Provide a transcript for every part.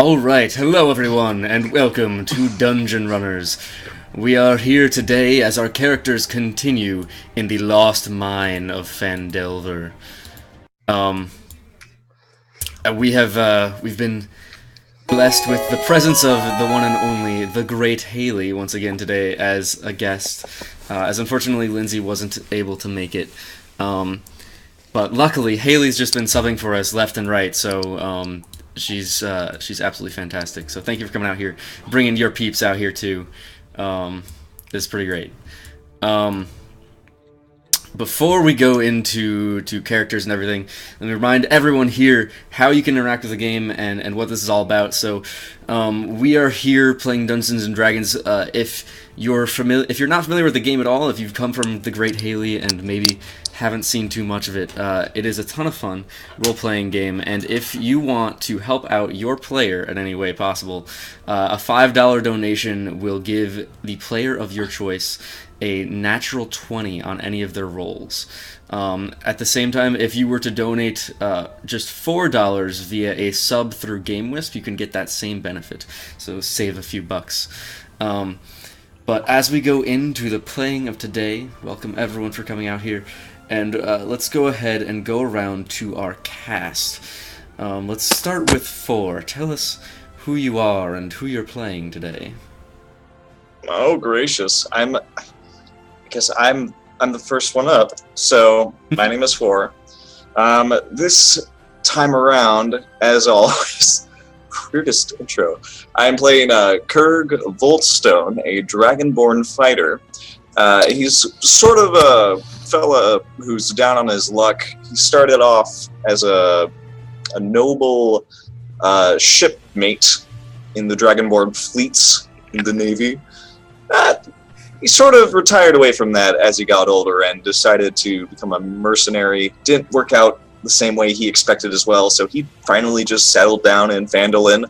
Alright, hello everyone, and welcome to DungeonRunners. We are here today as our characters continue in the lost mine of Phandelver. We've been blessed with the presence of the one and only, the great Haley, once again today as a guest, as unfortunately Lindsay wasn't able to make it. But luckily, Haley's just been subbing for us left and right, so she's absolutely fantastic. So thank you for coming out here, bringing your peeps out here too. It's pretty great. Before we go into characters and everything, let me remind everyone here how you can interact with the game and what this is all about. So we are here playing Dungeons and Dragons. If you're not familiar with the game at all, if you've come from the great Haley and maybe haven't seen too much of it, it is a ton of fun role-playing game, and if you want to help out your player in any way possible, a $5 donation will give the player of your choice a natural 20 on any of their rolls. At the same time, if you were to donate just $4 via a sub through GameWisp, you can get that same benefit, so save a few bucks. But as we go into the playing of today, welcome everyone for coming out here, and let's go ahead and go around to our cast. Let's start with 4. Tell us who you are and who you're playing today. Oh gracious! I guess I'm the first one up. So my name is 4. This time around, as always, weirdest intro. I'm playing Kurg Voltstone, a dragonborn fighter. He's sort of a fella who's down on his luck. He started off as a noble shipmate in the dragonborn fleets in the Navy. He sort of retired away from that as he got older and decided to become a mercenary. Didn't work out the same way he expected as well, so he finally just settled down in Phandalin,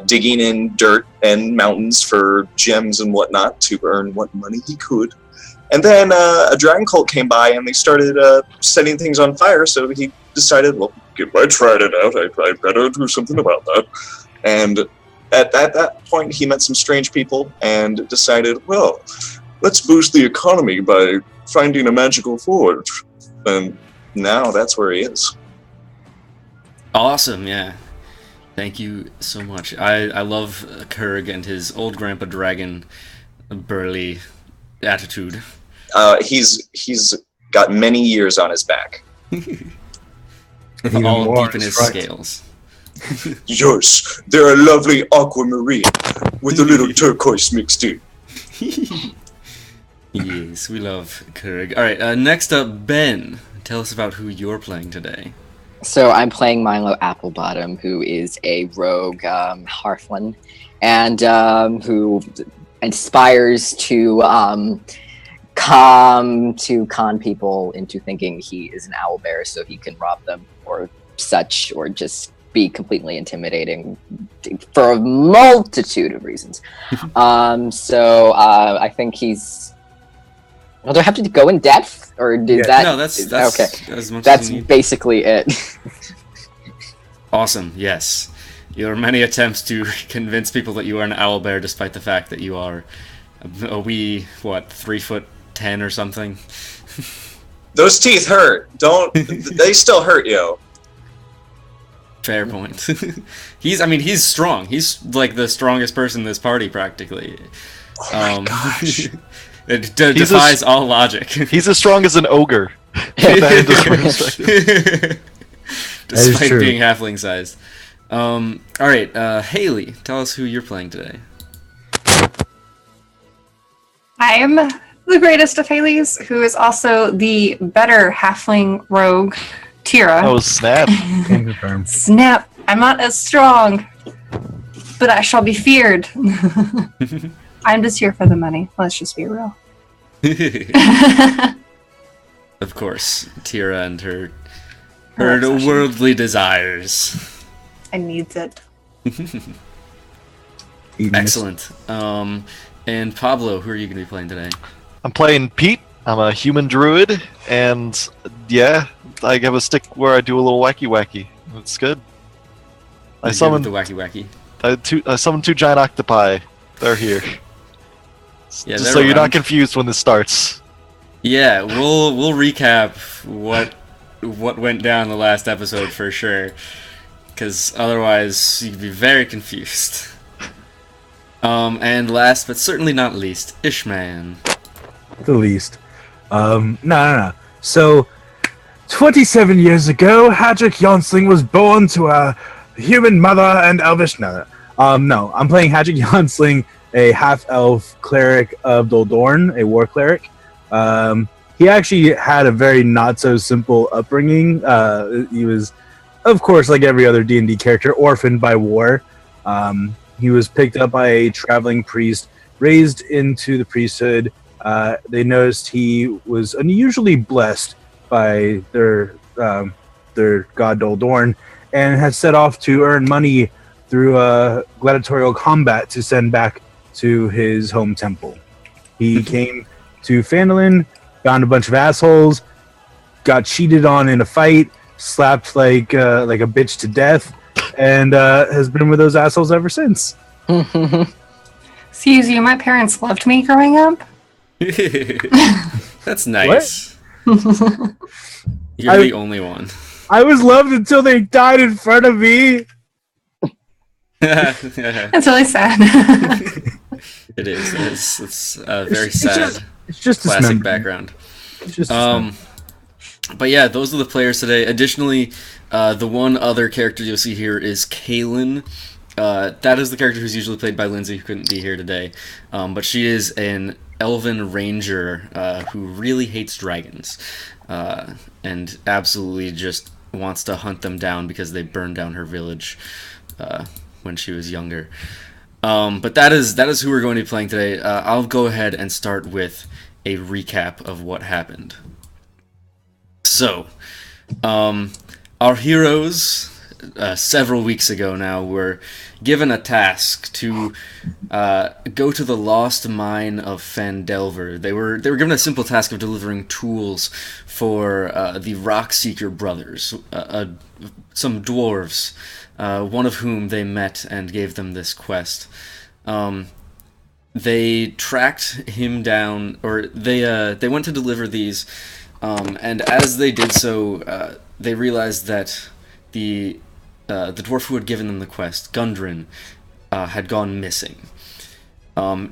digging in dirt and mountains for gems and whatnot to earn what money he could. And then a dragon cult came by and they started setting things on fire, so he decided, well, if I tried it out, I better do something about that. And at that point, he met some strange people and decided, well, let's boost the economy by finding a magical forge. And now that's where he is. Awesome, yeah. Thank you so much. I love Kurg and his old grandpa dragon burly attitude. He's got many years on his back. All deep in his scales. Yes, they're a lovely aquamarine with a little turquoise mixed in. Yes, we love Kurg. Alright, next up, Ben. Tell us about who you're playing today. So I'm playing Milo Applebottom, who is a rogue Hearthland, and who aspires to con people into thinking he is an owlbear so he can rob them or such, or just be completely intimidating for a multitude of reasons. So I think he's... Well, do I have to go in depth, or did that? No, that's okay. As much That's as you need. basically it. Awesome. Yes, your many attempts to convince people that you are an owlbear, despite the fact that you are a wee 3'10" or something. Those teeth hurt. They still hurt you. Fair point. He's strong. He's like the strongest person in this party, practically. Oh my gosh. It defies all logic. He's as strong as an ogre. Despite being halfling sized. Alright, Haley, tell us who you're playing today. I am the greatest of Haleys, who is also the better halfling rogue, Tira. Oh, snap. Snap! I'm not as strong, but I shall be feared. I'm just here for the money. Let's just be real. Of course, Tira and her worldly desires. I needs it. Excellent. And Pablo, who are you going to be playing today? I'm playing Pete. I'm a human druid, and yeah, I have a stick where I do a little wacky wacky. It's good. I summoned the wacky wacky. I summoned 2 giant octopi. They're here. Yeah, Just they're so you're around. not confused when this starts. Yeah, we'll recap what went down the last episode for sure, because otherwise you'd be very confused. And last but certainly not least, Ishman. The least. No. So, 27 years ago, Hadric Jonsling was born to a human mother and elvish. No, I'm playing Hadric Jonsling, a half-elf cleric of Doldorn, a war cleric. He actually had a very not-so-simple upbringing. He was, of course, like every other D&D character, orphaned by war. He was picked up by a traveling priest, raised into the priesthood. They noticed he was unusually blessed by their god Doldorn, and has set off to earn money through gladiatorial combat to send back to his home temple. He came to Phandalin, found a bunch of assholes, got cheated on in a fight, slapped like a bitch to death, and has been with those assholes ever since. Excuse you, my parents loved me growing up. That's nice. You're the only one. I was loved until they died in front of me. That's really sad. It is. It's a very sad. It's just classic background. But yeah, those are the players today. Additionally, the one other character you'll see here is Kaylin. That is the character who's usually played by Lindsay, who couldn't be here today. But she is an elven ranger who really hates dragons and absolutely just wants to hunt them down because they burned down her village when she was younger. But that is who we're going to be playing today. I'll go ahead and start with a recap of what happened. So, our heroes, several weeks ago now, were given a task to go to the lost mine of Phandelver. They were given a simple task of delivering tools for the Rockseeker brothers, some dwarves, one of whom they met and gave them this quest. They tracked him down, or they went to deliver these, and as they did so, they realized that the dwarf who had given them the quest, Gundren, had gone missing.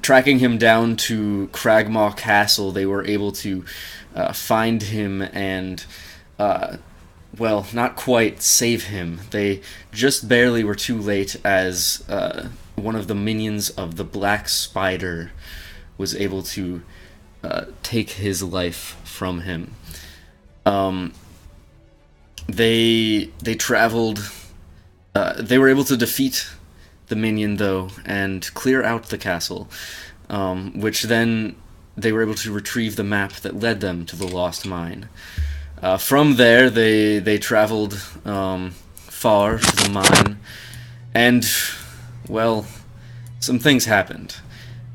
Tracking him down to Cragmaw Castle, they were able to find him and, well, not quite save him. They just barely were too late, as one of the minions of the Black Spider was able to take his life from him. They traveled. They were able to defeat the minion, though, and clear out the castle, which then they were able to retrieve the map that led them to the lost mine. From there, they traveled far to the mine, and, well, some things happened.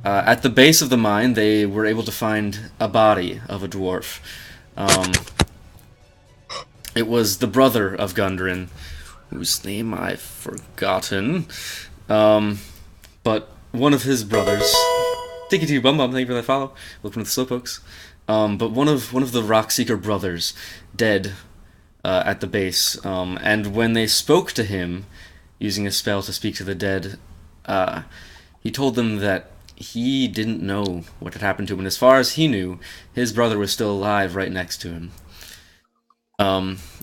At the base of the mine, they were able to find a body of a dwarf. It was the brother of Gundren, whose name I've forgotten. But one of his brothers, Tiki Tiki Bum Bum, thank you for that follow. Welcome to the Slowpokes. But one of the Rockseeker brothers dead at the base. And when they spoke to him, using a spell to speak to the dead, he told them that he didn't know what had happened to him, and as far as he knew, his brother was still alive right next to him.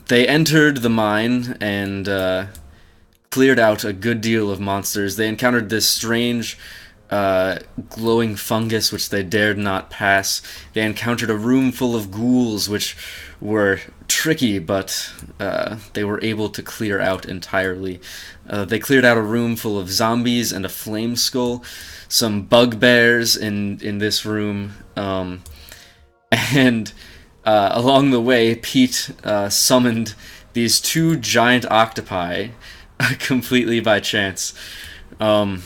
They entered the mine and cleared out a good deal of monsters. They encountered this strange glowing fungus which they dared not pass. They encountered a room full of ghouls which were tricky, but they were able to clear out entirely. They cleared out a room full of zombies and a flame skull, some bugbears in this room, and along the way, Pete summoned these 2 giant octopi completely by chance, and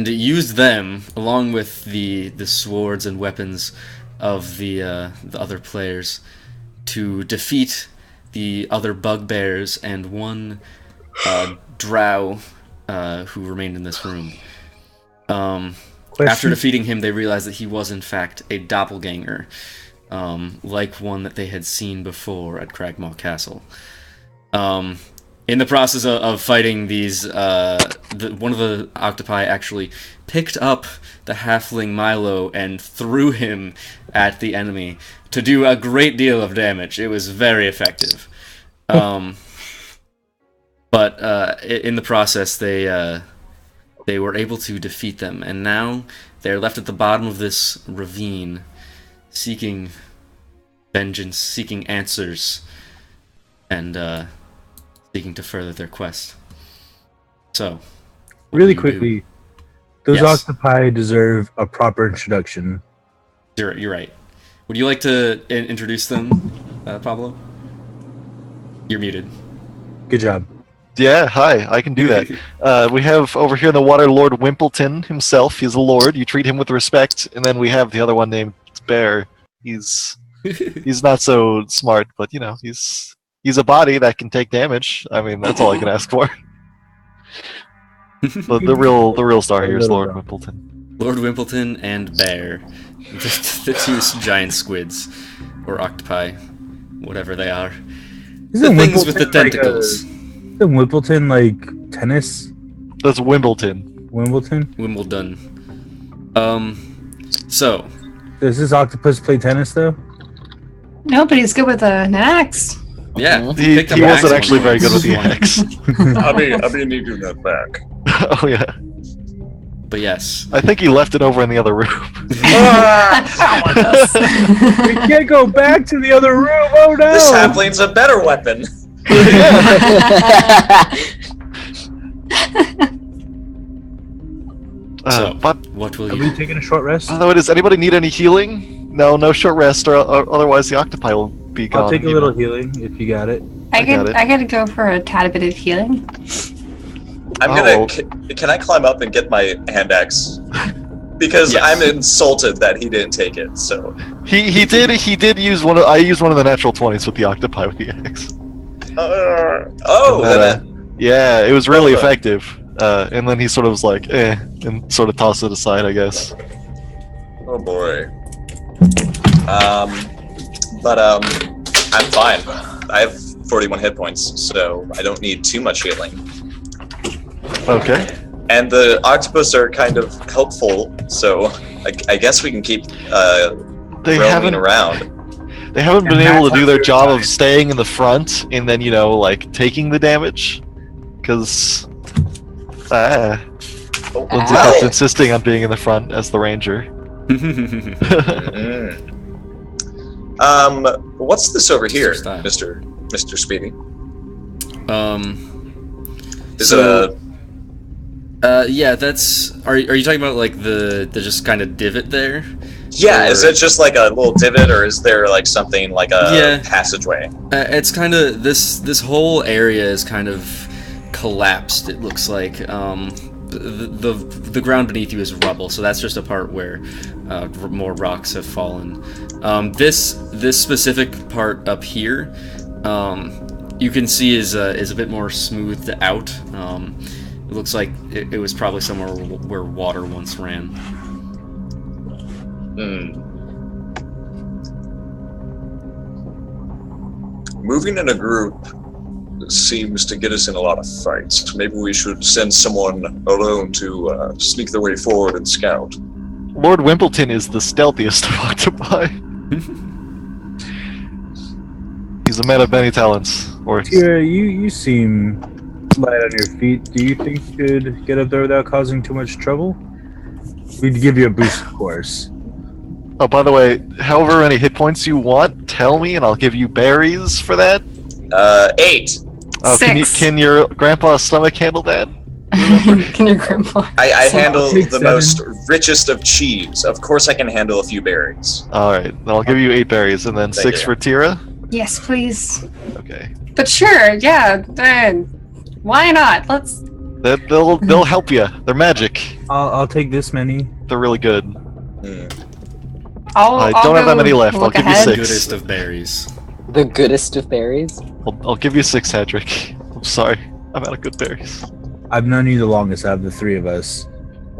used them along with the swords and weapons of the other players to defeat the other bugbears and one drow who remained in this room. After Question? defeating him, they realized that he was in fact a doppelganger, like one that they had seen before at Cragmaw Castle. In the process of fighting these, one of the octopi actually picked up the halfling Milo and threw him at the enemy to do a great deal of damage. It was very effective. But in the process, they were able to defeat them, and now they're left at the bottom of this ravine, seeking vengeance, seeking answers, and seeking to further their quest. So, what Really do you do? quickly, those Yes. octopi deserve a proper introduction. You're right. Would you like to introduce them, Pablo? You're muted. Good job. Yeah, hi, I can do that. We have over here in the water Lord Wimpleton himself. He's a lord. You treat him with respect. And then we have the other one named Bear. He's not so smart, but you know, he's a body that can take damage. I mean, that's all I can ask for. But the real star here is Lord Wimpleton. Lord Wimpleton and Bear, the two giant squids, or octopi, whatever they are. Isn't The things with the Wimbledon like tentacles. Isn't Wimbledon like tennis? That's Wimbledon. Wimbledon? Wimbledon. So, Does this octopus play tennis though? No, but he's good with an axe. yeah, He picked up wasn't an axe actually one very good with the once. axe. I'll be needing that back. Oh yeah, But yes. I think he left it over in the other room. I want this. We can't go back to the other room. Oh no! This halfling's a better weapon. So, But what will Are you we do? taking a short rest? by the way, does anybody need any healing? No short rest, or otherwise the octopi will be gone. I'll take a little healing if you got it. I got could it. I gotta go for a tad bit of healing. I'm Oh. gonna. Can I climb up and get my hand axe? Because Yes. I'm insulted that he didn't take it. So. He did use one of I used one of the natural 20s with the octopi with the axe. Oh. Uh, yeah, it was really Okay. effective. And then he sort of was like, and sort of tossed it aside, I guess. Oh boy. But I'm fine. I have 41 hit points, so I don't need too much healing. Okay. And the octopus are kind of helpful, so I guess we can keep They roaming haven't around. they haven't been And able that's to do their how job they're of staying in the front and then like taking the damage, because Lindsay Well, kept insisting on being in the front as the ranger. what's this over here, Style. Mr. Speedy? Is So- it yeah, that's. Are you talking about like the just kind of divot there? yeah? Is or- it just like a little divot, or is there like something like a Yeah. passageway? It's kind of this whole area is kind of collapsed. It looks like the ground beneath you is rubble, so that's just a part where more rocks have fallen. This specific part up here, you can see is a bit more smoothed out. It looks like it was probably somewhere where water once ran. Moving in a group seems to get us in a lot of fights. Maybe we should send someone alone to sneak their way forward and scout. Lord Wimpleton is the stealthiest of octopi. He's a man of many talents. Or Tira, you seem light on your feet. Do you think you could get up there without causing too much trouble? We'd give you a boost, of course. oh, by the way, however many hit points you want, tell me, and I'll give you berries for that. 8. Oh, Six. can your grandpa's stomach handle that? Can your grandpa? I handle Six, the seven. most richest of cheese. Of course, I can handle a few berries. All right, then I'll give you 8 berries, and then Thank 6 you. for Tira. Yes, please. Okay, But sure, yeah. Then why not? Let's. they'll help you. They're magic. I'll take this many. They're really good. I'll don't have that go many left. I'll look give you ahead. 6. Goodest of berries. The goodest of berries. I'll give you 6, Hedrick. I'm sorry, I'm out of good berries. I've known you the longest out of the three of us.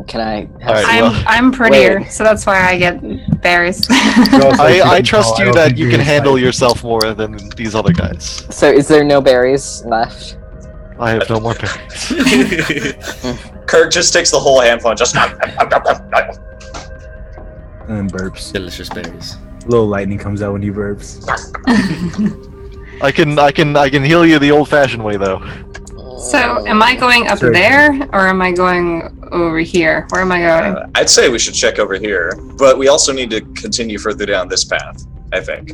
Can I have All right, well- I'm prettier, Wait. so that's why I get berries. I trust you that you can handle yourself more than these other guys. So is there no berries left? I have no more berries. Kirk just takes the whole handful and just. And then burps. Delicious berries. A little lightning comes out when he burps. I can heal you the old-fashioned way though. So, am I going up Sure. there, or am I going over here? Where am I going? I'd say we should check over here, but we also need to continue further down this path, I think.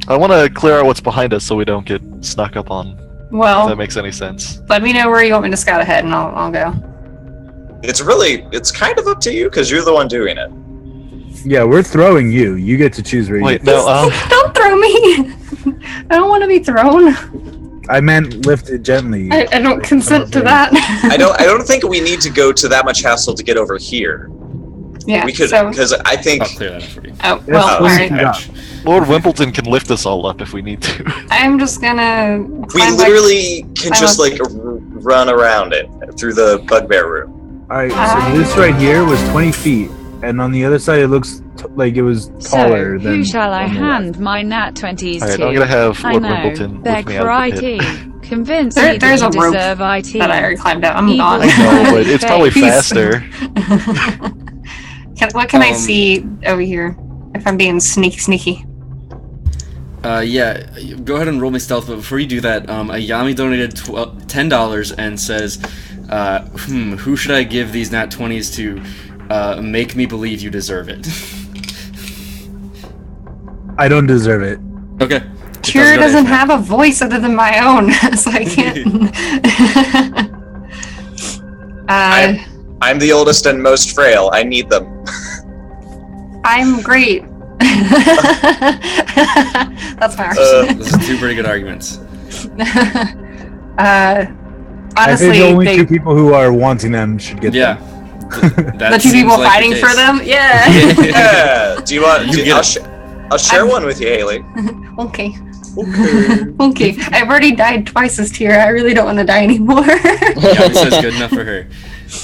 I want to clear out what's behind us so we don't get snuck up on. If that Well, makes any sense. let me know where you want me to scout ahead, and I'll go. It's kind of up to you, because you're the one doing it. Yeah, we're throwing you. You get to choose where you Wait, get. no. Don't throw me! I don't want to be thrown. I meant lift it gently. I don't consent to that. I don't think we need to go to that much hassle to get over here. Yeah. We could, So, because I think I'll clear that up for you. oh Yes, well. All please. right. Lord Wimbledon can lift us all up if we need to. I'm just gonna. we climb back- literally can just like run around it through the bugbear room. Alright, so this right here was 20 feet, and on the other side it looks like it was taller So, than. who shall I on the hand my nat 20s Alright, to? I'm gonna have I Lord know, Wimbledon they're with me out of the pit. crikey. Convince There- me there's that a you rope deserve IT. that I already climbed out. I'm Evil. gone. I know, but it's probably Peace. faster. What can I Um, see over here? If I'm being sneaky. Yeah, go ahead and roll me stealth, but before you do that, Ayami donated $10 and says, who should I give these nat 20s to make me believe you deserve it? I don't deserve it. Okay. Kira doesn't have a voice other than my own, so I can't. I'm the oldest and most frail. I need them. I'm great. That's my argument. Those are two pretty good arguments. I Honestly, think only they, two people who are wanting them should get Yeah. them. the two people fighting for them? Yeah. Yeah. Do you want? You get I'll share one with you, Haley. Okay. Okay. Okay. I've already died twice as Tira. I really don't want to die anymore. Ayami says good enough for her.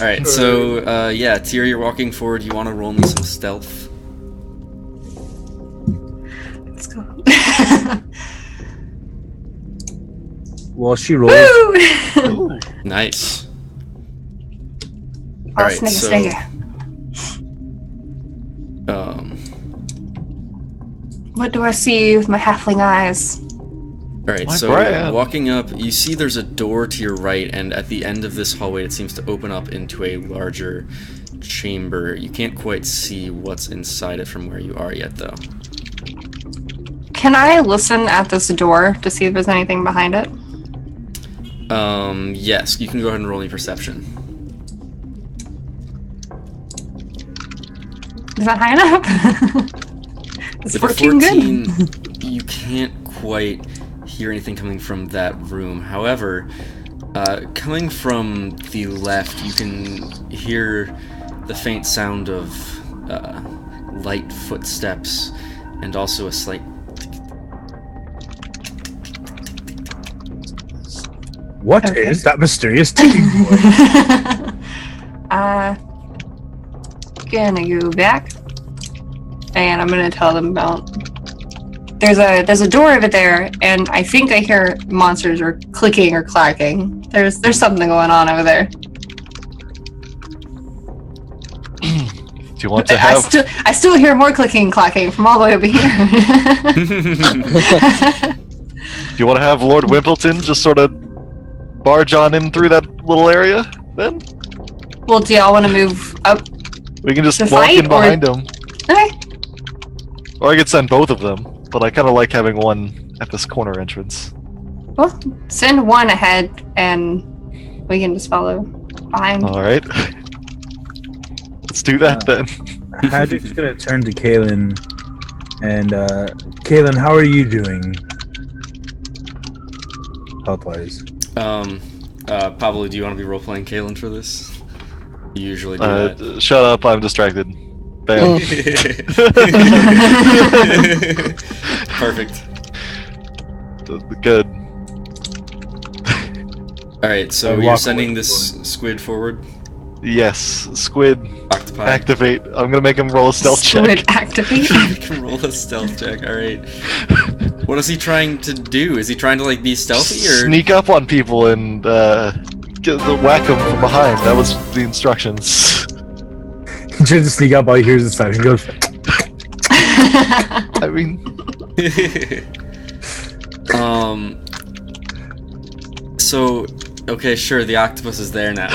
Alright, so, yeah, Tyr, you're walking forward. You want to roll me some stealth? Let's go. Well, she rolls. Woo! Nice. Oh, Alright, snigger, so, snigger. What do I see with my halfling eyes? Alright, My so brand. walking up, you see there's a door to your right, and at the end of this hallway it seems to open up into a larger chamber. You can't quite see what's inside it from where you are yet, though. Can I listen at this door to see if there's anything behind it? Yes, you can go ahead and roll me perception. Is that high enough? It's With a 14 good? 14, you can't quite hear anything coming from that room. However, coming from the left, you can hear the faint sound of light footsteps and also a slight... What is Okay. that mysterious ticking noise? Gonna go back, and I'm gonna tell them about. There's a door over there, and I think I hear monsters are clicking or clacking. There's something going on over there. Do you want to have? I still hear more clicking and clacking from all the way over here. Do you want to have Lord Wimbledon just sort of barge on in through that little area? Then Well, do y'all want to move up? we can just To walk fight, in or- behind them, Okay. or I could send both of them. But I kind of like having one at this corner entrance. Well, send one ahead, and we can just follow behind. All right. Let's do that then. Magic's gonna turn to Kaylin, and Kaylin, how are you doing? Health-wise. Pablo, do you want to be role-playing Kaylin for this? You usually do that. Shut up! I'm distracted. Bam. Perfect. Good. All right, so I you're walk sending away. this squid forward. Yes, squid, Octopi. activate. I'm gonna make him roll a stealth Squid check. activate. You can roll a stealth check. All right. What is he trying to do? Is he trying to like be stealthy or? Sneak up on people and whack them from behind. That was the instructions. He tries to sneak up, all he hears is fire. He goes, I mean, So, okay, sure. The octopus is there now.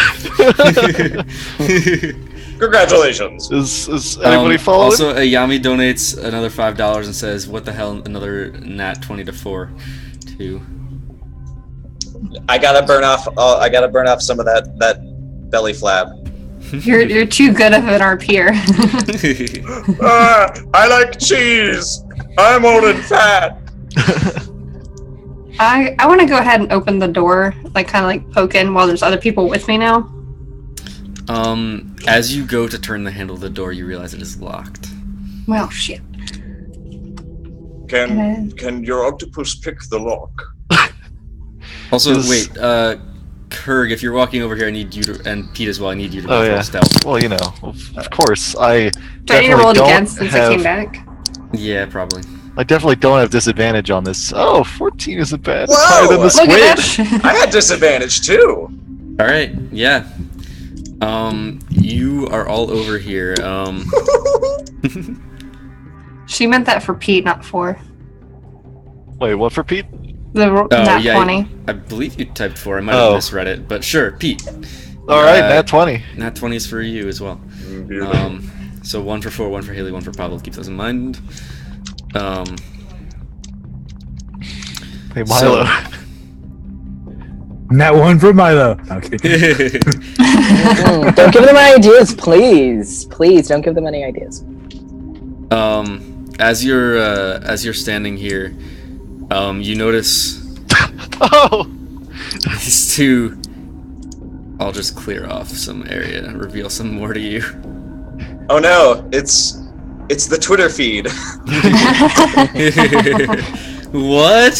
Congratulations. is anybody following? Also, Ayami donates another $5 and says, "What the hell? Another nat 20 to 4, 2." I gotta burn off. I gotta burn off some of that belly flab. You're too good of an RPer. I like cheese. I'm old and fat. I want to go ahead and open the door, like kind of like poke in while there's other people with me now. As you go to turn the handle of the door, you realize it is locked. Well, shit. Can your octopus pick the lock? Also, Is- wait, Kurg, if you're walking over here, I need you to, and Pete as well, I need you to Oh roll yeah. stealth. Well, you know, of course, I Do I need to roll it definitely again don't since I have. came back? Yeah, probably. I definitely don't have disadvantage on this. Oh, 14 isn't bad. It's Whoa! higher than the Look squid. at that. I had disadvantage too. All right, yeah. You are all over here. She meant that for Pete, not for Wait, what for Pete? nat yeah, 20. I believe you typed 4. I might have Oh. misread it, but sure, Pete. All right, Uh, nat 20. Nat 20 is for you as well. So 1 for 4, 1 for Haley, 1 for Pavel. Keep those in mind. Hey, Milo. "Nat 1 for Milo." Okay. Don't give them ideas, please. Please don't give them any ideas. As you're standing here, you notice Oh! these two. I'll just clear off some area and reveal some more to you. Oh no, it's the Twitter feed. What?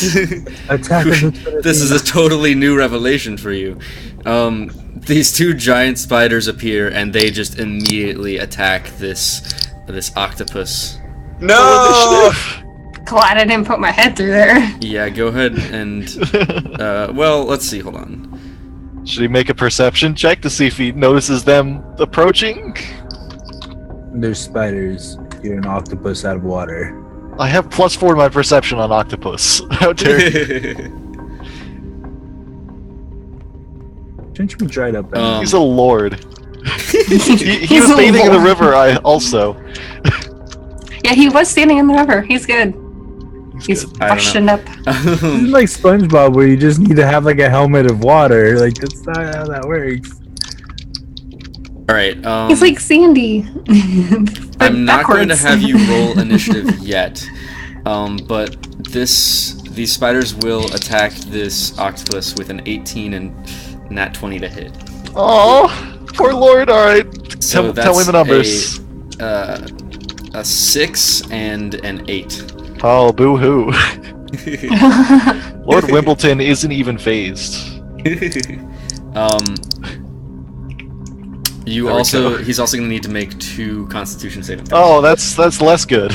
Attack of the Twitter This is a totally new revelation for you. These two giant spiders appear and they just immediately attack this octopus. No. Glad I didn't put my head through there. Yeah, go ahead and well, let's see. Hold on. Should he make a perception check to see if he notices them approaching? There's spiders. You're an octopus out of water. I have +4 to my perception on octopus. How dare you? Shouldn't you be dried up? He's a lord. He He's was a bathing in the lord. river. I also. Yeah, he was standing in the river. He's good. He's I don't freshened up. This is like SpongeBob, where you just need to have like a helmet of water. Like that's not how that works. All right. He's like Sandy. But I'm not going to backwards. have you roll initiative yet, but these spiders will attack this octopus with an 18 and nat 20 to hit. Oh, poor lord. All right. So Tell me the numbers. A 6 and an 8. Oh, boo-hoo. Lord Wimbledon isn't even phased. You There we also go. he's also going to need to make 2 Constitution saving throws. Oh, that's less good.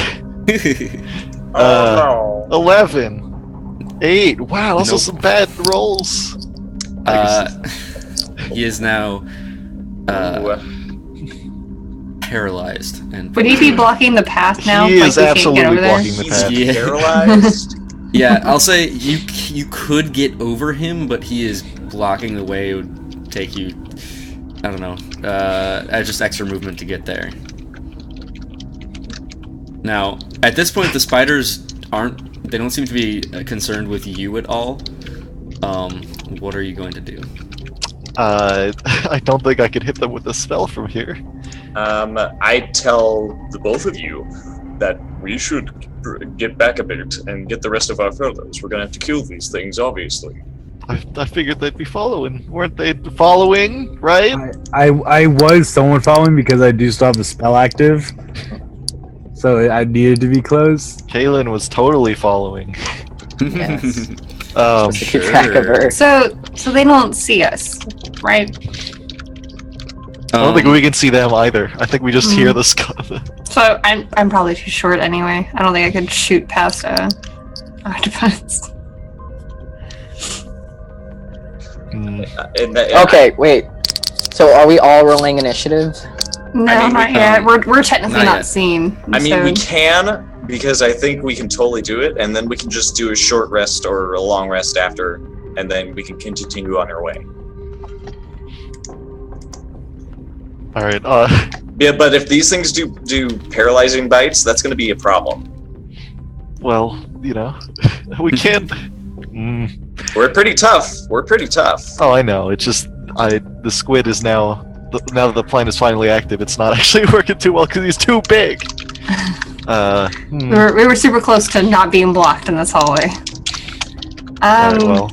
Oh 11. 8. Wow, also Nope. some bad rolls. He is now no. paralyzed and Would he be blocking the path now? He like is we can't absolutely get over there? blocking the He's path. Yeah. paralyzed. Yeah, I'll say you could get over him, but he is blocking the way. It would take you, I don't know, just extra movement to get there. Now, at this point, the spiders they don't seem to be concerned with you at all. What are you going to do? I don't think I could hit them with a spell from here. I tell the both of you that we should get back a bit and get the rest of our fellows. We're gonna have to kill these things, obviously. I figured they'd be following. Weren't they following, right? I was someone following because I do still have the spell active, so I needed to be close. Kaylin was totally following. Yes. Supposed to keep track of her. So they don't see us, right? I don't think we can see them either. I think we just hear the So I'm probably too short anyway. I don't think I could shoot past a octopus. Okay, wait. So are we all rolling initiative? No, I mean, not yet. We're technically not not yet. seen. I mean, so- we can, because I think we can totally do it, and then we can just do a short rest or a long rest after, and then we can continue on our way. All right. Yeah, but if these things do paralyzing bites, that's going to be a problem. Well, we can't. We're pretty tough. We're pretty tough. Oh, I know. It's just the squid is now that the plan is finally active. It's not actually working too well because he's too big. We were super close to not being blocked in this hallway. Alright, well,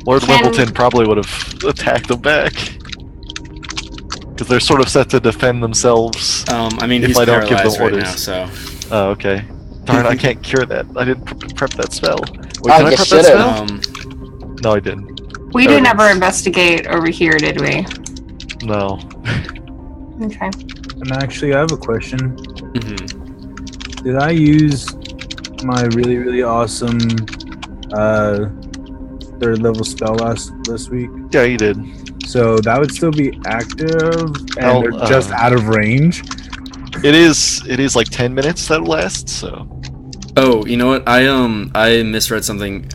Lord can- Wimbledon probably would have attacked them back. Because they're sort of set to defend themselves. I mean, if he's I don't give paralyzed them right orders. now, so. Oh, okay. Darn, I can't cure that. I didn't prep that spell. Wait, Oh, can I you prep that should've. spell? No, I didn't. We There didn't it ever is. investigate over here, did we? No. Okay. And actually, I have a question. Mhm. Did I use my really, really awesome third level spell this week? Yeah, you did. So that would still be active, and Oh, they're just out of range. It is like 10 minutes that last, so. Oh, you know what? I misread something.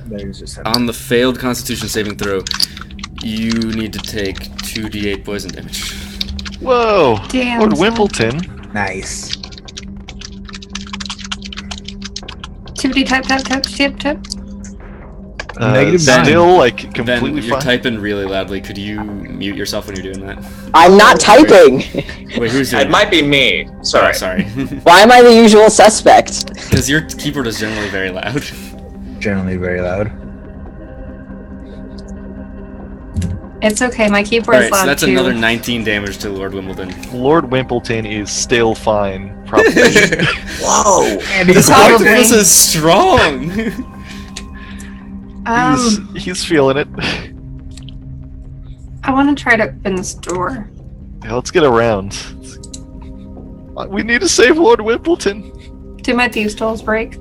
There's just On the failed Constitution saving throw, you need to take 2d8 poison damage. Whoa! Damn, Lord son. Wimbledon. nice. 2D tap. Negative nine. Still, like, Ben, completely you're fine. typing really loudly. Could you mute yourself when you're doing that? I'm not typing. Wait, who's doing It might be me. Sorry. Oh, sorry. Why am I the usual suspect? Because your keyboard is generally very loud. Generally very loud. It's okay. My keyboard is Alright, loud so that's too. another 19 damage to Lord Wimbledon. Lord Wimbledon is still fine, probably. Whoa! This Probably. octopus is strong! he's feeling it. I want to try to open this door. Yeah, let's get around. We need to save Lord Wimbledon. Did my thieves' tools break?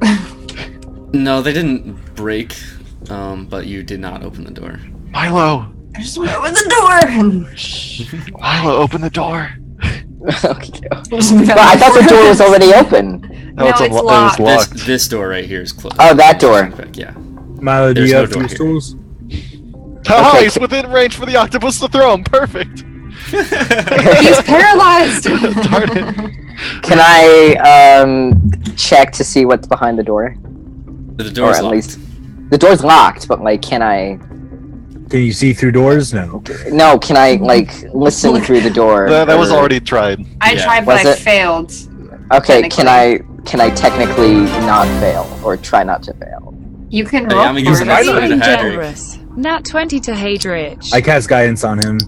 No, they didn't break, but you did not open the door. Milo! I just want to open the door. Milo, open the door. Okay. But I thought the door was already open. No, it's it was locked. locked. This door right here is closed. Oh, that door. Yeah. Milo, do There's you no have door these here. tools? Haha, Okay. he's within range for the octopus to throw him. Perfect. He's paralyzed. Darn it. Can I check to see what's behind the door? The Or door's at locked. least the door's locked, but like, can I? Can you see through doors? No. No, can I like listen through the door? That was or- already tried. I Yeah. tried, but Was I it? failed. Okay, can I technically not fail or try not to fail? You can Hey, roll I'm gonna for use it. an Feeling to Hadric. generous. Nat 20 to Hadrich. I cast guidance on him.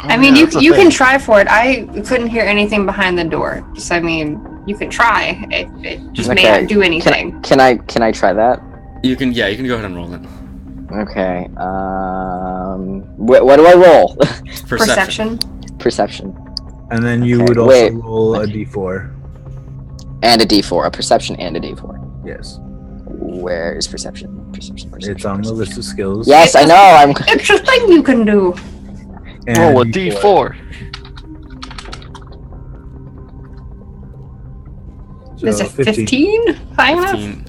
I mean, Yeah, you that's a can thing. try for it. I couldn't hear anything behind the door. So I mean, you can try. It just may Okay, not do anything. Can I try that? You can go ahead and roll it. Okay. What do I roll? Perception. Perception. And then you Okay, would also wait. roll a d4. And a D4, a perception and a D4. Yes. Where is perception? Perception. It's on the list of skills. Yes, I know. I'm. It's a thing you can do. And Roll a d4. Is So it 15? High enough? 15.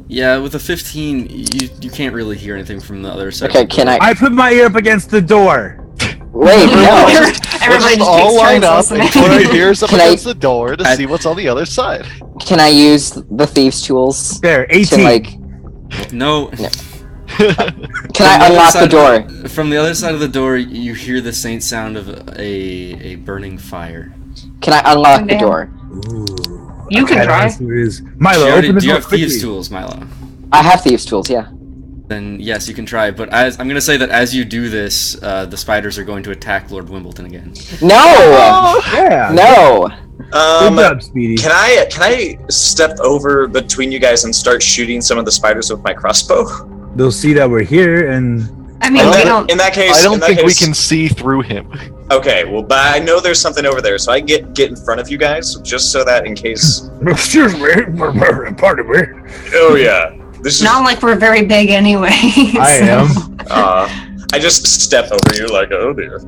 Yeah, with a 15, you can't really hear anything from the other side. Okay, of the can door. I? I put my ear up against the door. Wait, no. Everybody Let's just all takes line turns up listening. and put our ears up Can I- against the door to I- see what's on the other side. Can I use the thieves' tools There, to 18. like? No. Can From I the other unlock the side door? of the- From the other side of the door, you hear the faint sound of a burning fire. Can I unlock the Damn. door? Ooh. You can I don't try. know who it is. Milo, Do you, already, open the do you door have thieves' quickly. tools, Milo? I have thieves' tools. Yeah. Then yes, you can try. But I'm gonna say that as you do this, the spiders are going to attack Lord Wimbledon again. No. Yeah. No. Good job, Speedy. Can I step over between you guys and start shooting some of the spiders with my crossbow? They'll see that we're here, and I mean, we don't. In that case, I don't think we can see through him. Okay, well, but I know there's something over there, so I get in front of you guys just so that in case. excuse me, pardon me. Oh yeah, this is. Not like we're very big anyway. I am. I just step over you like, oh dear.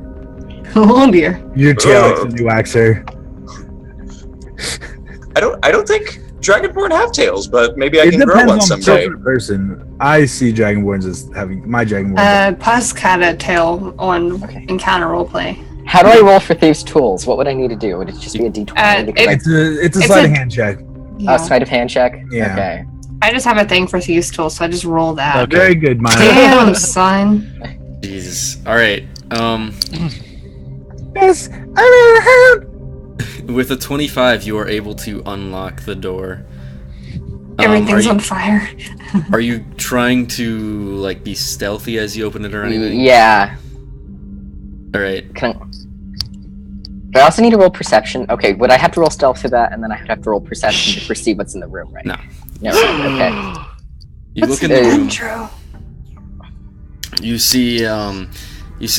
Oh dear. Your tail like the new axer. I don't think Dragonborn have tails, but maybe I It can grow depends one on someday. the person. I see Dragonborns as having my Dragonborn. Pusk had a tail on Okay. Encounter Roleplay. How do I roll for Thieves' Tools? What would I need to do? Would it just be a d20? Because it's a it's sleight of a- hand check. oh, sleight of hand check? Yeah. Okay. I just have a thing for Thieves' Tools, so I just roll that. Okay. Very good, Maya. Damn, son. Jesus. All right. Yes, I'm in With a 25, you are able to unlock the door. Everything's are on you, fire. are you trying to like be stealthy as you open it or anything? Yeah. All right. Can I... But I also need to roll perception. Okay, would I have to roll stealth for that, and then I would have to roll perception to perceive what's in the room, right? No. No, right, okay. You look in the What's- room. Intro. You see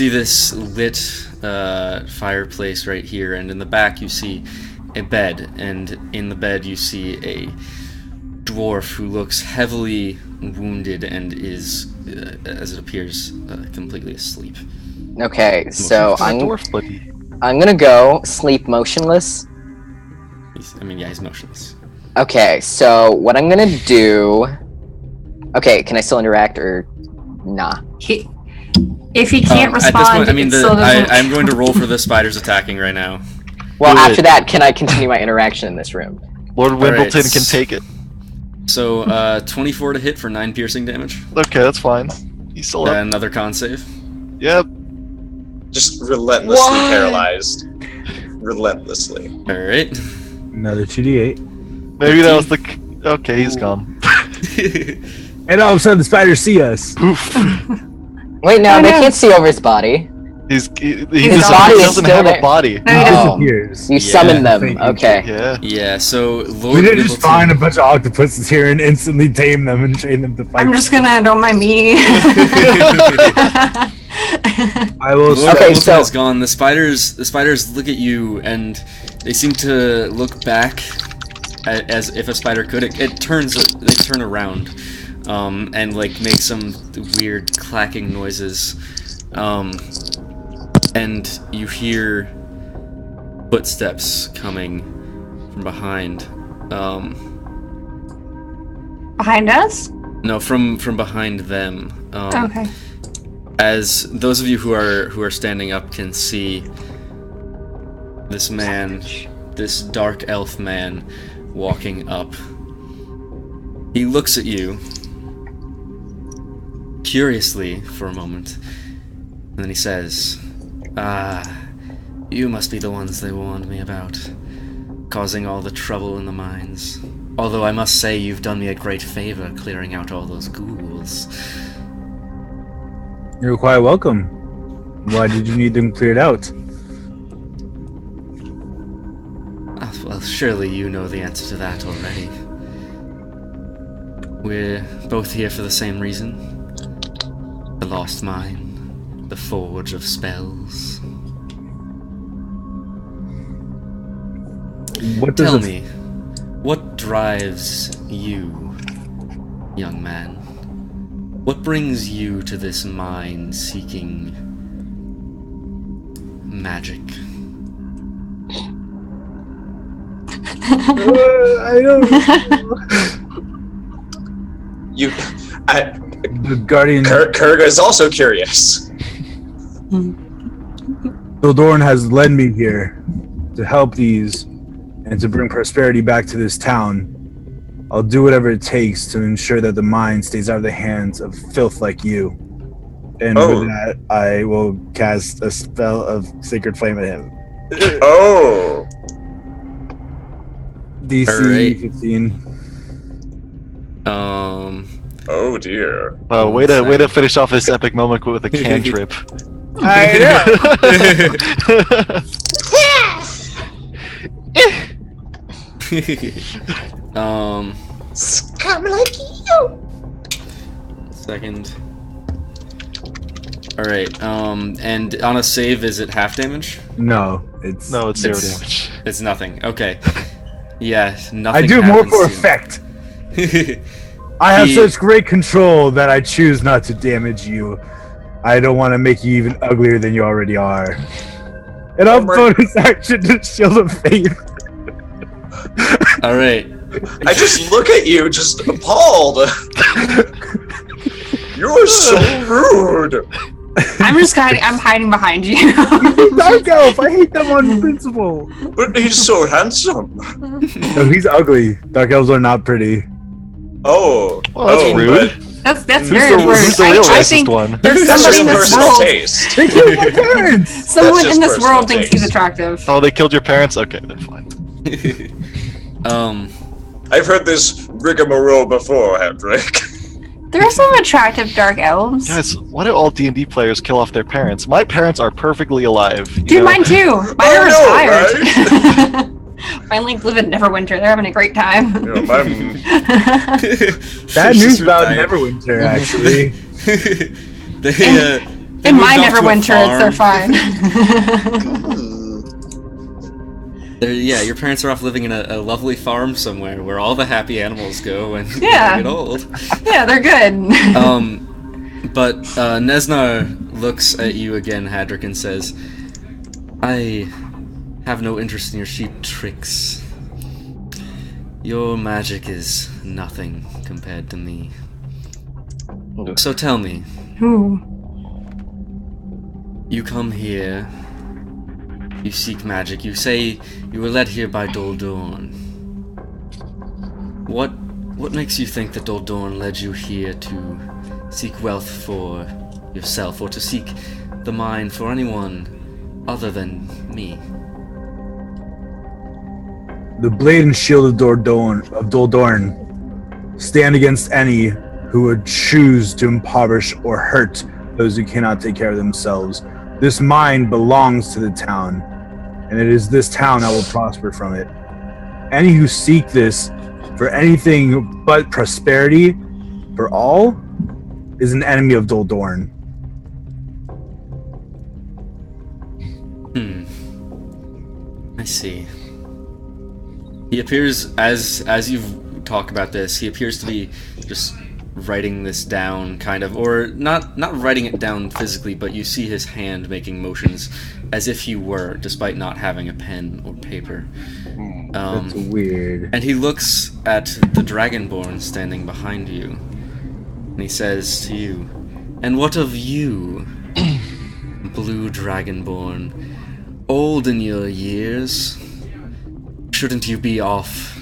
this lit fireplace right here, and in the back you see a bed, and in the bed you see a dwarf who looks heavily wounded and is, as it appears, completely asleep. Okay, so My I'm dwarf buddy. gonna go sleep motionless. He's motionless. Okay, so what I'm gonna do... Okay, can I still interact, or... Nah. If he can't At this respond, point, it still doesn't... I'm going to roll for the spiders attacking right now. Well, Do after it. that, can I continue my interaction in this room? Lord Wimbledon right. can take it. So, 24 to hit for 9 piercing damage. Okay, that's fine. He's still up. Another con save. Yep. Just relentlessly paralyzed. Relentlessly. Alright. Another 2d8. Maybe that was the... Okay, he's gone. And all of a sudden, the spiders see us. Poof. Wait, no, Oh, they no. can't see over his body. He His doesn't, body he is doesn't still have there. a body. No, he He doesn't. disappears. You Yeah. summon them. Thank you. Okay. Yeah. Yeah, so Lord We didn't just Wimbledon- find a bunch of octopuses here and instantly tame them and train them to fight. I'm just gonna... Don't mind me. I will. Lord Okay, Wimbledon so- is gone. The spiders look at you and they seem to look back as if a spider could. They turn around and like make some weird clacking noises. And you hear footsteps coming from behind. Behind us? No, from behind them. Okay. As those of you who are standing up can see, this man, this dark elf man, walking up. He looks at you curiously for a moment, and then he says, "Ah, you must be the ones they warned me about, causing all the trouble in the mines. Although I must say you've done me a great favor clearing out all those ghouls." You're quite welcome. Why did you need them cleared out? Ah, well, surely you know the answer to that already. We're both here for the same reason. The lost mine, the forge of spells. What does Tell a- me, what drives you, young man? What brings you to this mine seeking magic? I don't You, The Guardian Kurga is also curious. Bildorn has led me here to help these and to bring prosperity back to this town. I'll do whatever it takes to ensure that the mine stays out of the hands of filth like you. And Oh. with that, I will cast a spell of Sacred Flame at him. Oh. DC Alright. 15. Oh dear. Way to finish off this epic moment with a cantrip. I know! Scum like you. Second. All right. And on a save, is it half damage? No, it's No, it's 0 damage. It's nothing. Okay. Yeah, nothing. I do more happens for to you. effect. I have He- such great control that I choose not to damage you. I don't want to make you even uglier than you already are. And I'll bonus action to Shield of Faith. All right. I just look at you, just appalled. You are so rude. I'm just hiding. I'm hiding behind you. Dark Elf, I hate them on principle. But he's so handsome. No, he's ugly. Dark Elves are not pretty. Oh. Well, that's oh, rude. That's Who's very the, rude. who's the real I racist think one? there's That's somebody just in this personal world. taste. They killed my parents! Someone That's in just this world personal thinks he's taste. attractive. Oh, they killed your parents? Okay, then fine. I've heard this rigmarole before, Hendrik. There are some attractive dark elves. Guys, why do all D&D players kill off their parents? My parents are perfectly alive. you Dude, know? mine too. Mine I are know, retired. Mine like live in Neverwinter. They're having a great time. You know, my- Bad She's news about retired. Neverwinter, actually. they In my moved off to a Neverwinter, they're farm. fine. Yeah, your parents are off living in a lovely farm somewhere where all the happy animals go when Yeah. they get old. Yeah, they're good. But Nesnar looks at you again, Hadrick, and says, I have no interest in your cheap tricks. Your magic is nothing compared to me. So tell me, Ooh. you come here, you seek magic, you say you were led here by Doldorn. What makes you think that Doldorn led you here to seek wealth for yourself, or to seek the mine for anyone other than me? The blade and shield of Doldorn stand against any who would choose to impoverish or hurt those who cannot take care of themselves. This mine belongs to the town, and it is this town that will prosper from it. Any who seek this for anything but prosperity for all is an enemy of Doldorn. I see. He appears, as you've talked about this, he appears to be just writing this down, kind of, or not writing it down physically, but you see his hand making motions as if he were, despite not having a pen or paper. That's weird. And he looks at the Dragonborn standing behind you, and he says to you, "And what of you, Blue Dragonborn? Old in your years? Shouldn't you be off,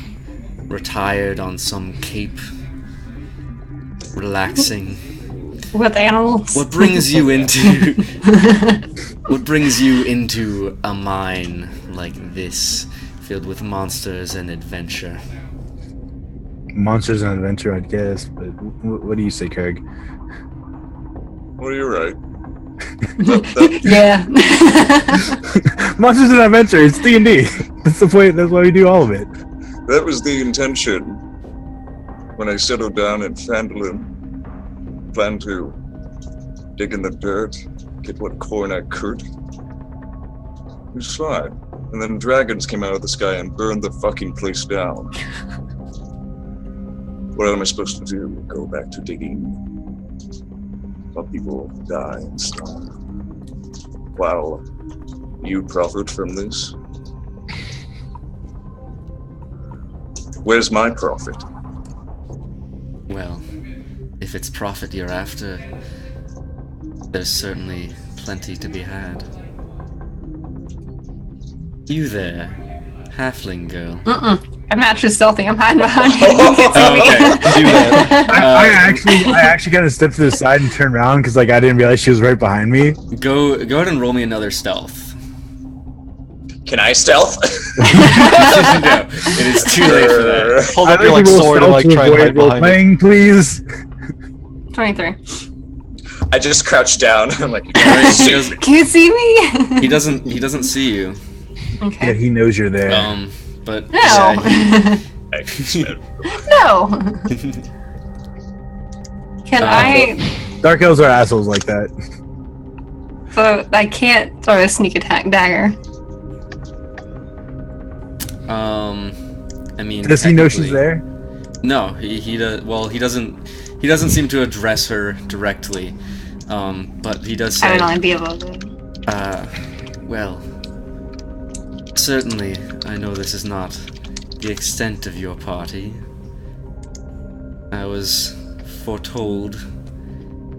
retired on some cape, relaxing? With animals. What brings you into what brings you into a mine like this, filled with monsters and adventure?" Monsters and adventure, I guess, but what do you say, Kerg? Well, you're right. Yeah. Monsters and adventure, it's D&D. That's the point, that's why we do all of it. That was the intention when I settled down in Phandalin. Planned to dig in the dirt, get what corn I could. It was fine. And then dragons came out of the sky and burned the fucking place down. What am I supposed to do? Go back to digging while people die and stuff? While you profit from this? Where's my profit? Well, if it's profit you're after, there's certainly plenty to be had. You there, halfling girl. I'm actually stealthy. I'm hiding behind you. You can't see me. Okay. Do that. I actually kind of stepped to the side and turned around because I didn't realize she was right behind me. Go ahead and roll me another stealth. Can I stealth? No, it is too late for that. Hold I'd up your like to roll sword and stealth to try and avoid hide behind it. role-playing, please. 23. I just crouch down. I'm like, Alright, he doesn't- Can you see me? he doesn't see you. Yeah, Okay. he knows you're there. but No. yeah, No. Can I? Dark elves are assholes like that. So I can't throw a sneak attack dagger. I mean, Does he know she's technically- there? No, he does. Well, he doesn't seem to address her directly. But he does say, I don't know. I'd be able to. well, certainly, I know this is not the extent of your party. I was foretold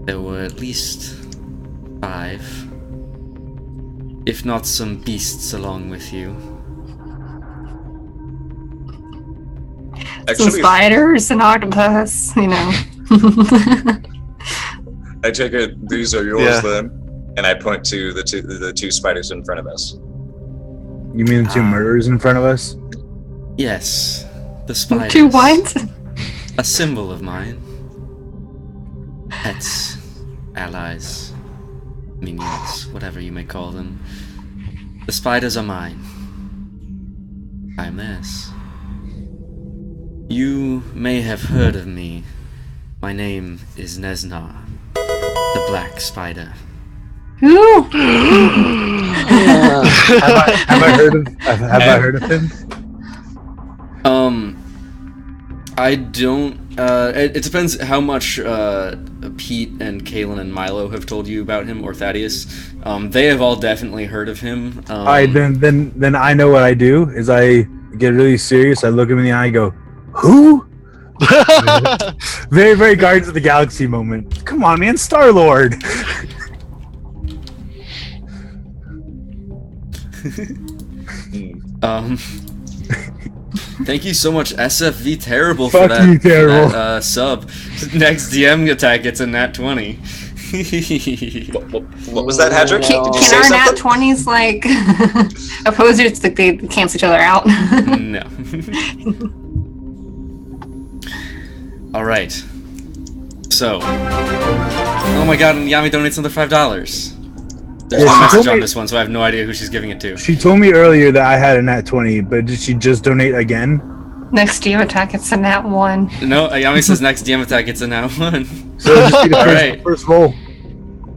there were at least 5, if not some beasts along with you. Some Actually, spiders, an octopus, you know. I take it these are yours Yeah. then, and I point to the two spiders in front of us. You mean the two murderers in front of us? Yes, the spiders. 2 what? A symbol of mine. Pets, allies, minions, whatever you may call them. The spiders are mine. I'm theirs. You may have heard of me. My name is Neznar, the Black Spider. Who? Have I heard of him? I don't. It depends how much Pete and Kalen and Milo have told you about him, or Thaddeus. They have all definitely heard of him. Alright, then I know what I do is I get really serious. I look him in the eye and go, "Who?" Very, very Guardians of the Galaxy moment. Come on, man, Star-Lord. Thank you so much, SFV Terrible, for Fuck that, you, Terrible. for that sub. Next DM attack gets a nat 20. What was that, Hadrick? No. Did you Can say our nat something? 20s like opposers? Like they cancel each other out. No. Alright. So. Oh my god, and Yami donates another $5. There's Yeah, no she message told on me- this one, so I have no idea who she's giving it to. She told me earlier that I had a nat 20, but did she just donate again? Next DM attack, it's a nat 1. No, Yami says next DM attack gets a nat 1. So it'd just be the Alright. first roll.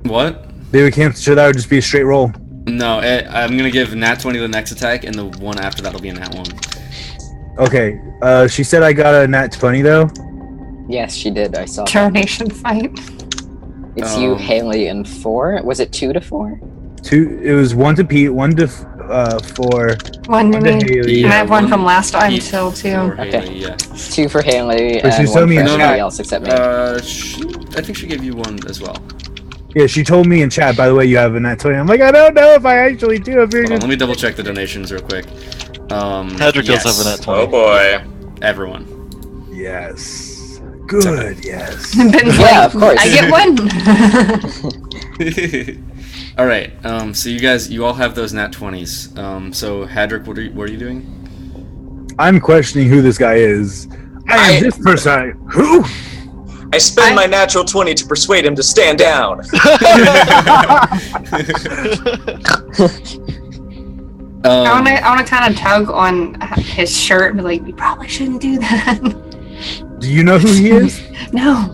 What? They would cancel each other out, it would just be a straight roll. No, I'm gonna give nat 20 the next attack, and the one after that'll be a nat 1. Okay, she said I got a nat 20 though. Yes, she did. I saw that. Termination fight. It's you, Haley, and 4. Was it 2 to 4? It was 1 to Pete, 1 to 4. 1 to One to me. Haley. And I have one from last time Pete, too. 4 Okay. Haley, yeah. 2 for Haley, But she and told 1 me for in everybody chat, else except me. I think she gave you one as well. Yeah, she told me in chat, by the way, you have a nat 20. I'm like, I don't know if I actually do. If you're Hold on, just... let me double check the donations real quick. Hadrick does have a nat 20. Oh boy. Everyone. Yes. Good, yes. Ben's Yeah, like, of course. I get one. All right. So you all have those nat 20s. So Hadrick, what are you doing? I'm questioning who this guy is. I am this person. Who? I spend my natural 20 to persuade him to stand down. I want to kind of tug on his shirt and be like, "You probably shouldn't do that." Do you know who he is? No,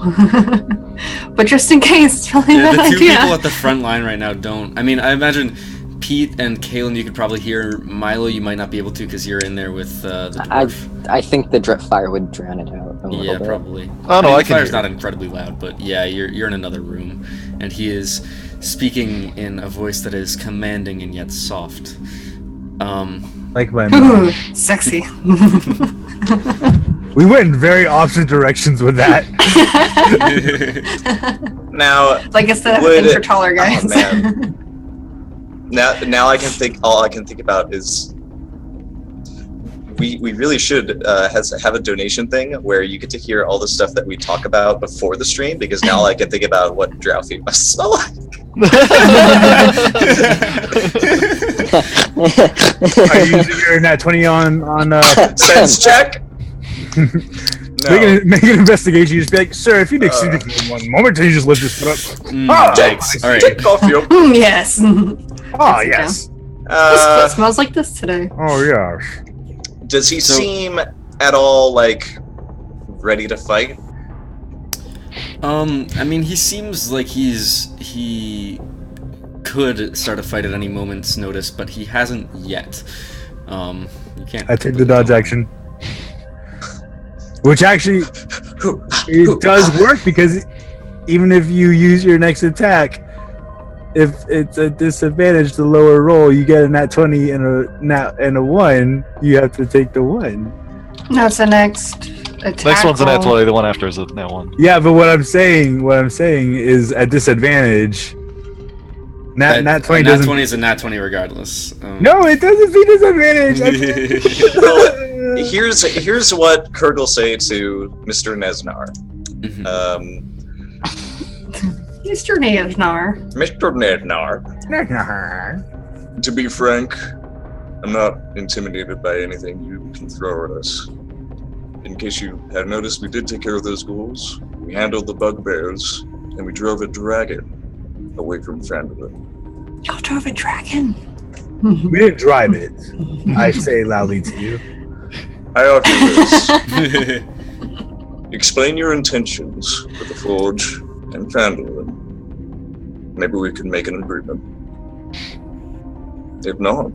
but just in case, it's probably Yeah, a the bad two idea. people at the front line right now don't. I mean, I imagine Pete and Kalen you could probably hear. Milo, you might not be able to because you're in there with the dwarf. I think the drip fire would drown it out a little Yeah, bit. probably. Oh, no, mean, I the can fire's hear not incredibly loud, but yeah, you're in another room, and he is speaking in a voice that is commanding and yet soft. Like my Ooh, mom. sexy. We went in very opposite directions with that. Now, Like it's the Would thing for it- taller guys. Oh, man. now I can think. All I can think about is we really should have a donation thing where you get to hear all the stuff that we talk about before the stream, because now I can think about what drow feet must smell like. Are you using your nat 20 on Sense check. No. make an investigation? You just be like, sir, if you'd excuse me for one moment, you just lift this foot up. Ah, Thanks. All right. Take off your. Yes. Oh, yes. This foot smells like this today. Oh, yes. Does he So- seem at all like ready to fight? I mean, he seems like he could start a fight at any moment's notice, but he hasn't yet. You can't. I take the dodge action. Which actually, it does work because even if you use your next attack, if it's a disadvantage, the lower roll, you get a nat 20 and a 1, you have to take the 1. That's the next attack. Next one's a nat roll. 20, the one after is a nat 1. Yeah, but what I'm saying is at disadvantage. Nat 20 nat doesn't. 20 is a nat 20 regardless. No, it doesn't be disadvantage. Here's what Kurg will say to Mr. Nesnar. Mhm. Mr. Neosnar. Mr. Nesnar, to be frank, I'm not intimidated by anything you can throw at us. In case you have noticed, we did take care of those ghouls. We handled the bugbears, and we drove a dragon away from Fandolin. Y'all drove a dragon. We didn't drive it. I say loudly to you. I offer this. Explain your intentions with the Forge and Fandolin. Maybe we can make an agreement. If not.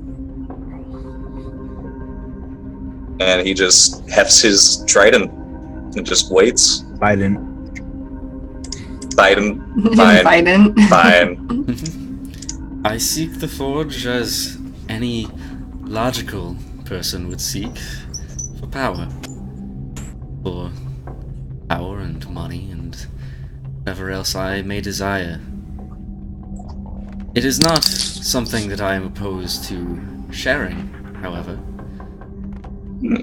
And he just hefts his trident and just waits. Biden. Fine. Fine. I seek the Forge as any logical person would seek for power. For power and money and whatever else I may desire. It is not something that I am opposed to sharing, however.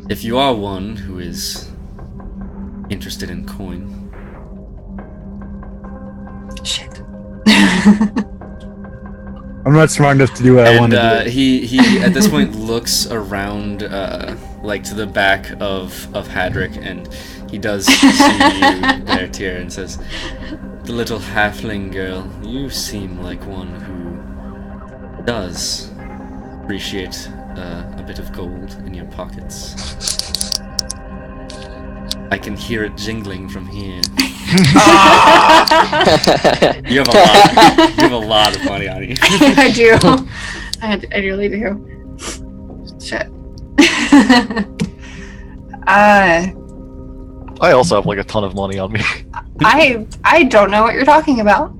If you are one who is interested in coin. Shit. I'm not smart enough to do what I want to do. He at this point looks around like to the back of Hadrick, and he does see you there, Tyr, and says, "The little halfling girl, you seem like one who does appreciate a bit of gold in your pockets. I can hear it jingling from here. You have a lot of money on you." I do. I really do. Shit. I also have like a ton of money on me. I don't know what you're talking about.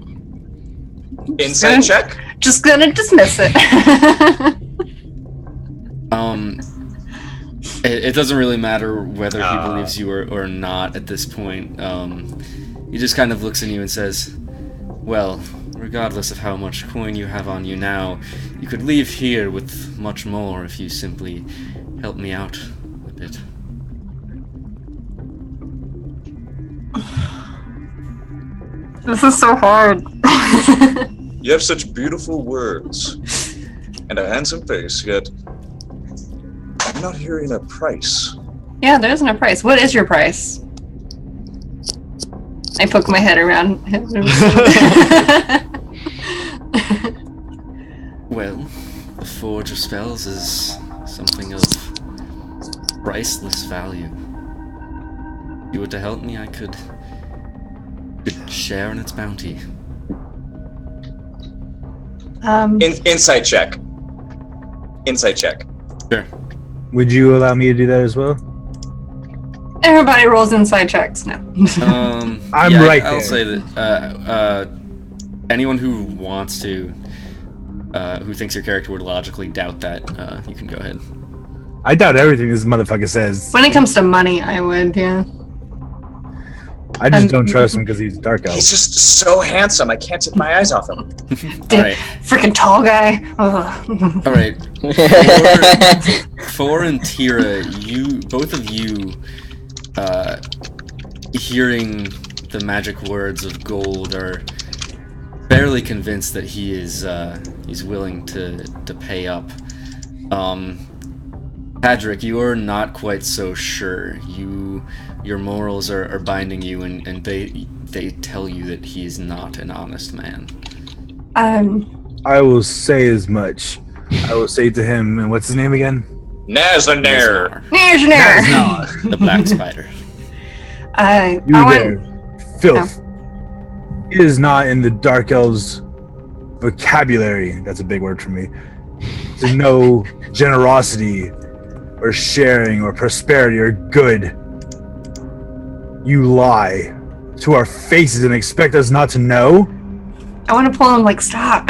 Insight check? Just gonna dismiss it. It doesn't really matter whether he Ah. believes you or not at this point. He just kind of looks at you and says, "Well, regardless of how much coin you have on you now, you could leave here with much more if you simply help me out a bit." This is so hard. You have such beautiful words and a handsome face, yet I'm not hearing a price. Yeah, there isn't a price. What is your price? I poke my head around him. Well, the Forge of Spells is something of priceless value. If you were to help me, I could share in its bounty. Insight check. Insight check. Sure. Would you allow me to do that as well? Everybody rolls inside checks now. I'm yeah, right I'll there. say that anyone who wants to, who thinks your character would logically doubt that, you can go ahead. I doubt everything this motherfucker says. When it comes to money, I would, yeah. I just don't trust him because he's a dark elf. He's just so handsome, I can't take my eyes off him. All right. Freaking tall guy. Ugh. All right. For and Tira, both of you, hearing the magic words of gold, are fairly convinced that he's willing to pay up. Hadrick, you are not quite so sure. Your morals are binding you, and they tell you that he is not an honest man. I will say as much. I will say to him, and what's his name again? Nazanar. Nazanar. The black spider. I You want. there, filth. It is not in the Dark Elves' vocabulary. That's a big word for me. To know generosity, or sharing, or prosperity, or good. You lie to our faces and expect us not to know? I want to pull him. Like, stop.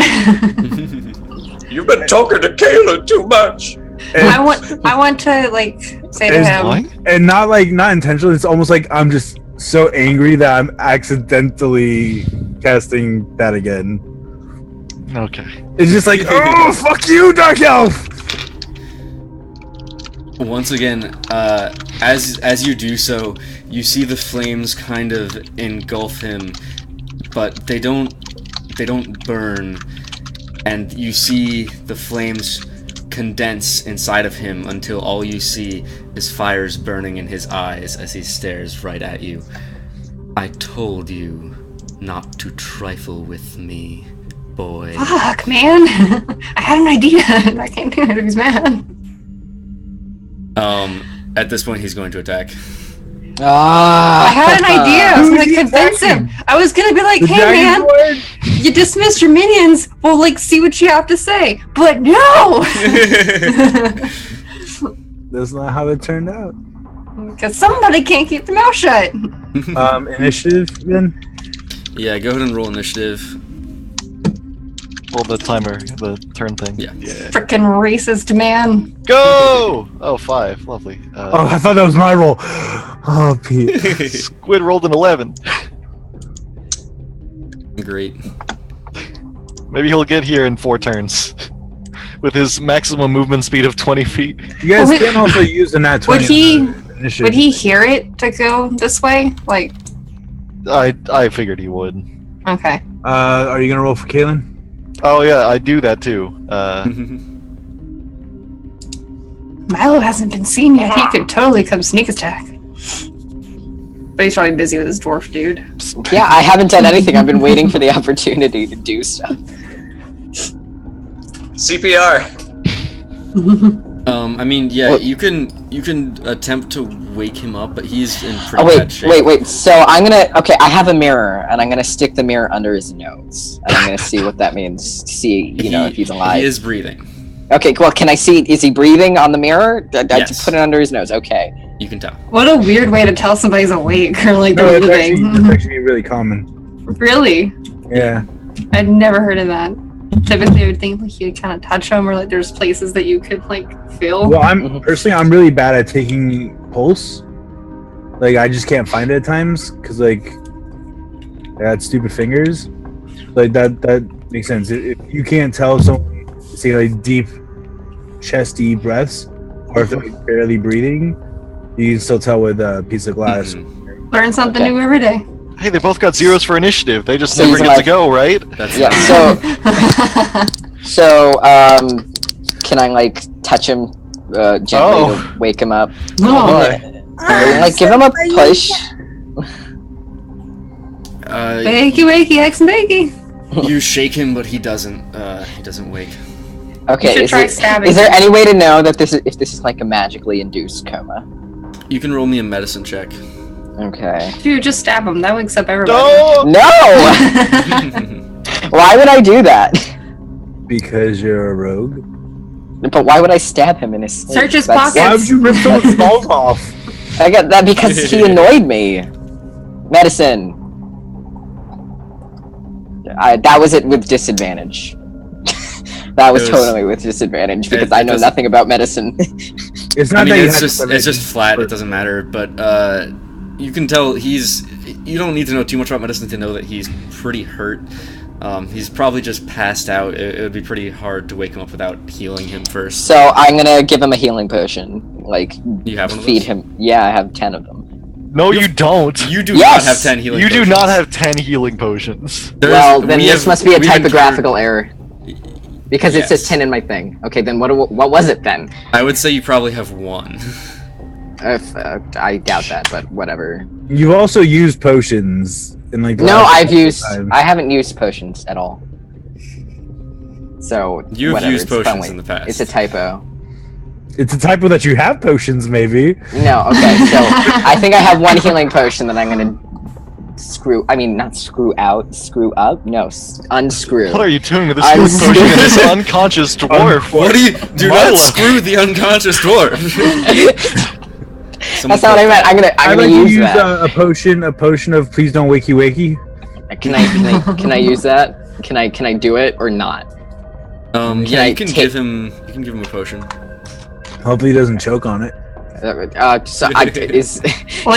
You've been talking to Kayla too much. I want to like say to him. And not intentionally. It's almost like I'm just so angry that I'm accidentally casting that again. Okay. It's just like, oh, fuck you, Dark Elf! Once again, as you do so, you see the flames kind of engulf him, but they don't burn, and you see the flames condense inside of him until all you see is fires burning in his eyes as he stares right at you. I told you not to trifle with me, boy. Fuck, man. I had an idea. I can't do it if he's mad. At this point, he's going to attack. Ah. I had an idea. I was gonna convince him. I was gonna be like, "Hey, man, you dismissed your minions. Well, like, see what you have to say." But no, That's not how it turned out. because somebody can't keep their mouth shut. Initiative, then? Yeah, go ahead and roll initiative. Well, the timer, the turn thing. Yeah. Frickin' racist man. Go! Oh, 5. Lovely. Oh, I thought that was my roll. Oh, Pete. Squid rolled an 11. Great. Maybe he'll get here in 4 turns. With his maximum movement speed of 20 feet. You guys Well, can also use the nat 20. Would he hear it to go this way? Like, I figured he would. okay. Are you gonna roll for Kaylin? Oh yeah, I do that too. Milo hasn't been seen yet. He could totally come sneak attack. But he's probably busy with his dwarf dude. Yeah, I haven't done anything. I've been waiting for the opportunity to do stuff. CPR. I mean, yeah, What? you can attempt to wake him up, but he's in pretty Oh bad shape. wait. So okay, I have a mirror, and I'm gonna stick the mirror under his nose, and I'm gonna see what that means. To see, if he's alive. He is breathing. Okay, well, can I see? Is he breathing on the mirror? I Yes. put it under his nose. Okay. You can tell. What a weird way to tell somebody's awake or like No, they're it's living. actually really common. Really? Yeah. I'd never heard of that. Typically, I would think like you'd kind of touch them, or like there's places that you could like feel. Well, I'm really bad at taking pulse. Like, I just can't find it at times because like I got stupid fingers. Like that makes sense. If you can't tell if someone say like deep, chesty breaths, or if they're like, barely breathing, you can still tell with a piece of glass. Learn something Okay. new every day. Hey, they both got zeros for initiative. They just So never he's get to alive. go, right? That's Yeah. So, can I like touch him gently to wake him up? Why? Like give him a push. Wakey, wakey, X and bakey. You shake him, but he doesn't wake. Okay. You should try stabbing Is there him. any way to know that if this is like a magically induced coma? You can roll me a medicine check. Okay. Dude, just stab him. That wakes up everybody. No! Why would I do that? Because you're a rogue. But why would I stab him in his sleep? Search his That's- pockets. Why would you rip someone's balls off? I got that because he annoyed me. Medicine. That was it with disadvantage. That was It was- totally with disadvantage because it I know doesn't- nothing about medicine. It's I not mean, that you it's have just to it's just flat. It doesn't matter. But you can tell he's. You don't need to know too much about medicine to know that he's pretty hurt. He's probably just passed out. It would be pretty hard to wake him up without healing him first. So I'm gonna give him a healing potion. Like You have one of feed those? him. Yeah, I have 10 of them. No, you don't. You do Yes! not have 10 healing. You do potions. not have 10 healing potions. Well, then this must be a we've typographical error. Because it says Yes. 10 in my thing. Okay, then what was it then? I would say you probably have 1. I doubt that, but whatever. You've also used potions in like. the No, last I've used. times. I haven't used potions at all. So You've whatever, used it's potions probably- in the past. It's a typo. It's a typo that you have potions, maybe. No, okay, so I think I have one healing potion that I'm gonna not screw up? No, unscrew. What are you doing with this healing potion in this unconscious dwarf? What do you do? Not screw the unconscious dwarf. That's not what I meant. I'm gonna use that. A potion of please don't wakey wakey. Can I use that? Can I do it or not? Yeah, you can give him a potion. Hopefully he doesn't choke on it. Lay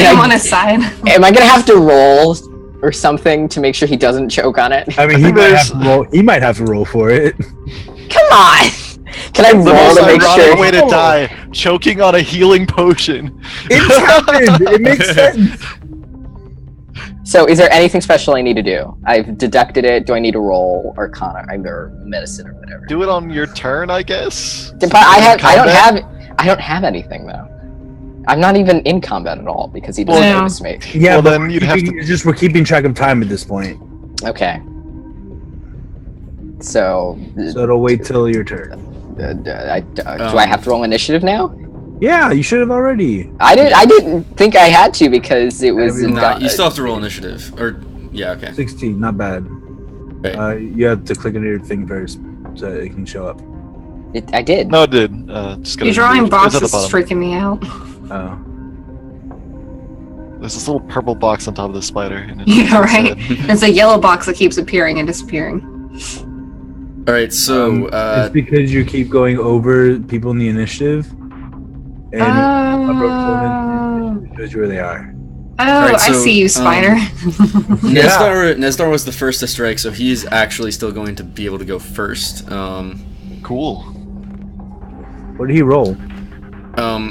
him on his side. Am I gonna have to roll or something to make sure he doesn't choke on it? I mean, he might have to roll for it. Come on! Can I roll to make sure? Way to die, choking on a healing potion. It's happened. It makes sense. So, is there anything special I need to do? I've deducted it. Do I need to roll Arcana or Medicine or whatever? Do it on your turn, I guess. But I don't have anything though. I'm not even in combat at all because he doesn't notice me. Yeah, well, then you'd have to. We're keeping track of time at this point. Okay. So it'll wait till your turn. Do I have to roll initiative now? Yeah, you should have already. I didn't think I had to because it was. You still have to roll initiative. Okay. 16, not bad. Okay. You have to click on your thing first so it can show up. I did. No, it did. You're drawing boxes is freaking me out. Oh. There's this little purple box on top of the spider. And Yeah, right. It's a yellow box that keeps appearing and disappearing. All right, so it's because you keep going over people in the initiative, and it shows you where they are. Oh, right, so, I see you, Spider. Nesdar was the first to strike, so he's actually still going to be able to go first. Cool. What did he roll?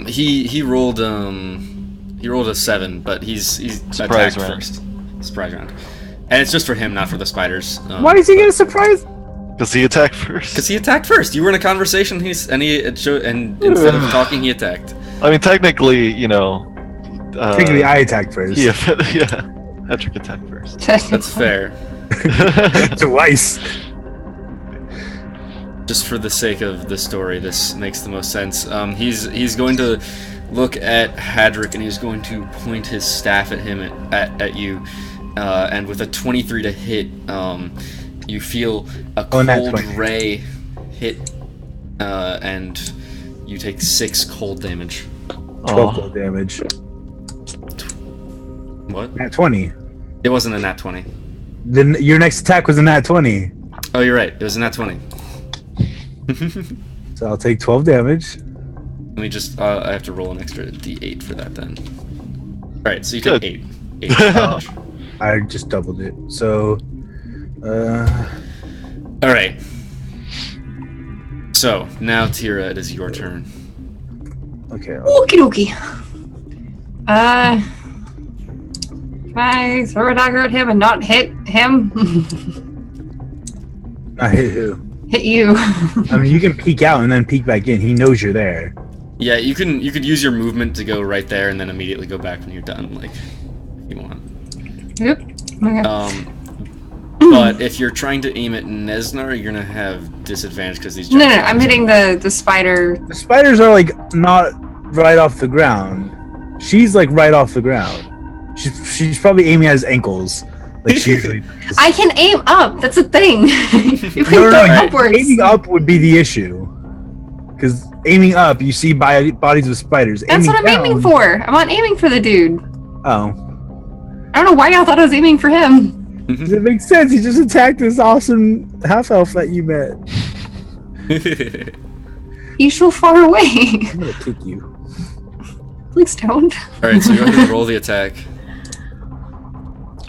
He rolled a 7, but he's surprise attacked round. First. Surprise round, and it's just for him, not for the spiders. Why does he get a surprise? Because he attacked first. Because he attacked first. You were in a conversation, and instead of talking, he attacked. I mean, technically, technically, I attacked first. Yeah, Patrick attacked first. That's fair. Twice. Just for the sake of the story, this makes the most sense. He's going to look at Hadrick, and he's going to point his staff at him at you, and with a 23 to hit, you feel a cold ray hit, and you take 6 cold damage. 12 cold damage. What? Nat 20. It wasn't a nat 20. Then your next attack was a nat 20. Oh, you're right. It was a nat 20. So I'll take 12 damage. Let me just, I have to roll an extra d8 for that then. Alright, so you take 8. 8 damage. I just doubled it. So, Alright. So, now Tira, it is your turn. Okay. Okie dokie. Can I throw a dagger at him and not hit him? I hit who? Hit you. I mean, you can peek out and then peek back in. He knows you're there. Yeah, you could use your movement to go right there and then immediately go back when you're done, like, if you want. Yep. Okay. But if you're trying to aim at Nesnar, you're gonna have disadvantage because these. No, I'm hitting the spider. The spiders are like not right off the ground. She's like right off the ground. She's probably aiming at his ankles. Like she usually does. I can aim up. That's a thing. You can No, throw right. upwards. Aiming up would be the issue. Because aiming up, you see bodies with spiders. That's what I'm aiming for. I'm not aiming for the dude. Oh. I don't know why y'all thought I was aiming for him. It makes sense. He just attacked this awesome half elf that you met. He's so far away. I'm gonna kick you. Please don't. Alright, so go ahead and roll the attack.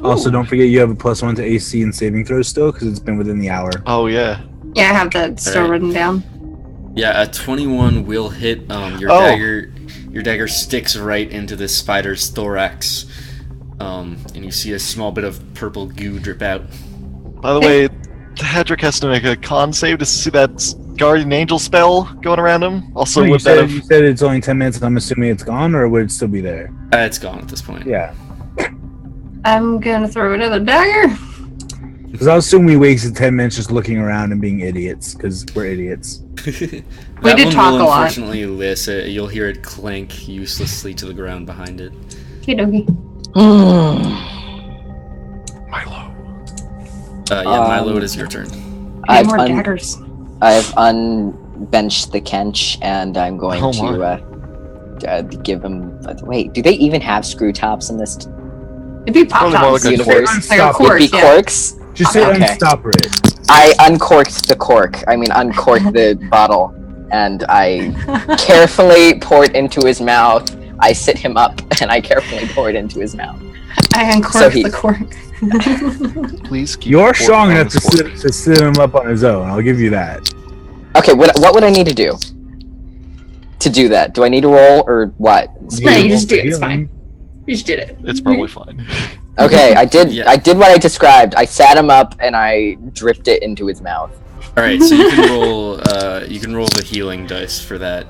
Also, don't forget you have a +1 to AC and saving throws still, because it's been within the hour. Oh, yeah. Yeah, I have that still written down. Yeah, a 21 will hit. Your dagger sticks right into this spider's thorax, and you see a small bit of purple goo drip out. By the way, Hedrick has to make a con save to see that guardian angel spell going around him. Also, you with said, that, you said it's only 10 minutes, and I'm assuming it's gone, or would it still be there? It's gone at this point. Yeah. I'm gonna throw another dagger. Because I'll assume we wasted 10 minutes just looking around and being idiots, because we're idiots. That We did one talk will a lot. unfortunately miss it. You'll hear it clank uselessly to the ground behind it. Okay, dokie. Milo. Milo, it is your turn. Need more daggers. I've unbenched the Kench, and I'm going Oh to give him. Wait, do they even have screw tops in this It'd be pop Probably more tops. like a universe? Like a Unstop cork, It'd be yeah. corks. Just say Okay. unstopper it. I uncorked the cork. I mean, uncorked the bottle, and I carefully pour it into his mouth. I sit him up, and I carefully pour it into his mouth. I uncorked So he- the cork. Please keep. You're reporting strong on enough this board. to sit him up on his own. I'll give you that. Okay, what would I need to do to do that? Do I need to roll or what? No, you just roll do it. It's for fine. healing. You just did it. It's probably fine. Okay, I did. Yeah. I did what I described. I sat him up and I dripped it into his mouth. All right, so you can roll. You can roll the healing dice for that.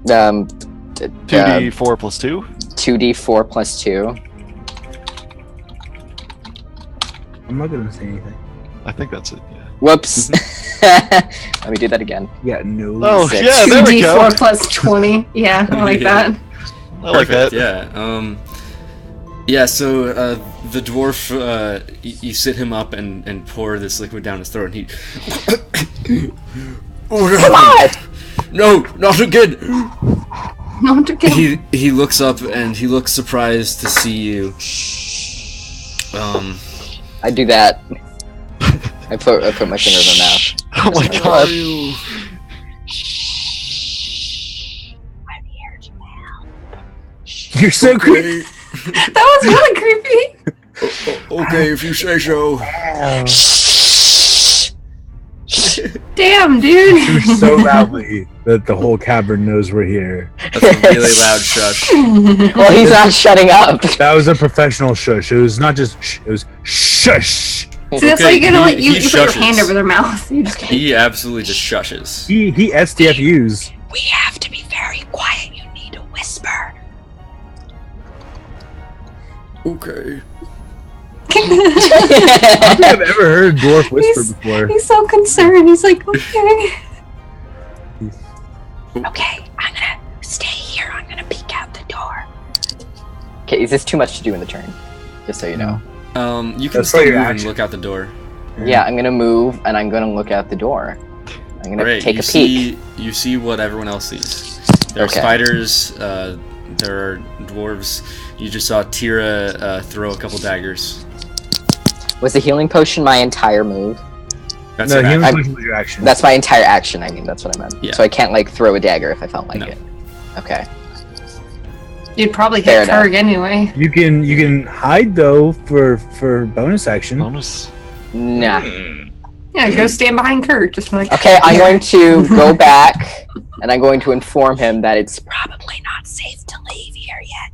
2d4 plus 2. 2d4 plus 2. I'm not gonna say anything. I think that's it. Yeah. Whoops. Let me do that again. Yeah, no. Oh Six. yeah, there we go. 2d4 plus 20. Yeah, I like Yeah. that. I like Perfect, that. Yeah. Yeah. So the dwarf, you sit him up and pour this liquid down his throat, and he. Come on! No, not again. No, to kill. He looks up and he looks surprised to see you. I do that. I put my finger in my mouth. Oh my Where are god. you? I'm here to You're so creepy. Okay. That was really creepy. Okay, if you say so. Damn, dude. You're so loudly that the whole cavern knows we're here. That's a really loud shush. Well, he's not shutting up. That was a professional shush. It was not just shh. It was shush. See, that's why you gotta he- let you he put your shushes. hand over their mouth. You just He absolutely just shushes. He STFUs. We have to be very quiet. You need to whisper. Okay. I don't think I've ever heard a dwarf whisper He's- before. He's so concerned. He's like, okay. Okay, I'm gonna stay here. I'm gonna peek out the door. Okay, is this too much to do in the turn? Just so you know. You can That's still for move your and action. look out the door. Yeah, I'm gonna move and I'm gonna look out the door. I'm gonna Alright, take you a peek. you see what everyone else sees. There are Okay. spiders, there are dwarves. You just saw Tira throw a couple daggers. Was the healing potion my entire move? That's No, an healing action. potion was your action. That's my entire action. I mean, that's what I meant. Yeah. So I can't like throw a dagger if I felt like No. it. Okay. You'd probably Fair hit enough. Kurg anyway. You can hide though for bonus action. Bonus. Nah. Yeah, go stand behind Kurg. Just like. Okay, I'm going to go back and I'm going to inform him that it's probably not safe to leave here yet.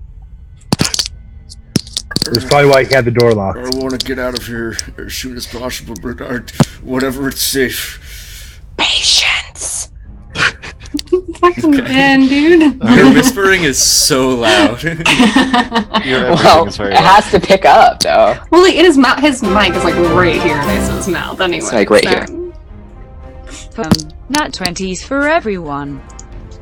That's probably why he had the door locked. I want to get out of here as soon as possible, but whatever it's safe. Patience. Fucking Ben, dude. Your whispering is so loud. Your everything Well, is very it has to pick up though. Well, like, his mouth, his mic is like right here next to his mouth. Anyway, It's, like, right here. Nat 20s for everyone.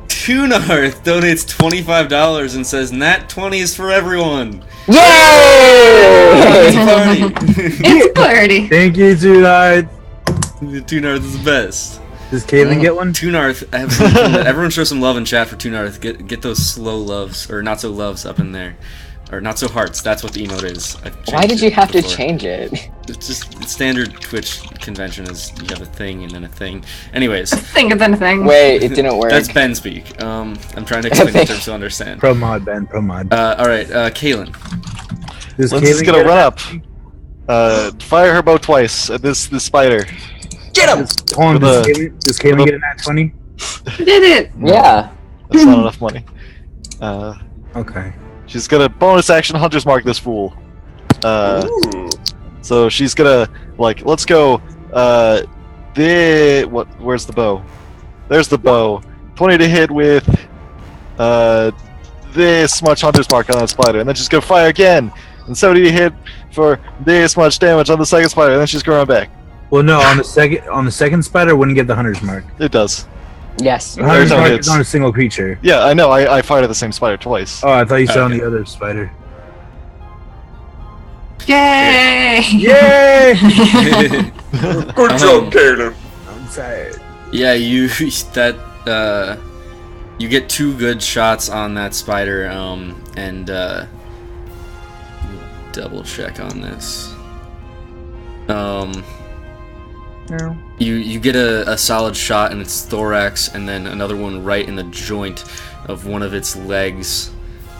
Tunarth donates $25 and says Nat 20 is for everyone. Yay! It's a party. It's clarity. Thank you, tonight. Tunarth is the best. Does Caitlin get one? Tunarth, everyone show some love in chat for Tunarth. Get those slow loves, or not so loves up in there. Or not so hearts, that's what the emote is. I've Why changed did you it have to before. change it? It's just standard Twitch convention is you have a thing and then a thing. Anyways, Think of anything. Wait, it didn't work. that's Ben speak. I'm trying to explain the terms to understand. Pro mod, Ben. Pro mod. Alright, Kaylin. Does Lindsay's Caitlin gonna get run it? up. Fire her bow twice at this spider. Get him! Hold on, With does Caitlin get a nat 20? Did it. Yeah. That's not enough money. Okay. She's gonna bonus action Hunter's Mark this fool. So she's gonna like let's go. Where's the bow? There's the bow. 20 to hit with this much Hunter's Mark on that spider, and then she's gonna fire again. and somebody hit for this much damage on the second spider, and then she's going back. Well, no, on the second spider wouldn't get the hunter's mark. It does. Yes. The hunter's no mark hits. is on a single creature. Yeah, I know. I fired at the same spider twice. Oh, I thought you said on Okay. the other spider. Yay! Yay! Good job, Caleb. I'm excited. Yeah, you you get 2 good shots on that spider, and double check on this. You get a solid shot in its thorax, and then another one right in the joint of one of its legs.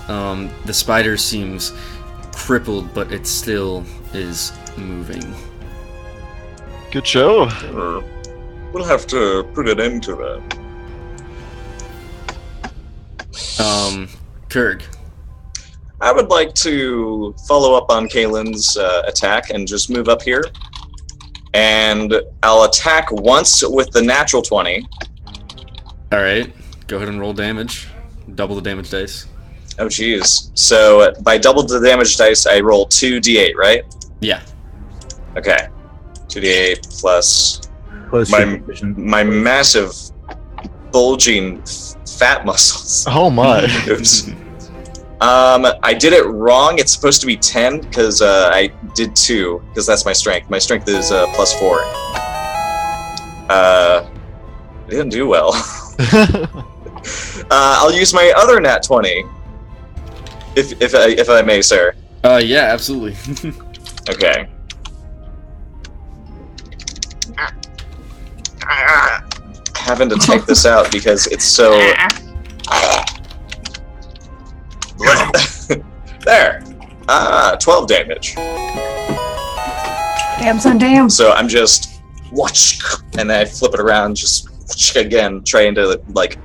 The spider seems crippled, but it still is moving. Good show. We'll have to put an end to that. Kurg. I would like to follow up on Kalen's attack and just move up here. And I'll attack once with the natural 20. Alright, go ahead and roll damage. Double the damage dice. Oh, geez. So by double the damage dice, I roll 2d8, right? Yeah. Okay. 2d8 plus Plus My- your vision. my massive, bulging, fat muscles. Oh my. Oops. I did it wrong. It's supposed to be 10 because I did 2 because that's my strength. My strength is +4. I didn't do well. I'll use my other nat 20, if I may, sir. Yeah, absolutely. Okay. Having to type this out because it's so. There. 12 damage. Damn, son, damn. So I'm just whoosh, and then I flip it around, just whoosh again, trying to rip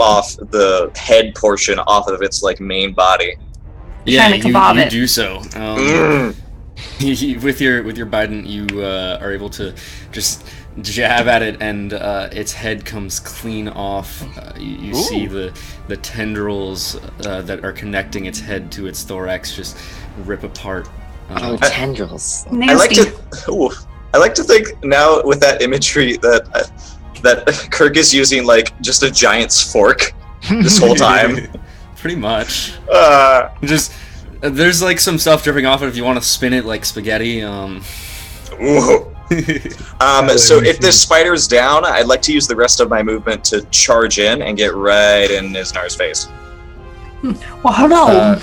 off the head portion off of its main body. Yeah, Trying to kebab you it. do so. With your Biden, you are able to just jab at it, and its head comes clean off. You see the tendrils that are connecting its head to its thorax just rip apart. Oh, tendrils. Nasty. I like to think now with that imagery that Kirk is using just a giant's fork this whole time. Pretty much. Uh, Just there's some stuff dripping off it if you want to spin it like spaghetti. Ooh. So if this spider's down, I'd like to use the rest of my movement to charge in and get right in Isnar's face. Well, no.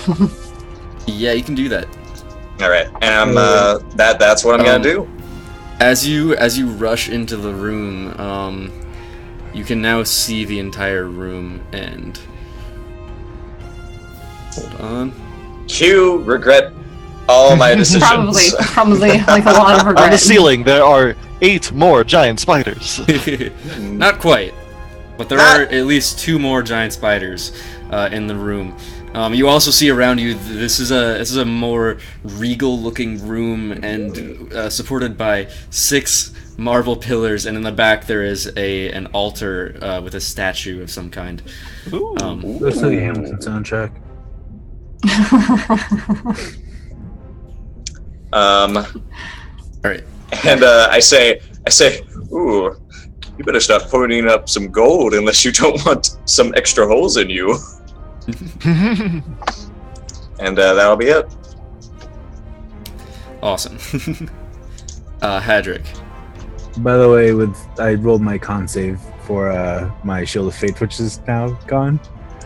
Yeah, you can do that. All right, and that's what I'm gonna do. As you rush into the room, you can now see the entire room, and hold on. Cue regret all my decisions. Probably like a lot of regret. On the ceiling, there are 8 more giant spiders. Not quite, but there are at least 2 more giant spiders in the room. You also see around you. This is a more regal-looking room, and supported by 6 marble pillars. And in the back, there is an altar with a statue of some kind. Looks like a Hamilton soundtrack. All right. And I say, ooh, you better start putting up some gold unless you don't want some extra holes in you. And that'll be it. Awesome. Hadrick. By the way, I rolled my con save for my Shield of Fate, which is now gone.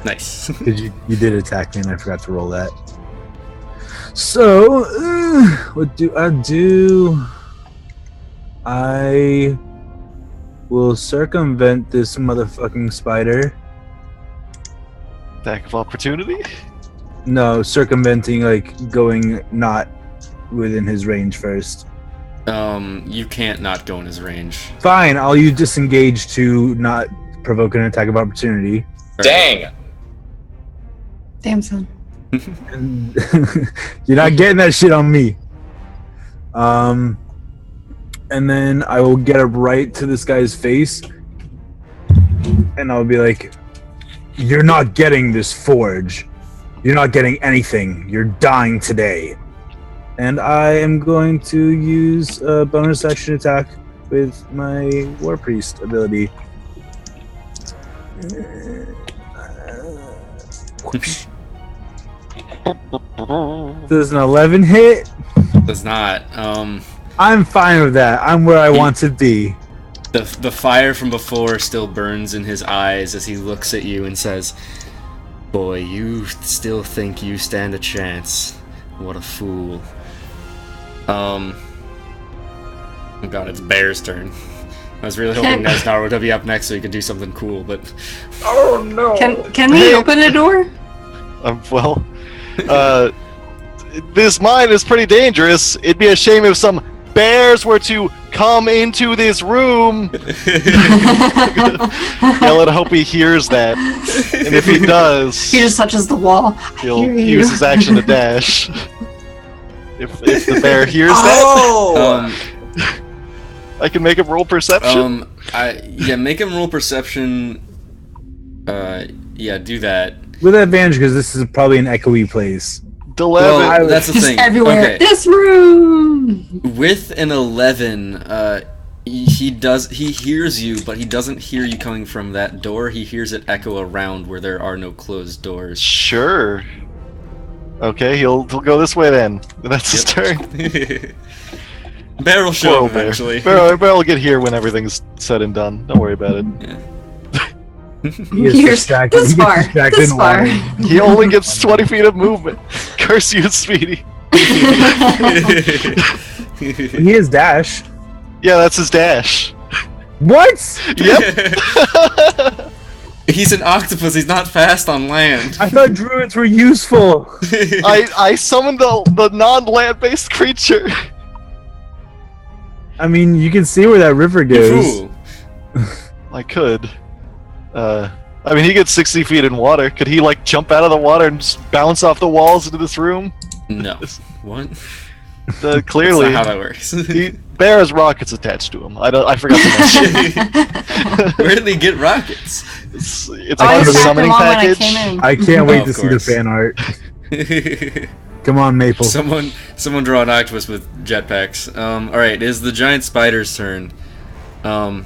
Nice. Because you did attack me and I forgot to roll that. So, what do? I will circumvent this motherfucking spider. Attack of opportunity? No, circumventing, going not within his range first. You can't not go in his range. Fine, I'll use disengage to not provoke an attack of opportunity. Dang. Damn, son. And you're not getting that shit on me. And then I will get up right to this guy's face, and I'll be like, "You're not getting this forge. You're not getting anything. You're dying today. And I am going to use a bonus action attack with my War Priest ability. Does an 11 hit? Does not. I'm fine with that. I'm where I want to be. The fire from before still burns in his eyes as he looks at you and says, "Boy, you still think you stand a chance. What a fool." Oh god, it's Bear's turn. I was really hoping Nesnar would be up next so he could do something cool, but... Oh no! Can we open a door? Well, this mine is pretty dangerous. It'd be a shame if some bears were to come into this room. Yeah, let's hope he hears that. And if he does, He just touches the wall. he'll hear you. use his action to dash. If the bear hears Oh! that, I can make him roll perception. Make him roll perception. Yeah, do that. With advantage, because this is probably an echoey place. 11. Well, that's the He's thing. everywhere. Okay. This room. With an 11, he hears you, but he doesn't hear you coming from that door. He hears it echo around where there are no closed doors. Sure. Okay, he'll go this way then. That's his turn. Bear will show Poor up bear. eventually. Bear will get here when everything's said and done. Don't worry about it. Yeah. He is Here's distracted. this He gets far. distracted This and far. wandering. He only gets 20 feet of movement. Curse you, Speedy. He is dash. Yeah, that's his dash. What? Yep. He's an octopus, he's not fast on land. I thought druids were useful. I summoned the non-land-based creature. I mean, you can see where that river You goes. fool. I could. I mean, he gets 60 feet in water. Could he, like, jump out of the water and just bounce off the walls into this room? No. What? Clearly. That's not how that works. Bear has rockets attached to him. I forgot to mention. Where did they get rockets? It's I like a just tapped summoning him on when I package. came in. I can't wait of to see the course. fan art. Come on, Maple. Someone draw an octopus with jetpacks. Alright, it is the giant spider's turn. The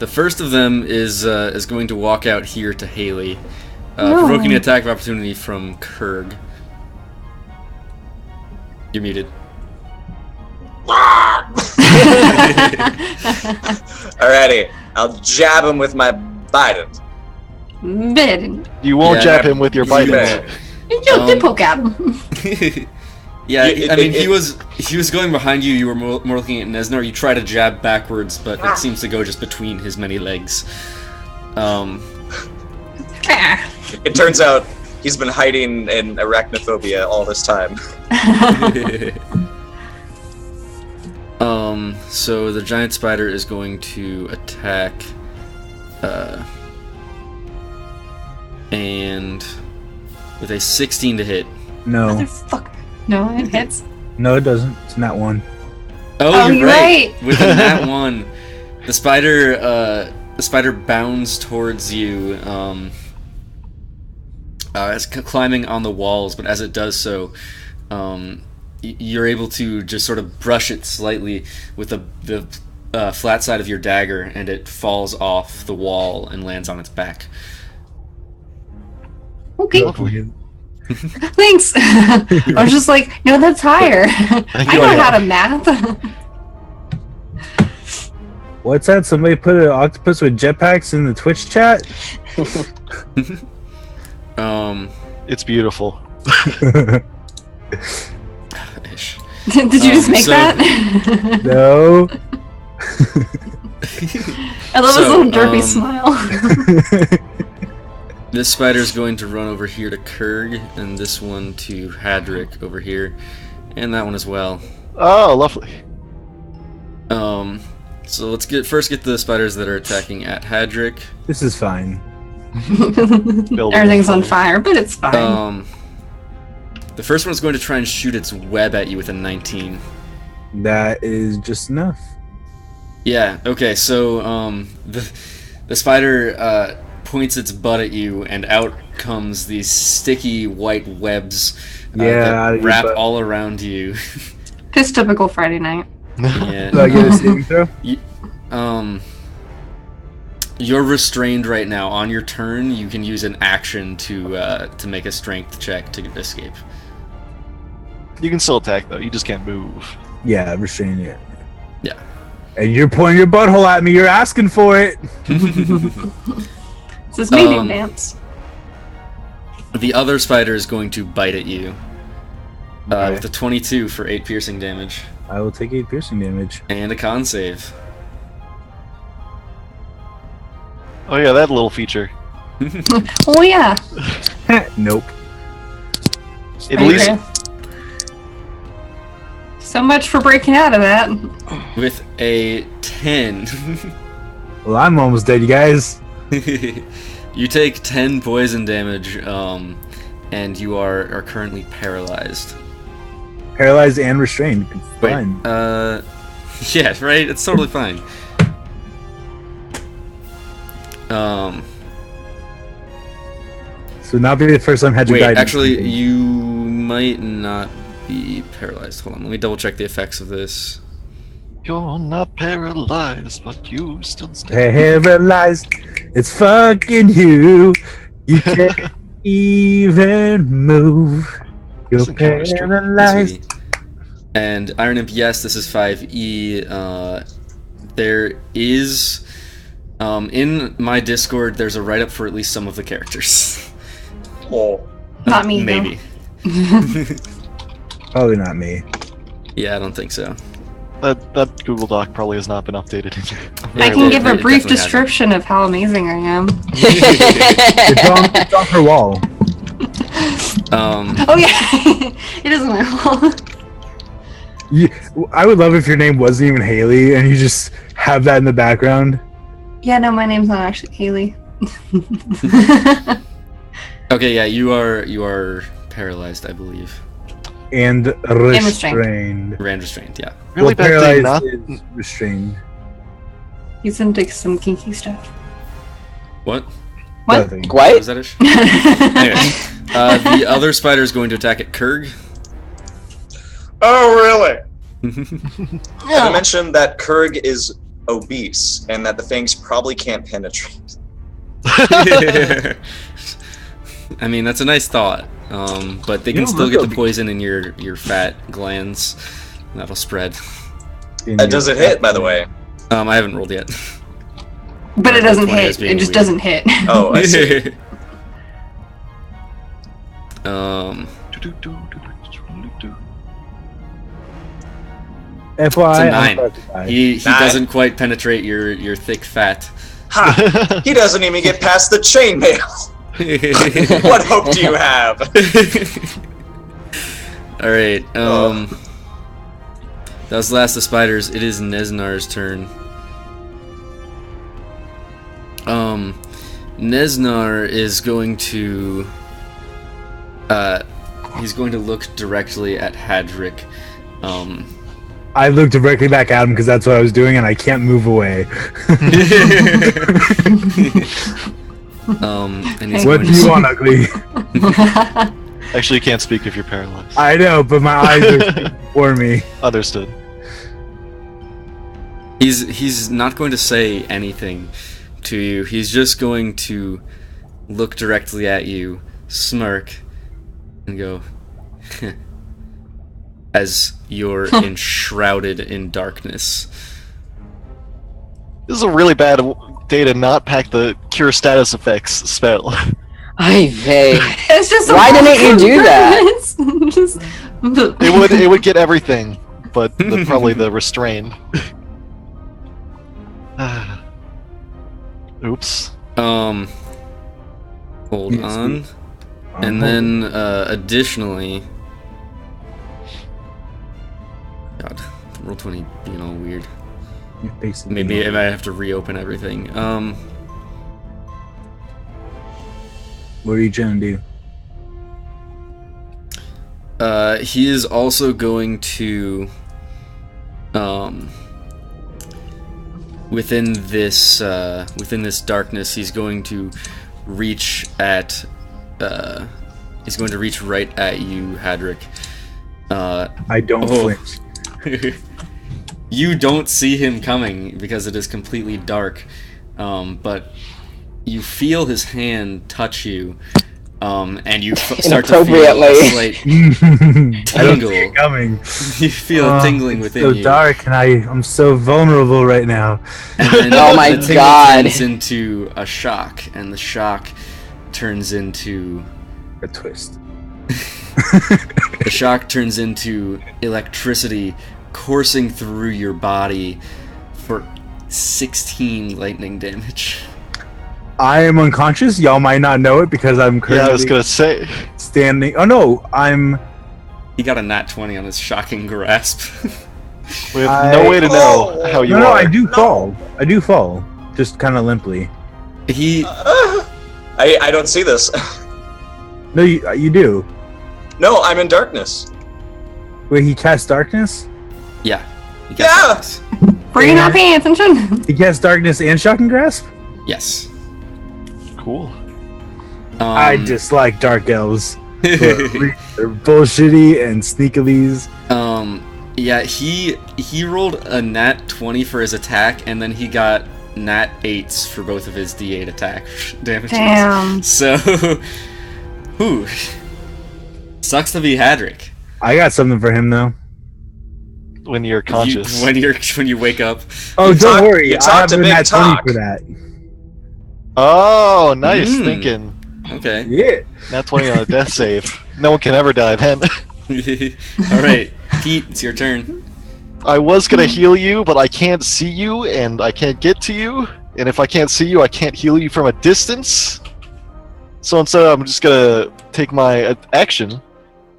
first of them is going to walk out here to Haley, provoking an attack of opportunity from Kurg. You're muted. Alrighty, I'll jab him with my bident. Bid. You won't Yeah, jab him with your bite. Yeah. You just poke at him. Yeah, It- I mean, it- he was going behind you. You were more looking at Nesnar. You try to jab backwards, but it seems to go just between his many legs. Ah. It turns out he's been hiding in arachnophobia all this time. So the giant spider is going to attack, and with a 16 to hit. No. Motherfucker. No, it hits. No, it doesn't. It's not one. Oh, you're you're right. right. With a nat 1, the spider bounds towards you. It's climbing on the walls, but as it does so, you're able to just sort of brush it slightly with the flat side of your dagger, and it falls off the wall and lands on its back. Okay. Lovely. Thanks. I was just like, no, that's higher. I you, know I how know. to math. What's that? Somebody put an octopus with jetpacks in the Twitch chat? It's beautiful. Ish. Did you just make so- that? No. I love his So, little derpy smile. This spider's going to run over here to Kurg, and this one to Hadrick over here, and that one as well. Oh, lovely. So let's first get the spiders that are attacking at Hadrick. This is fine. Everything's on fire, but it's fine. The first one's going to try and shoot its web at you with a 19. That is just enough. Yeah. Okay. So the spider points its butt at you, and out comes these sticky white webs Yeah, that wrap all around you. Just typical Friday night. Yeah. Do I get a saving throw? You're restrained right now. On your turn, you can use an action to make a strength check to escape. You can still attack though. You just can't move. Yeah, restraining it. Yeah. And you're pointing your butthole at me. You're asking for it. This is medium dance. The other spider is going to bite at you Okay. with a 22 for 8 piercing damage I will take 8 piercing damage. and a con save. Oh yeah, that little feature. Oh yeah. Nope. At least Okay. So much for breaking out of that. With a 10. Well, I'm almost dead, you guys. You take 10 poison damage, and you are currently paralyzed. Paralyzed and restrained. Fine. Yeah, right? It's totally fine. So not be the first time Hedrick Wait, died. actually, you might not be paralyzed. Hold on, let me double check the effects of this. you're not paralyzed, but you still stand. Paralyzed. It's fucking you. You can't even move. You're Doesn't count as true. paralyzed. And Iron Imp, yes, this is 5e. There is, in my Discord, there's a write-up for at least some of the characters. Oh. Not me. though. Maybe. Probably not me. Yeah, I don't think so. That Google Doc probably has not been updated. I can give a It brief definitely hasn't. description of how amazing I am. It's on her wall. Oh yeah, it is my fault. I would love if your name wasn't even Haley and you just have that in the background. Yeah, no, my name's not actually Haley. Okay, yeah, you are paralyzed, I believe. And restrained. restrained. Ran restrained, yeah. Really Well, bad thing, paralyzed not. is restrained. He's into some kinky stuff. What? What? Nothing. What was What? that ish? Anyway, the other spider is going to attack at Kurg. Oh, really? I mentioned that Kurg is obese and that the fangs probably can't penetrate. I mean, that's a nice thought. But they You can don't still look get the obese. poison in your fat glands. That'll spread. Does it hit, by the way? I haven't rolled yet. But it doesn't 20 as hit. being It just weird. doesn't hit. Oh, I see. FYI, It's a I'm 9. about to die. He 9? doesn't quite penetrate your thick fat. Ha! He doesn't even get past the chainmail. What hope do you have? All right. That was the last of spiders. It is Nesnar's turn. Nesnar is going to he's going to look directly at Hadrick. I looked directly back at him because that's what I was doing, and I can't move away. And he's What going do you to, want, ugly? Actually, you can't speak if you're paralyzed. I know, but my eyes are speaking for me. Understood. he's not going to say anything to you. He's just going to look directly at you, smirk, and go, as you're enshrouded in darkness. This is a really bad day to not pack the cure status effects spell. Ay vey. It's just. Why didn't you do that? Just. It would get everything, but probably the restrain. Oops. Hold Yes, on. And then, additionally... God, roll 20 being all weird. Maybe I might have to reopen everything. What are you trying to do? He is also going to, within this darkness, he's going to reach at right at you, Hadrick. I don't flinch. You don't see him coming because it is completely dark, but you feel his hand touch you, and you start to feel a slight tingle. I don't see it coming. You feel a tingling within so you. So dark, and I'm so vulnerable right now. And then Oh my the tingle God. turns into a shock, and the shock turns into A twist. the shock turns into electricity coursing through your body for 16 lightning damage. I am unconscious. Y'all might not know it because I'm currently Yeah, I was gonna say. standing. Oh no, I'm. He got a nat 20 on his shocking grasp. We have no way to know how you No, are. I do fall. I do fall, just kind of limply. He I don't see this. No, you do. No, I'm in darkness. Wait, he casts darkness. yeah. He Yeah! darkness. Were you not paying attention? He casts darkness and shocking grasp. Yes. Cool. I dislike dark elves. They're bullshitty and sneakilies. Yeah, he rolled a nat 20 for his attack, and then he got nat 8s for both of his d8 attack damages. Damn. So, whew. Sucks to be Hadrick. I got something for him though. When you're conscious. When you wake up. Oh, You don't talk- worry. you I talk have to the big nat 20 talk. for that. Oh, nice thinking. Okay. Yeah. Nat 20 on a death save. No one can ever die then. All right, Pete, it's your turn. I was gonna heal you, but I can't see you, and I can't get to you. And if I can't see you, I can't heal you from a distance. So instead, I'm just gonna take my action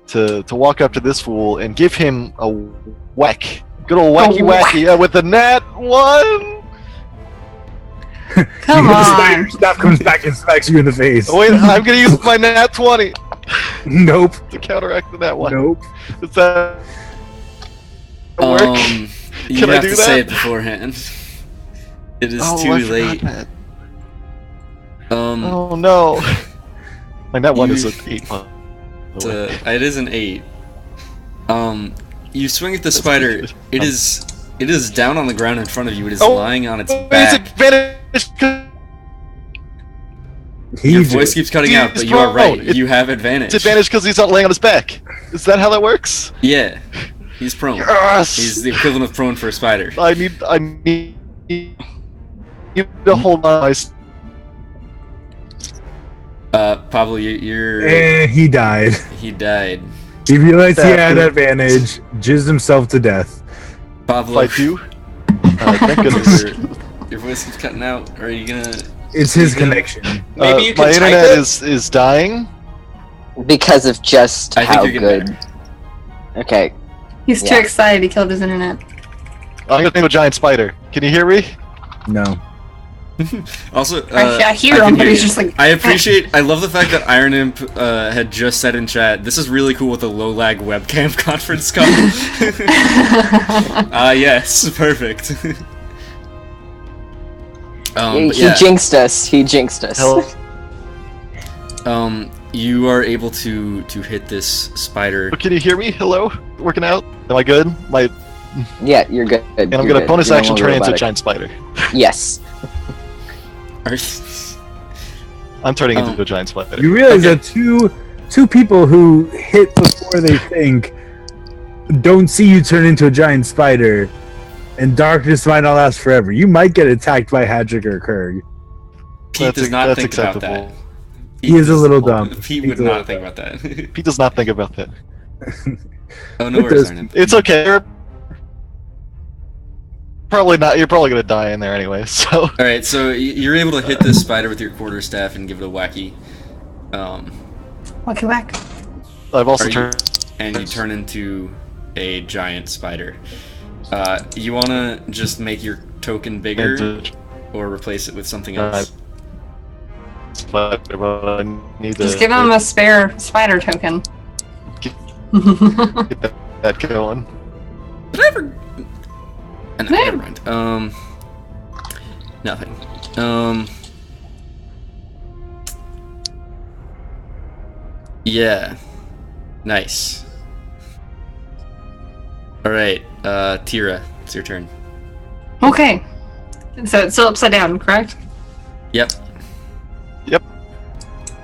to walk up to this fool and give him a whack. Good old wacky wacky with the nat 1. Come on. Staff comes back and smacks you in the face. Oh, wait, I'm gonna use my nat 20 Nope. to counteract the nat 1. Nope. Does that work? You Can I have do to that? say it beforehand. It is too I forgot late. that. Um, Oh no. My nat 1 is You- an 8. by the way. it is an 8. You swing at the spider. good. It is down on the ground in front of you. It is Oh, lying on its It's back. advantage 'cause Your He's voice keeps cutting out, He's but you are right. prone. You have advantage. it's advantage because he's not laying on his back. Is that how that works? Yeah, he's prone. Yes! He's the equivalent of prone for a spider. I need you to hold on. Pablo, you're he died. he died. He realized he That had is- advantage, jizzed himself to death. Pablo, If I do, thank goodness. your voice keeps cutting out. Are you gonna? It's his connection. Maybe you my can type internet it? is dying. Because of just I think how you're getting good. Okay. He's too Yeah. excited he killed his internet. I'm gonna think of a giant spider. Can you hear me? No. Also, I hear can him, but hear he's you. just like. I love the fact that Iron Imp had just said in chat, this is really cool with a low lag webcam conference call. Yes, perfect. He jinxed us. He jinxed us. Hello. You are able to hit this spider. Can you hear me? Hello? Working out? Am I good? Yeah, you're good. And I'm gonna bonus action turn into a giant spider. Yes. I'm turning into a giant spider. You realize Okay. that two people who hit before they think don't see you turn into a giant spider, and darkness might not last forever. You might get attacked by Hadrick or Kurg. Pete does not think about that. He is a little dumb. Pete He's would a not little think about that. Pete does not think about that. Oh, no It worries, does. Iron Imp. It's okay. Probably not. You're probably gonna die in there anyway. So All right, so you're able to hit this spider with your quarterstaff and give it a wacky, Wacky whack. I've also Are you- turned. and you turn into a giant spider. You wanna just make your token bigger into or replace it with something else? spider, but I need Just to give him a spare spider token. get that going. Did I ever? Never mind. Nothing. Yeah. Nice. Alright, Tira, it's your turn. Okay. So it's still upside down, correct? Yep.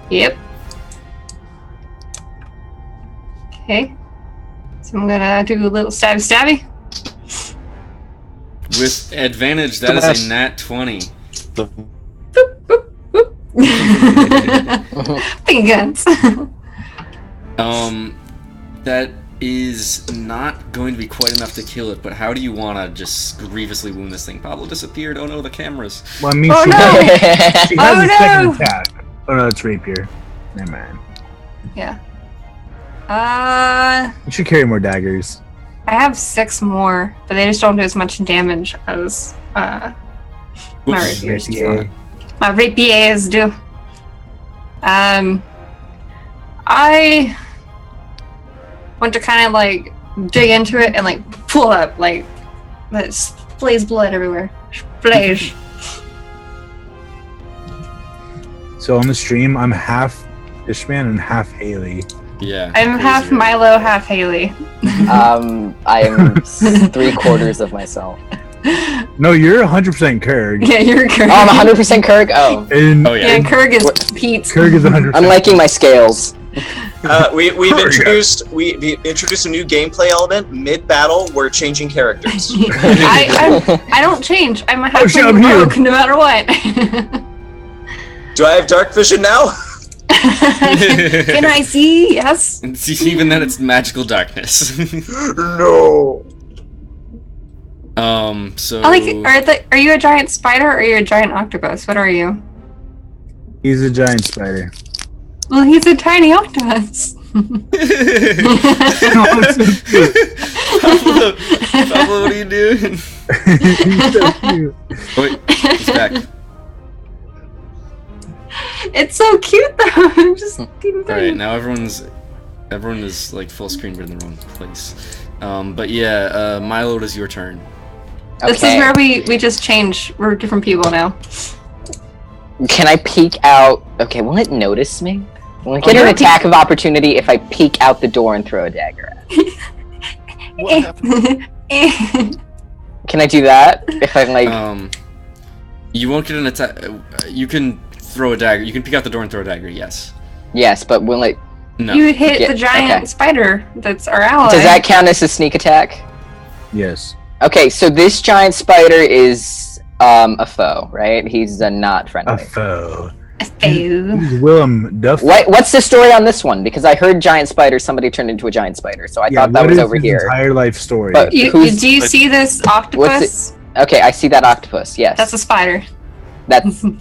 Yep. Okay. So I'm gonna do a little stabby. With advantage, that is a nat 20. Big guns. That is not going to be quite enough to kill it, but how do you want to just grievously wound this thing? Pablo disappeared. Oh no, the cameras. Well, I mean, Oh, she, no! she has Oh, a second no! attack. Oh no, it's rapier. Never mind. Yeah. You should carry more daggers. I have 6 more, but they just don't do as much damage as my Whoops. rapiers do. Rapier. My rapiers do. I want to kind of like dig into it and like pull up, like let's blaze blood everywhere. Splash. So on the stream, I'm half Fishman and half Haley. Yeah. I'm half crazy, right? Milo, half Haley. I am 3/4 of myself. No, you're 100% Kurg. Yeah, you're Kurg. Oh, I'm 100% Kurg? Oh. And Oh yeah. Yeah, Kurg is Pete. Kurg is 100%. I'm liking my scales. We've Kurg. introduced a new gameplay element mid battle. We're changing characters. I don't change. I'm a half shit, I'm here. rogue no matter what. Do I have dark vision now? Can I see? Yes. Even then, it's magical darkness. No. So. Are you a giant spider or are you a giant octopus? What are you? He's a giant spider. Well, he's a tiny octopus. Pablo, what are you doing? He's so cute. Oh, wait, he's back. It's so cute though. I'm just kidding. Alright, now everyone is like full screen but in the wrong place. But yeah, Milo, it is your turn. This is where we just change. We're different people now. Can I peek out? Okay, will it notice me? Will I get you're an a attack of opportunity if I peek out the door and throw a dagger at it? What happened? Can I do that? If I'm like... You won't get an attack. You can throw a dagger. You can peek out the door and throw a dagger, yes. Yes, but will it... No. You hit Yeah, the giant okay. spider that's our ally. Does that count as a sneak attack? Yes. Okay, so this giant spider is a foe, right? He's not A friendly. foe. Ew. He's Willem Duff. What's the story on this one? Because I heard giant spider, somebody turned into a giant spider, so I thought that what was is over his here. entire life story. But- Do you see this octopus? Okay, I see that octopus, yes. That's a spider. That's You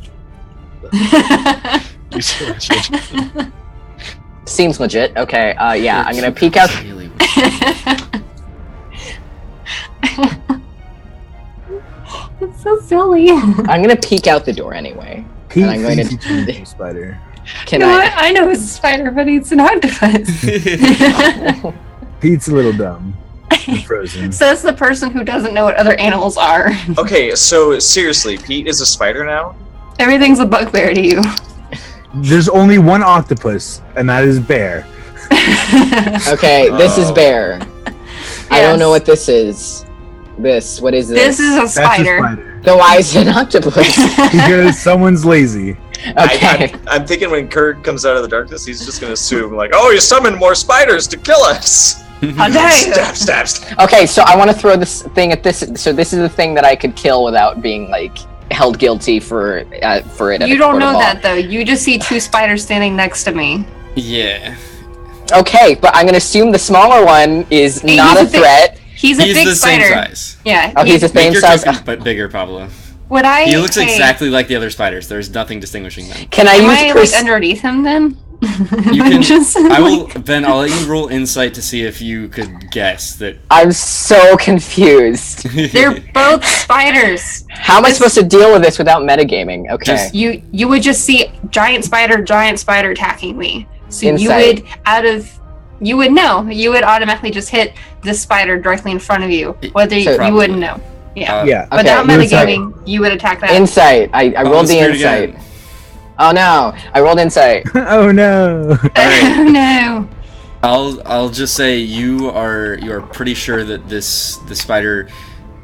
see what I did? seems legit. Okay, yeah, I'm gonna peek out. Really weird. It's so silly. I'm gonna peek out the door anyway. Pete and I'm going thinks to- he's a spider. Can You know I? what? I know it's a spider, but it's an octopus. Pete's a little dumb. And frozen. Says the person who doesn't know what other animals are. Okay, so seriously, Pete is a spider now? Everything's a bugbear to you. There's only one octopus, and that is Bear. Okay, this is Oh. bear. I don't know Yes. what this is. What is this? This is a That's spider. a spider. Then why is it an octopus? Because someone's lazy. Okay. I'm thinking when Kirk comes out of the darkness, he's just gonna assume, like, oh, you summoned more spiders to kill us! How dare you? Stab, stab, stab. Okay, so I want to throw this thing at this. So this is the thing that I could kill without being like held guilty for it. At You a don't court know of law. that though. You just see 2 spiders standing next to me. Yeah. Okay, but I'm gonna assume the smaller one is Hey, not a he's a big- threat. He's a He's big the spider. same size. Yeah. Oh, he's the Make same your size. token but bigger, Pablo. Would I? He looks hey, exactly like the other spiders. There's nothing distinguishing them. Can I Am use I like underneath him then? You can. Just, I will. like- Ben, I'll let you roll insight to see if you could guess that. I'm so confused. They're both spiders. How am I supposed to deal with this without metagaming? Okay. Just- You would just see giant spider attacking me. So Insight. you would know. You would automatically just hit the spider directly in front of you. Whether So- you wouldn't know. Yeah. Yeah. But Okay, now insight. metagaming, you would attack that. Insight. I rolled the spirit insight. again. Oh no! I rolled insight. Oh no. Oh no. I'll just say you are pretty sure that the spider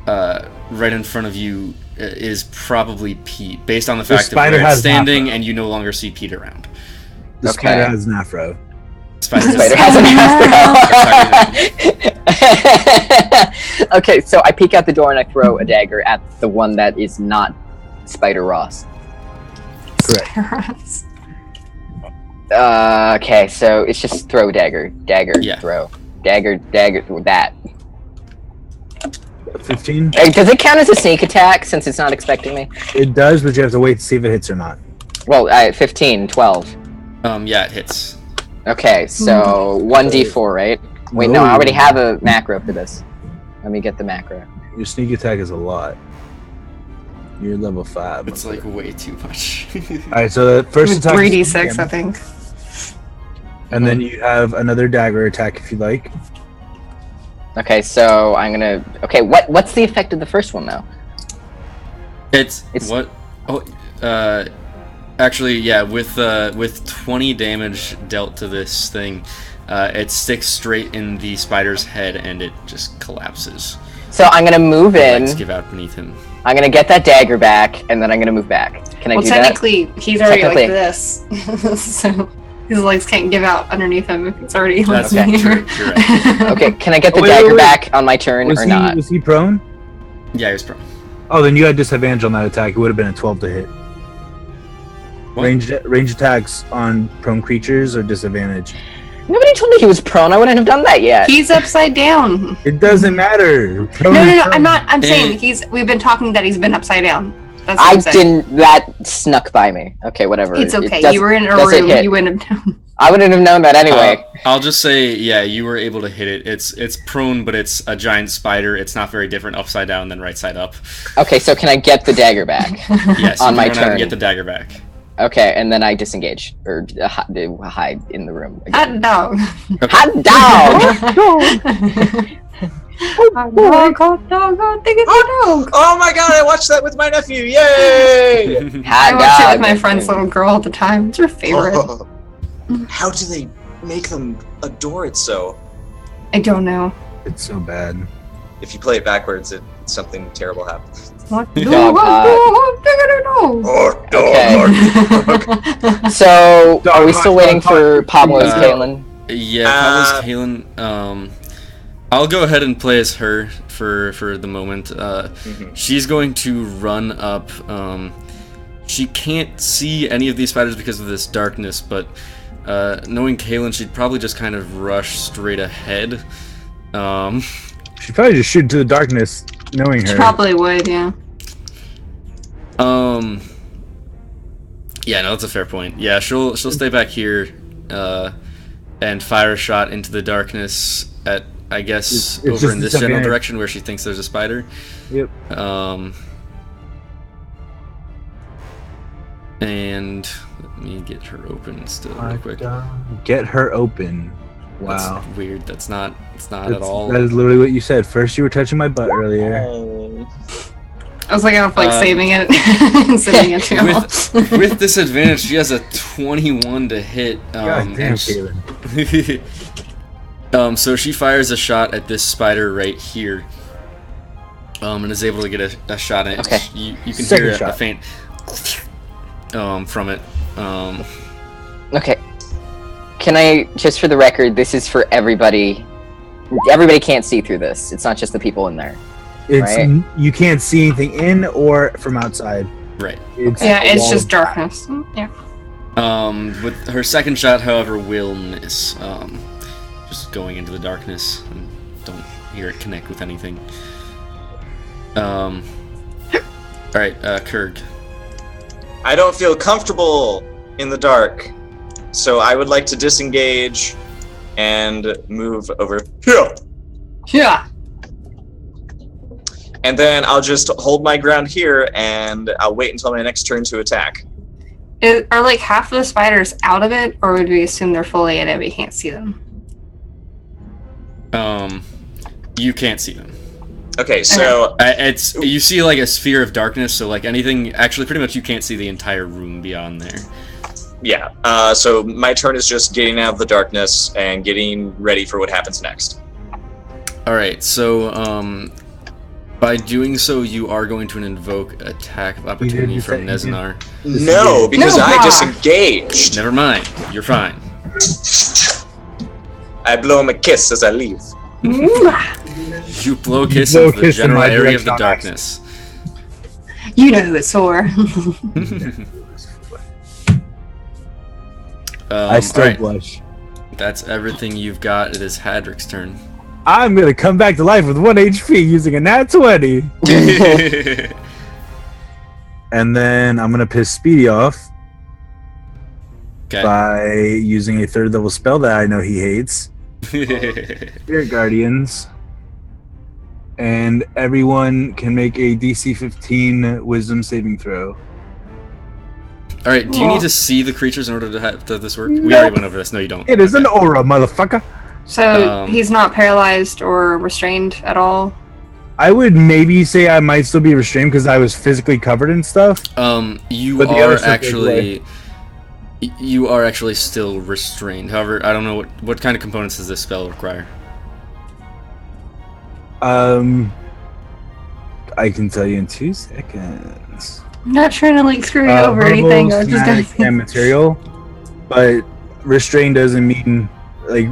right in front of you is probably Pete, based on the fact that spider where it's has an standing afro. and you no longer see Pete around. The Okay. spider has an afro. Spider Spider has an afro. Okay, so I peek out the door and I throw a dagger at the one that is not Spider Ross. Correct. Okay, so it's just throw dagger, Yeah. throw, dagger, that. 15. Does it count as a sneak attack since it's not expecting me? It does, but you have to wait to see if it hits or not. Well, 15, 12. Yeah, it hits. Okay, so 1d4, right? Wait, no, I already have a macro for this. Let me get the macro. Your sneak attack is a lot. You're level 5. It's like way too much. Alright, so the first attack is 3d6, I think. and then you have another dagger attack if you like. Okay, so I'm gonna. Okay, what's the effect of the first one though? It's It's- what? Oh, actually, yeah. With 20 damage dealt to this thing, it sticks straight in the spider's head and it just collapses. So I'm gonna move The in. legs give out beneath him. I'm gonna get that dagger back, and then I'm gonna move back. Can I Well, do that? technically, he's already Technically. like this. So his legs can't give out underneath him if it's already like That's Okay. here. true. You're right. Okay, can I get the Oh, wait, dagger wait, wait. back on my turn Was or he not? was he prone? Yeah, he was prone. Oh, then you had disadvantage on that attack. It would have been a 12 to hit. What? Range attacks on prone creatures are disadvantage. Nobody told me he was prone. I wouldn't have done that yet. He's upside down. It doesn't matter. Prone No, is no, no. prone. I'm not. I'm Eh. saying we've been talking that he's been upside down. That's what I I'm saying. didn't. That snuck by me. Okay, whatever. It's It okay. doesn't- You were in a doesn't room. hit. You wouldn't have known. I wouldn't have known that anyway. I'll just say, yeah, you were able to hit it. It's prone, but it's a giant spider. It's not very different upside down than right side up. Okay, so can I get the dagger back? Yes, On you my can run out and turn. get the dagger back. Okay, and then I disengage or hide in the room. Again. Hot dog. Hot dog! Hot dog, hot dog, hot dog, hot dog. Oh my god, I watched that with my nephew! Yay! I Hot watch it dog. with my friend's little girl all the time. It's her favorite. Oh. How do they make them adore it so? I don't know. It's so bad. If you play it backwards, something terrible happens. What? Dog Oh, Okay. So, are we still waiting for Pablo's Uh, Kalen? Yeah, Pablo's Kalen. I'll go ahead and play as her for the moment. She's going to run up. She can't see any of these spiders because of this darkness, but knowing Kalen, she'd probably just kind of rush straight ahead. She'd probably just shoot into the darkness, knowing her. Probably would, yeah. Yeah, no, that's a fair point. Yeah, she'll stay back here, and fire a shot into the darkness at, I guess, It's over just in this general disadvantage. direction where she thinks there's a spider. Yep. And let me get her open still real quick. Get her open. Wow. That's weird. That's not. It's not at That's- all. That is literally what you said. First, you were touching my butt earlier. I was like, I'm like saving it and sending it to him. With disadvantage, she has a 21 to hit. God damn, and she- Kaylin. so she fires a shot at this spider right here, and is able to get a shot in it. Okay. You can Second hear a shot. faint from it. Okay. Can I, just for the record, this is for everybody. Everybody can't see through this. It's not just the people in there. It's Right. you can't see anything in or from outside. Right. It's Yeah, a it's wall just of- darkness. Yeah. With her second shot, however, will miss. Just going into the darkness. And don't hear it connect with anything. Alright, Kurg. I don't feel comfortable in the dark, so I would like to disengage and move over here. Yeah. And then I'll just hold my ground here, and I'll wait until my next turn to attack. Are like half of the spiders out of it, or would we assume they're fully in it, but we can't see them? You can't see them. Okay, so It's you see like a sphere of darkness, so like anything. Actually, pretty much you can't see the entire room beyond there. yeah. So my turn is just getting out of the darkness and getting ready for what happens next. All right, so by doing so, you are going to invoke attack of opportunity from Neznar. No, because No, I God. disengaged. Never mind, you're fine. I blow him a kiss as I leave. You blow a kiss blow a into the kiss in general my area of the direction on darkness. You know who it's for. I still alright, blush. that's everything you've got. It is Hadrick's turn. I'm gonna come back to life with 1 HP using a nat 20. And then I'm gonna piss Speedy off Okay. by using a 3rd level spell that I know he hates. Spirit Guardians. And everyone can make a DC 15 Wisdom saving throw. All right. Do you need to see the creatures in order to have to this work? We already went over this. No, you don't. It is an Okay. aura, motherfucker. So he's not paralyzed or restrained at all. I would maybe say I might still be restrained because I was physically covered and stuff. You But the are other stuff goes actually. You are actually still restrained. However, I don't know what kind of components does this spell require. I can tell you in 2 seconds. I'm not trying to like screw you over or anything. I was just somatic, and material, but restrained doesn't mean like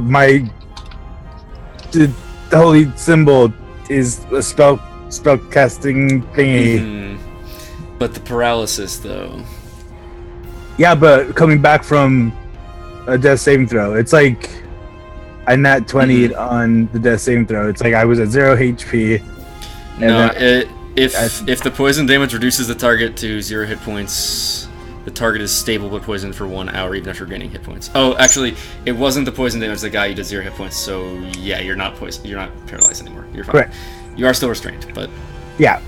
the holy symbol is a spell casting thingy. Mhm. But the paralysis, though. Yeah, but coming back from a death saving throw, it's like a nat 20 on the death saving throw. It's like I was at 0 HP. No, then if the poison damage reduces the target to 0 hit points, the target is stable but poisoned for 1 hour, even after gaining hit points. Oh, actually, it wasn't the poison damage that got you to 0 hit points. So yeah, you're not poisoned. You're not paralyzed anymore. You're fine. Correct. You are still restrained, but Yeah.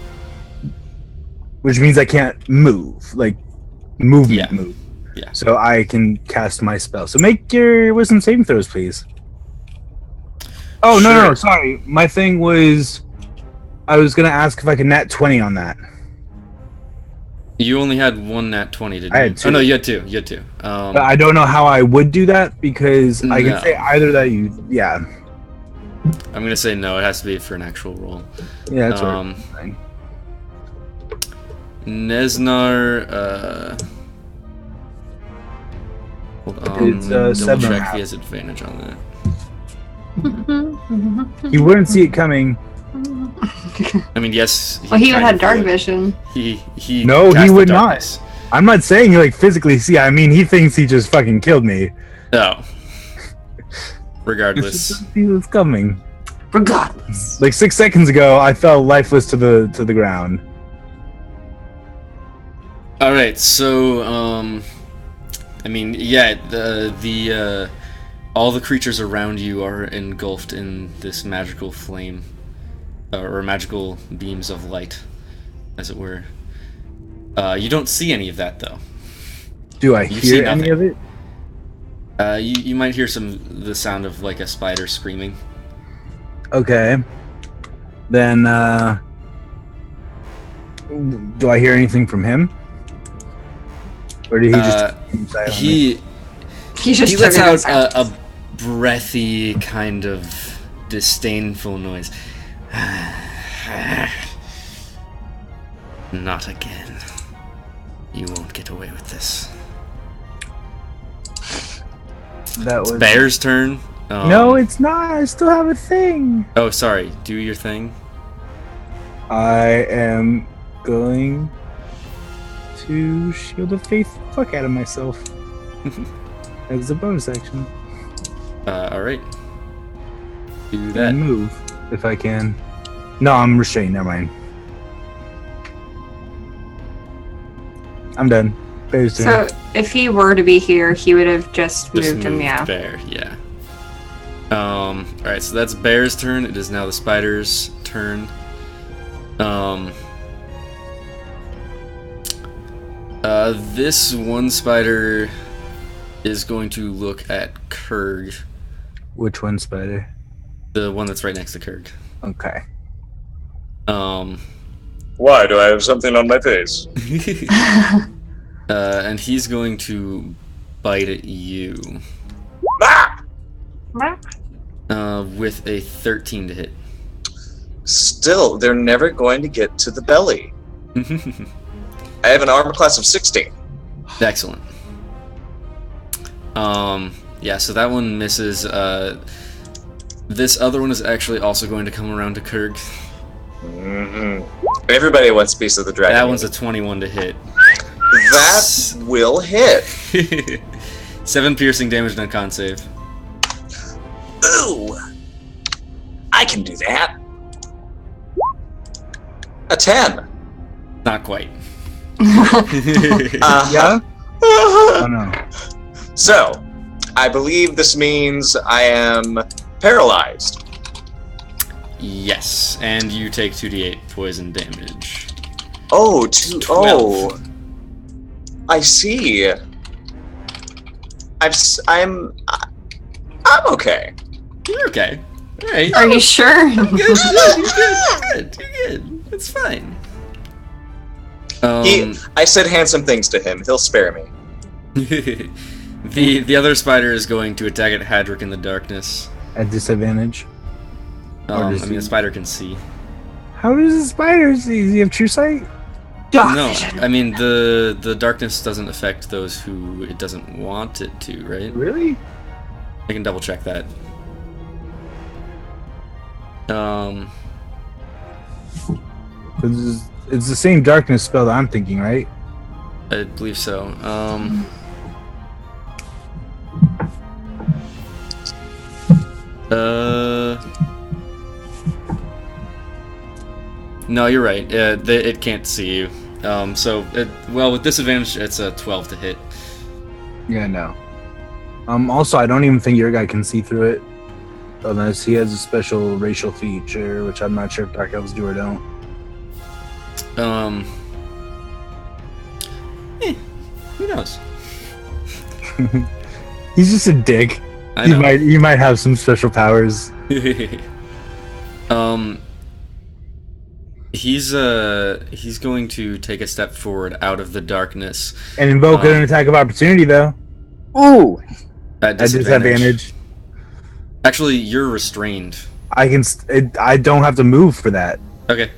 Which means I can't move. Like, move. Yeah. Yeah. So I can cast my spell. So make your wisdom saving throws, please. Oh, no, Sure. sorry. My thing was, I was going to ask if I could nat 20 on that. you only had 1 nat 20, didn't you? I had 2. Oh no, you had 2. You had 2. But I don't know how I would do that because I No. can say either that yeah. I'm gonna say no. It has to be for an actual roll. Yeah, that's Um, right. Neznar, hold on, It's, double 7.5. check he has advantage on that. You wouldn't see it coming. I mean, yes. Well, he kind had of dark would. vision. He No, he cast the would not. darkness. I'm not saying you like physically see. I mean, he thinks he just fucking killed me. No. Regardless. He was coming. Regardless. Like 6 seconds ago, I fell lifeless to the ground. All right, so I mean, yeah, the all the creatures around you are engulfed in this magical flame, or magical beams of light, as it were. You don't see any of that though. Do I You see hear any nothing. of it? You might hear the sound of like a spider screaming. Okay. Then, do I hear anything from him? Or did he just silently? He He lets out a breathy kind of disdainful noise. Not again. You won't get away with this. That was Bear's turn. No, it's not. I still have a thing. Oh, sorry. Do your thing. I am going to shield of faith the fuck out of myself. As a bonus action. All right. Do And that. move if I can. No, I'm restrained. Never mind. I'm done. Bear's turn. So if he were to be here, he would have just Just moved him. moved Yeah. Bear. Yeah. All right. So that's Bear's turn. It is now the spider's turn. This one spider is going to look at Kurg, Which one, Spider? the one that's right next to Kurg. Okay. Why do I have something on my face? And he's going to bite at you. Ah! With a 13 to hit. Still, they're never going to get to the belly. I have an armor class of 16. Excellent. Yeah, so that one misses. This other one is actually also going to come around to Kurg. Everybody wants a piece of the dragon. That one's a 21 to hit. That will hit. 7 piercing damage and a con save. Ooh! I can do that. A 10. Not quite. Yeah? Oh no. So, I believe this means I am paralyzed. Yes, and you take 2d8 poison damage. Oh, 12. oh. I see. I'm okay. You're okay. Alright. Are you sure? You're good. It's fine. I said handsome things to him. He'll spare me. The other spider is going to attack at Hadrick in the darkness. At disadvantage. I mean, the spider can see. How does the spider see? Does he have true sight? No, I mean the darkness doesn't affect those who it doesn't want it to, right? Really? I can double check that. It's the same darkness spell that I'm thinking, right? I believe so. No, you're right. It can't see you. Well, with disadvantage, it's a 12 to hit. Yeah, no. Also, I don't even think your guy can see through it. Unless he has a special racial feature, which I'm not sure if Dark Elves do or don't. Who knows? He's just a dick. I know. You might have some special powers. He's going to take a step forward out of the darkness And invoke an attack of opportunity, though. Ooh! at At disadvantage. Actually, you're restrained. I don't have to move for that. Okay.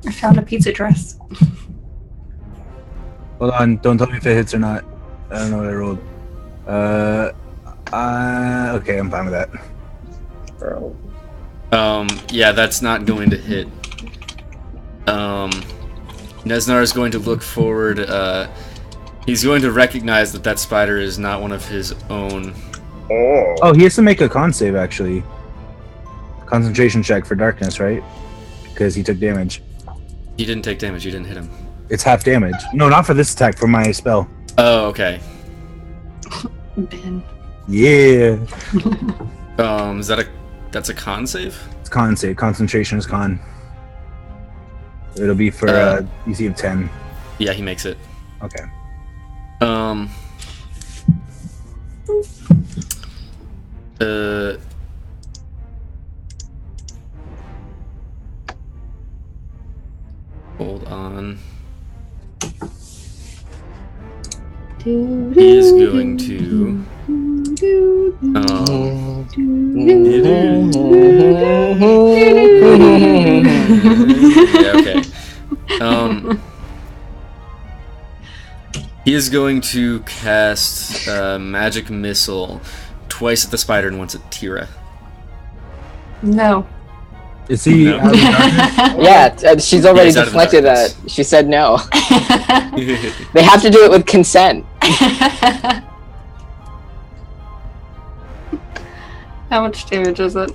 I found a pizza dress. Hold on, don't tell me if it hits or not. I don't know what I rolled. Okay, I'm fine with that. Yeah, that's not going to hit. Nesnar is going to look forward. He's going to recognize that spider is not one of his own. Oh, he has to make a con save, actually. Concentration check for darkness, right? Because he took damage. He didn't take damage. You didn't hit him. It's half damage. No, not for this attack, for my spell. Oh, okay. Ben. Yeah. That's a con save? It's con save. Concentration is con. It'll be for DC of 10. Yeah, he makes it. Okay. Hold on. He is going to. Yeah, okay. He is going to cast Magic Missile twice at the spider and once at Tira. No. Is he No. out of darkness? Yeah, she's already he's out of the deflected that. darkness. She said no. They have to do it with consent. How much damage is it?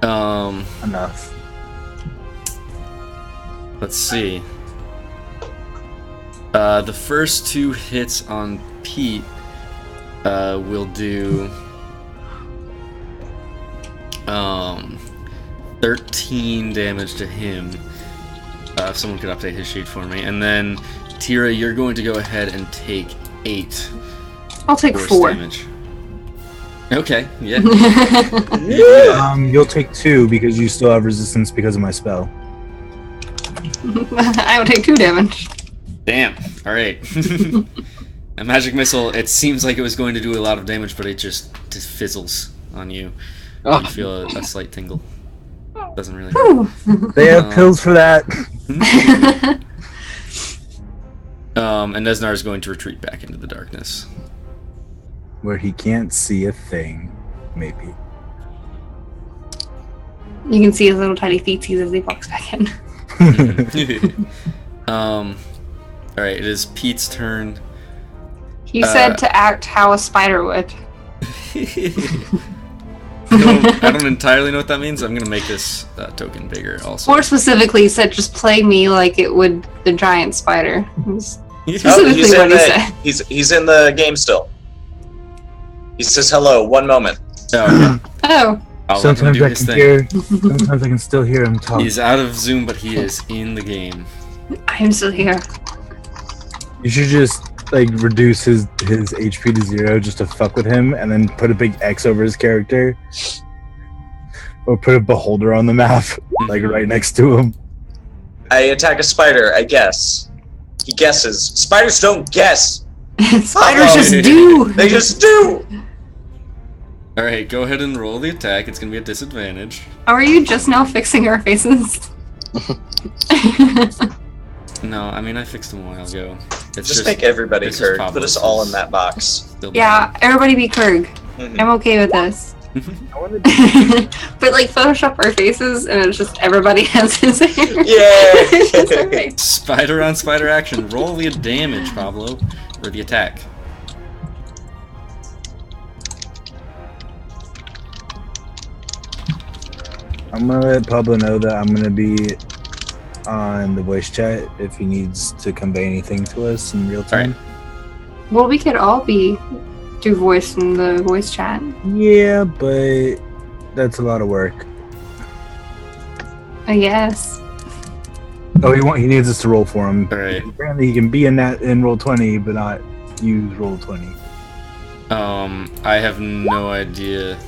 Enough. Let's see. The first 2 hits on Pete will do 13 damage to him. If someone could update his sheet for me. And then, Tira, you're going to go ahead and take 8 I'll take force 4. damage. Okay, yeah. You'll take 2 because you still have resistance because of my spell. I will take 2 damage. Damn. All right. A magic missile. It seems like it was going to do a lot of damage, but it just fizzles on you. Oh. You feel a slight tingle. Doesn't really hurt. They have pills for that. And Nesnar is going to retreat back into the darkness. Where he can't see a thing, maybe. You can see his little tiny feetsies as he walks back in. Alright, it is Pete's turn. He said to act how a spider would. I don't entirely know what that means. I'm gonna make this token bigger also. More specifically, he said just play me like it would the giant spider. That's Oh, specifically what he said. he's in the game still. He says hello. 1 moment. Oh, okay. Oh, I'll let him Sometimes do I his can thing. hear. Sometimes I can still hear him talk. He's out of Zoom, but he is in the game. I am still here. You should just like reduce his HP to 0 just to fuck with him, and then put a big X over his character, or put a beholder on the map, like right next to him. I attack a spider. I guess. He guesses. Spiders don't guess. Spiders just do. They just do. Alright, go ahead and roll the attack. It's gonna be a disadvantage. Are you just now fixing our faces? No, I mean I fixed them a while ago. It's Just make everybody this is hurt. Pablo's Put us all in that box. still Yeah, everybody be Kurg. Mhm. I'm okay with this. I want to. But like Photoshop our faces and it's just everybody has his hair. Yay! Just our face. Spider on spider action. Roll the damage, Pablo. Or the attack. I'm gonna let Pablo know that I'm gonna be on the voice chat if he needs to convey anything to us in real time. Well, we could all be do voice in the voice chat. Yeah, but that's a lot of work. I guess. Oh, he needs us to roll for him. Alright. Apparently, he can be in roll 20, but not use roll 20. I have no idea.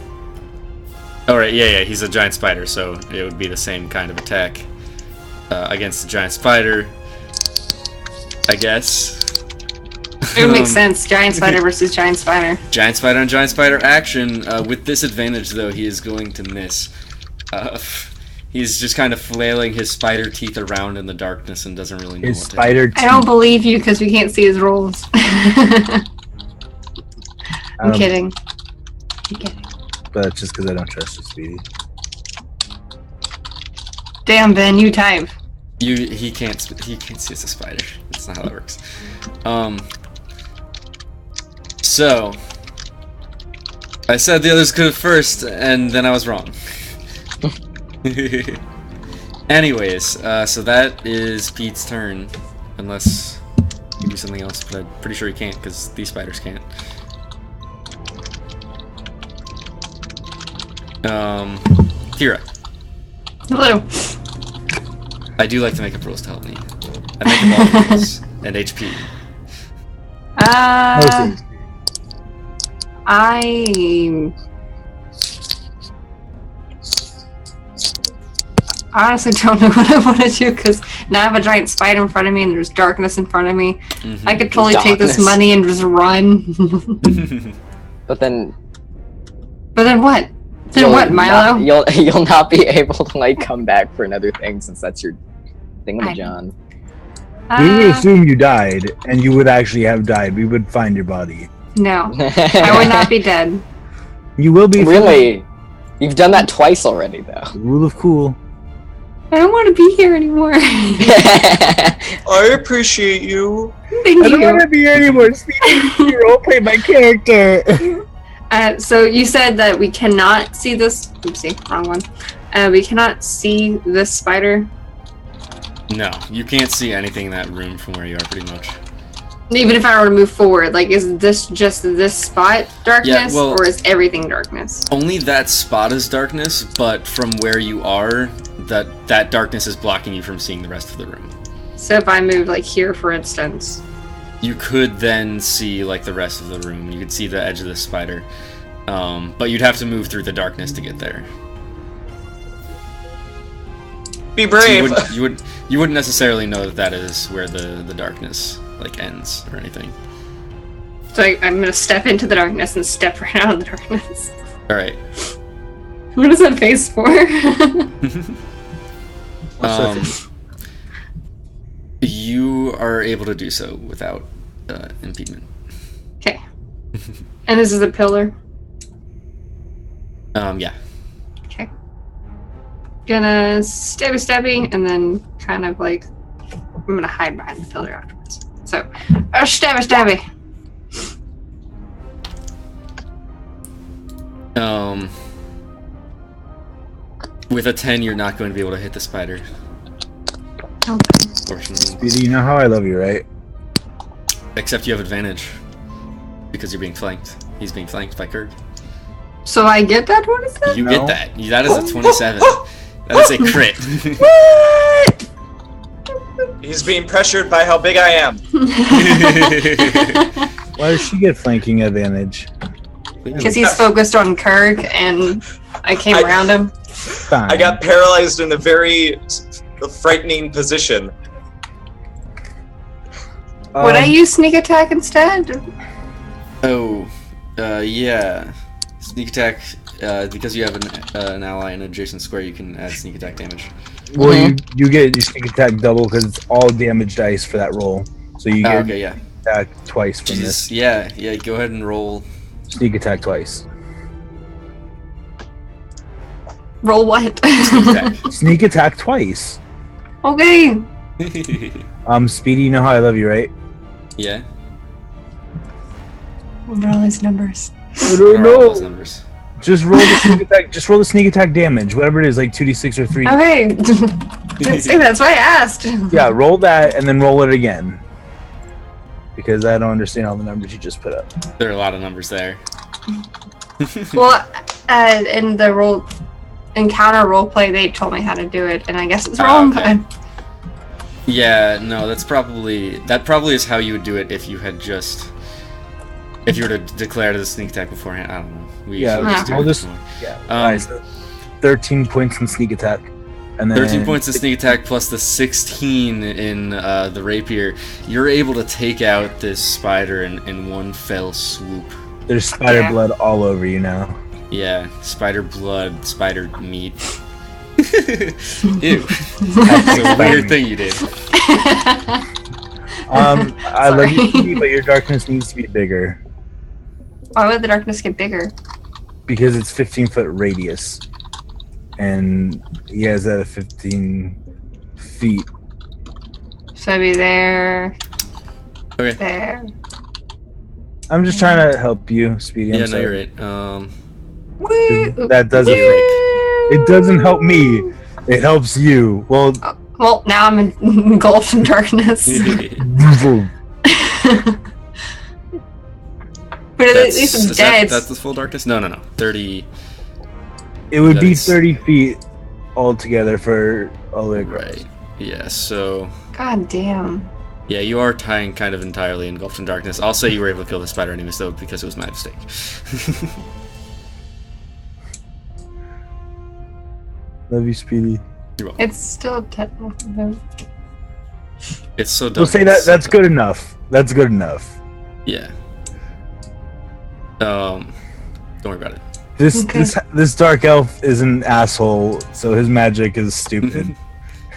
Alright, yeah, he's a giant spider, so it would be the same kind of attack against the giant spider, I guess. It would make sense. Giant spider versus giant spider. Giant spider on giant spider action. With disadvantage, though, he is going to miss. He's just kind of flailing his spider teeth around in the darkness and doesn't really know His what to do. spider I don't believe you because we can't see his rolls. I'm kidding. I'm kidding. But just because I don't trust you, Speedy. Damn, Ben, you type. He can't see as a spider. That's not how that works. So I said the others could have first, and then I was wrong. Anyways, so that is Pete's turn, unless you do something else, but I'm pretty sure he can't because these spiders can't. Kira. Hello. I do like to make up rules to help me. I make up all the rules and HP. Mostly. I honestly don't know what I want to do because now I have a giant spider in front of me and there's darkness in front of me. Mm-hmm. I could totally take this Darkness. money and just run. But then But then what? Then what, Milo? You'll not be able to like come back for another thing since that's your thing with I- John. We would assume you died, and you would actually have died. We would find your body. No, I would not be dead. You will be. Really? You've done that twice already, though. Rule of cool. I don't want to be here anymore. I appreciate you. Thank I don't want you. to be here anymore. Speedy, you roleplay my character. So you said that we cannot see this. Oopsie, wrong one. We cannot see this spider. No, you can't see anything in that room from where you are, pretty much. Even if I were to move forward, like, is this just this spot darkness, well- or is everything darkness? Only that spot is darkness, but from where you are, that darkness is blocking you from seeing the rest of the room. So if I move, like, here, for instance. You could then see, like, the rest of the room. You could see the edge of the spider. But you'd have to move through the darkness to get there. Be So brave. you wouldn't necessarily know that is where the darkness like ends or anything. So I'm gonna step into the darkness and step right out of the darkness. All right. What is that face for? You are able to do so without impediment. Okay. And this is a pillar. Yeah. Okay. Gonna stabby, and then kind of like I'm gonna hide behind the pillar afterwards. So, stabby. With a 10, you're not going to be able to hit the spider. Okay. Fortunately. Speedy, you know how I love you, right? Except you have advantage. Because you're being flanked. He's being flanked by Kirk. So I get that 27? You No. get that. That is a 27. That is a crit. What? He's being pressured by how big I am. Why does she get flanking advantage? Because he's focused on Kirk, and I came around him. Fine. I got paralyzed in a very frightening position. Would I use sneak attack instead? Oh, yeah. Sneak attack, because you have an ally in an adjacent square, you can add sneak attack damage. Well, you get your sneak attack double because it's all damage dice for that roll. So you get Okay, yeah. attack twice from Jesus, this. yeah, go ahead and roll. Sneak attack twice. Roll what? Sneak attack. Sneak attack twice. Okay. Speedy, you know how I love you, right? Yeah. What are all these numbers? I What don't are all know. those numbers? Just roll the sneak attack. Just roll the sneak attack damage, whatever it is, like 2d6 or 3. Okay. Didn't say that's why I asked. Yeah, roll that and then roll it again. Because I don't understand all the numbers you just put up. There are a lot of numbers there. Well, in the encounter roleplay, they told me how to do it, and I guess it's wrong. Okay. Yeah, no, that probably is how you would do it if you were to declare the sneak attack beforehand. I don't know. We Yeah, usually do I'll it just- before. Yeah. Um, Alright, so 13 points in sneak attack. And then 13 points in sneak attack plus the 16 in the rapier. You're able to take out this spider in one fell swoop. There's spider Yeah. blood all over you now. Yeah, spider blood, spider meat. Ew. That's It's a weird thing you did. I love you, Sorry. Speedy, but your darkness needs to be bigger. Why would the darkness get bigger? Because it's 15-foot radius. And he has that at 15 feet. So I'd be there, Okay. there. I'm just trying to help you, Speedy. I'm Yeah, no, sorry. you're right. Woo! That doesn't it doesn't help me. It helps you. Well, Well, now I'm engulfed in darkness. But at least I'm dead. That's the full darkness? No. 30. it would be That's- 30 feet altogether for Allegra. Right. Yeah, so... God damn. Yeah, you are kind of entirely engulfed in darkness. I'll say you were able to kill the spider anyways, though, because it was my mistake. Love you, Speedy. You're welcome. It's still technical. It's so dumb. We'll say that's good enough. That's good enough. Yeah. Don't worry about it. Okay. This dark elf is an asshole, so his magic is stupid.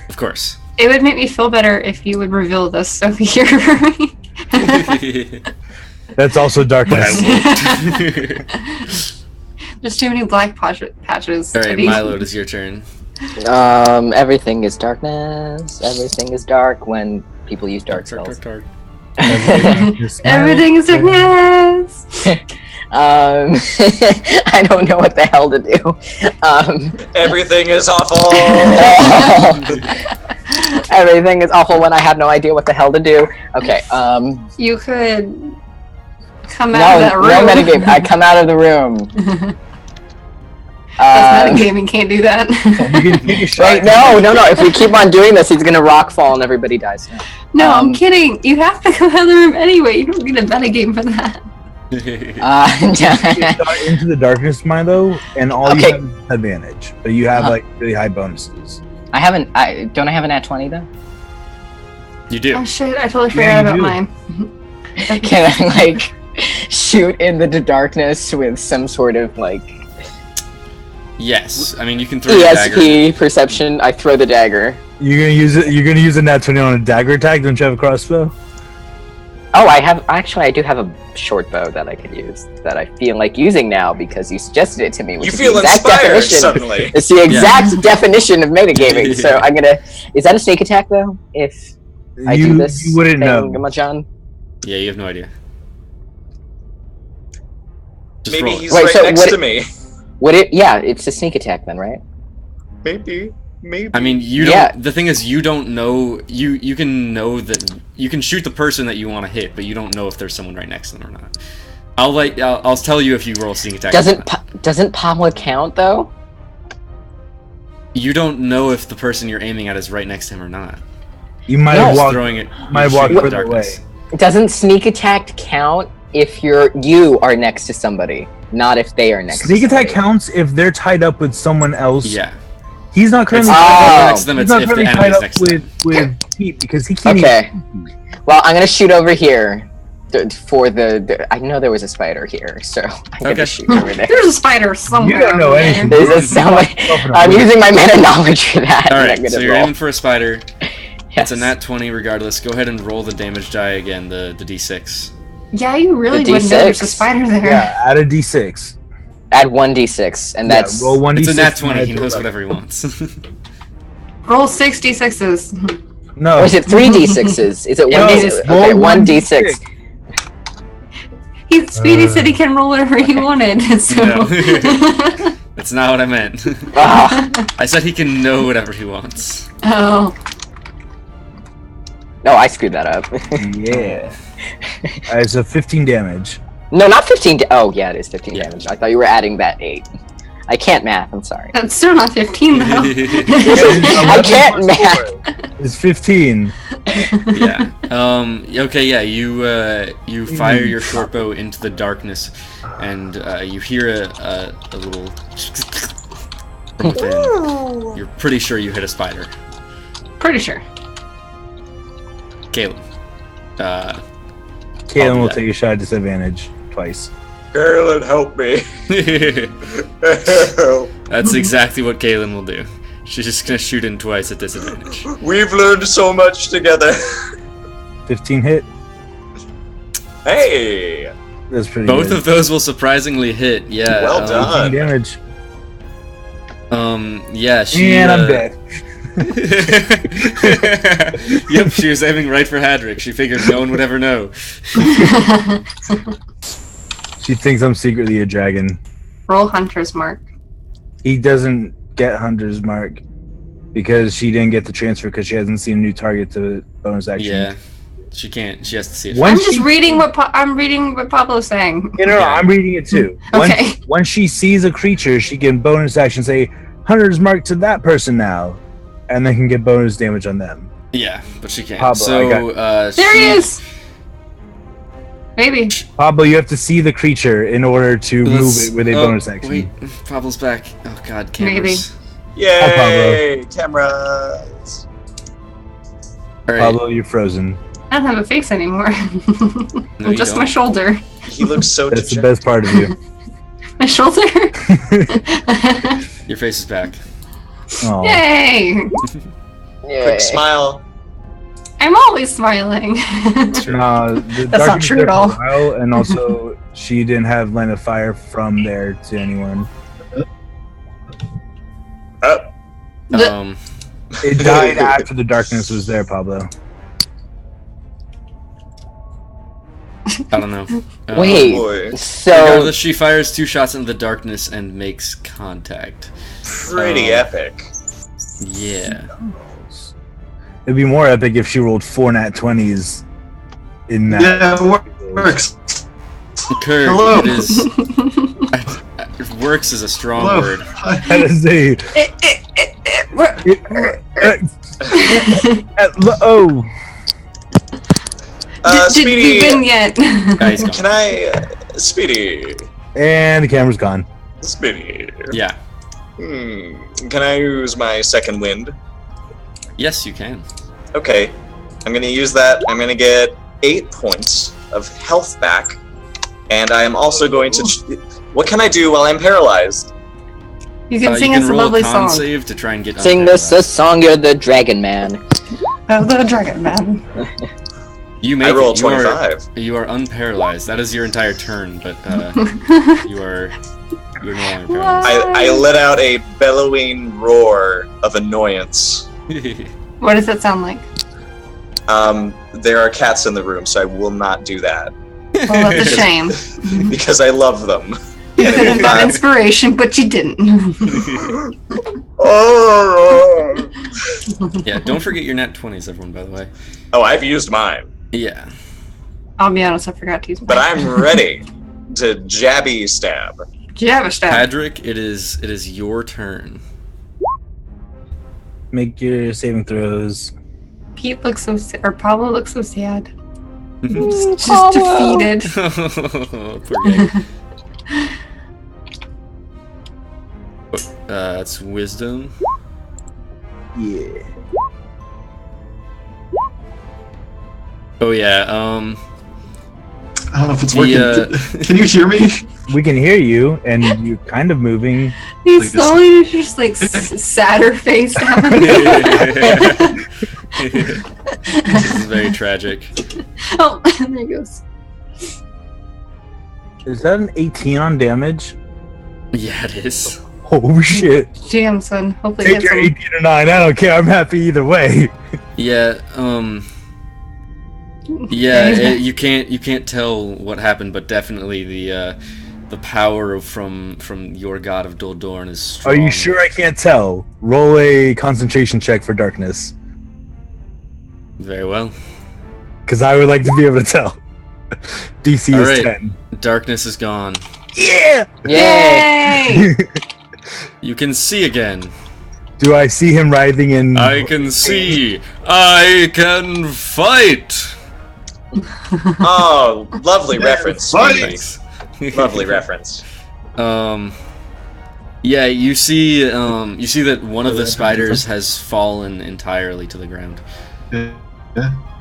Of course. It would make me feel better if you would reveal this so you're right. That's also darkness. There's too many black patches to Alright, be. Milo, it is your turn. Everything is darkness. Everything is dark when people use dark spells. Dark. Everything is darkness. I don't know what the hell to do. Everything is awful. Everything is awful when I have no idea what the hell to do. Okay. You could come out of that room. No metagame. I come out of the room. That's metagaming, can't do that. You can take a shot. Wait, no. If we keep on doing this, he's gonna rock fall and everybody dies. No, Um, I'm kidding. You have to come out of the room anyway. You don't need a metagame for that. Into the darkness, Milo, and all Okay. you have is advantage, but you have like really high bonuses. I haven't. Don't I have a nat 20 though? You do. Oh shit! I totally Yeah, forgot you about do. mine. Can I like shoot into the darkness with some sort of like Yes. I mean, you can throw your dagger. ESP perception? I throw the dagger. You're gonna use it. You're gonna use a nat 20 on a dagger attack. Don't you have a crossbow? Oh, I have. Actually, I do have a short bow that I could use. That I feel like using now because you suggested it to me. Which You is feel the exact inspired definition. suddenly. It's the exact definition of metagaming. So I'm gonna. Is that a sneak attack though? If I do this, You wouldn't know. John. Yeah, you have no idea. Just Maybe roll it. he's Wait, right so next what- to me. Would it? Yeah, it's a sneak attack then, right? Maybe. I mean, you don't. Yeah. The thing is, you don't know. You can know that you can shoot the person that you want to hit, but you don't know if there's someone right next to them or not. I'll tell you if you roll sneak attack. Doesn't Pamela count though? You don't know if the person you're aiming at is right next to him or not. You might No. have Just walked. throwing it. might you're walk shooting in the further darkness. Doesn't sneak attack count if you are next to somebody, not if they are next? Sneak to attack somebody? counts if they're tied up with someone else. Yeah. He's not It's currently. not Oh. if they're next to them. He's It's not if the currently tied enemy's up next to them. with Pete because he can't. Okay. Well, I'm gonna shoot over here for the. I know there was a spider here, so I'm gonna Okay. shoot over there. There's a spider somewhere. You don't know over there. anything. There's a sound. I'm using my meta knowledge for that. All and right. I'm So gonna you're roll. aiming for a spider. Yes. It's a nat 20 regardless. Go ahead and roll the damage die again. The d6. Yeah, you really The wouldn't know there's a D6. spider there. Yeah, add a d6. Add 1d6, and that's roll 1d6. It's a nat 20. and He add knows to whatever he wants. Roll 66s. No. or is it 3d6s? Is it Yeah, 1d6? just Okay, roll 1d6. Speedy said he can roll whatever he wanted. So. No. That's not what I meant. Ah, I said he can know whatever he wants. Oh. no, I screwed that up. Yeah. It's a 15 damage. No, not 15. Oh, yeah, it is 15 Yeah. damage. I thought you were adding that 8. I can't math. I'm sorry. That's still not 15 though. I can't math. It's 15. Yeah. Okay. Yeah. You fire your short bow into the darkness, and you hear a little from within. You're pretty sure you hit a spider. Pretty sure. Caleb. Caitlin will that. take a shot at disadvantage twice. Carolyn, help me. That's exactly what Kaylin will do. She's just gonna shoot in twice at disadvantage. We've learned so much together. 15 hit. Hey! That's pretty Both good. of those will surprisingly hit. Yeah. Well done. 15 damage. Yeah. She. And I'm dead. Yep. She was aiming right for Hadrick. She figured no one would ever know. She thinks I'm secretly a dragon. Roll Hunter's Mark. He doesn't get Hunter's Mark because she didn't get the transfer because she hasn't seen a new target to bonus action. Yeah. She can't. She has to see it. When I'm just she- reading what I'm reading what Pablo's saying. No, Yeah. I'm reading it too. Okay. When she sees a creature, she can bonus action say Hunter's Mark to that person now, and then can get bonus damage on them. Yeah, but she can't. Pablo, I So There he is. Maybe. Pablo, you have to see the creature in order to move Let's- it with a oh, bonus action. Wait, Pablo's back. Oh God, cameras. Yay! Cameras! All right. Pablo, you're frozen. I don't have a face anymore. No, you Just don't. my shoulder. He looks so That's the dejected. best part of you. My shoulder. Your face is back. Aw. Yay! Yeah. Quick smile. I'm always smiling. No, the That's not darkness true there at all. for a while, and also she didn't have line of fire from there to anyone. Um. It died after the darkness was there, Pablo. I don't know. Wait. Boy. So Regardless, she fires 2 shots into the darkness and makes contact. Pretty epic. Yeah. It'd be more epic if she rolled 4 nat 20s in that. Yeah, it works. Kirk, Hello. it is. Works is a strong Hello. word. That is a. Oh, Did Speedy, you win yet? Guys, can I Speedy. And the camera's gone. Speedy. Yeah. Can I use my second wind? Yes, you can. Okay. I'm gonna use that. I'm gonna get 8 points of health back. And I am also going to... What can I do while I'm paralyzed? You can sing you us can a roll lovely a con song. save to try and get Sing us a unparalyzed. song, you're the Dragon Man. Oh, the Dragon Man. You make I rolled it. 25. You are unparalyzed. That is your entire turn, but you're no longer paralyzed. I let out a bellowing roar of annoyance. What does that sound like? There are cats in the room, so I will not do that. Well, that's a shame. Because I love them. You could have got inspiration, but you didn't. Oh, Yeah, don't forget your nat 20s, everyone, by the way. I've used mine. Yeah. I'll be honest, I forgot to use mine. But I'm ready to jabby stab. Jabba stab. Patrick, it is your turn. Make your saving throws. Pete looks so sad, or Pablo looks so sad. Just Just defeated. Poor guy. That's wisdom. Yeah. Oh yeah, I don't know if it's The, working. Can you hear me? We can hear you, and you're kind of moving. He's slowly just like sadder face happening. This is very tragic. Oh, and there he goes. Is that an 18 on damage? Yeah, it is. Oh shit. Damn, son. Hopefully Take get your some. 18 or 9, I don't care, I'm happy either way. Yeah, yeah, you can't tell what happened, but definitely the power from your god of Doldorn is strong. Are you sure I can't tell? Roll a concentration check for darkness. Very well. Because I would like to be able to tell. DC is Alright. 10. Darkness is gone. Yeah! Yay! You can see again. Do I see him writhing in... I can see. I can fight. Oh, lovely reference. Thanks. Lovely reference. Yeah, you see that one of the spiders has fallen entirely to the ground. Yeah.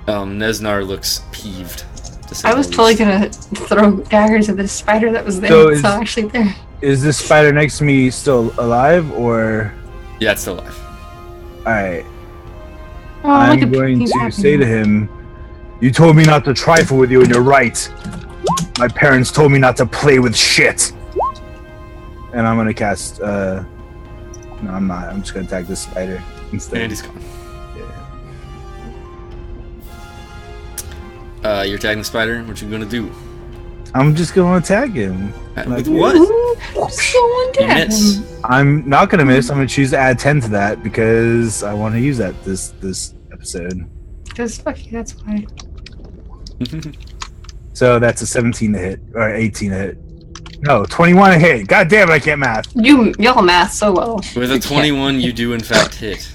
Nesnar looks peeved. To say I was the totally least. gonna throw daggers at the spider that was there. So So, is- actually there. Is this spider next to me still alive, or... Yeah, it's still alive. Alright, Oh, look I'm at going Pete's to happy. say to him, you told me not to trifle with you, and you're right. My parents told me not to play with shit. And I'm gonna cast, no, I'm not. I'm just gonna attack this spider instead. And he's gone. Yeah. You're tagging the spider. What you gonna do? I'm just gonna attack him. With Like, what? Someone You dead. miss. I'm not gonna miss. I'm gonna choose to add 10 to that because I want to use that this episode. Just fuck you, that's why. So that's a 17 to hit, or 18 to hit. No, 21 to hit. God damn it, I can't math. Y'all math so well. With a 21, you do in fact hit.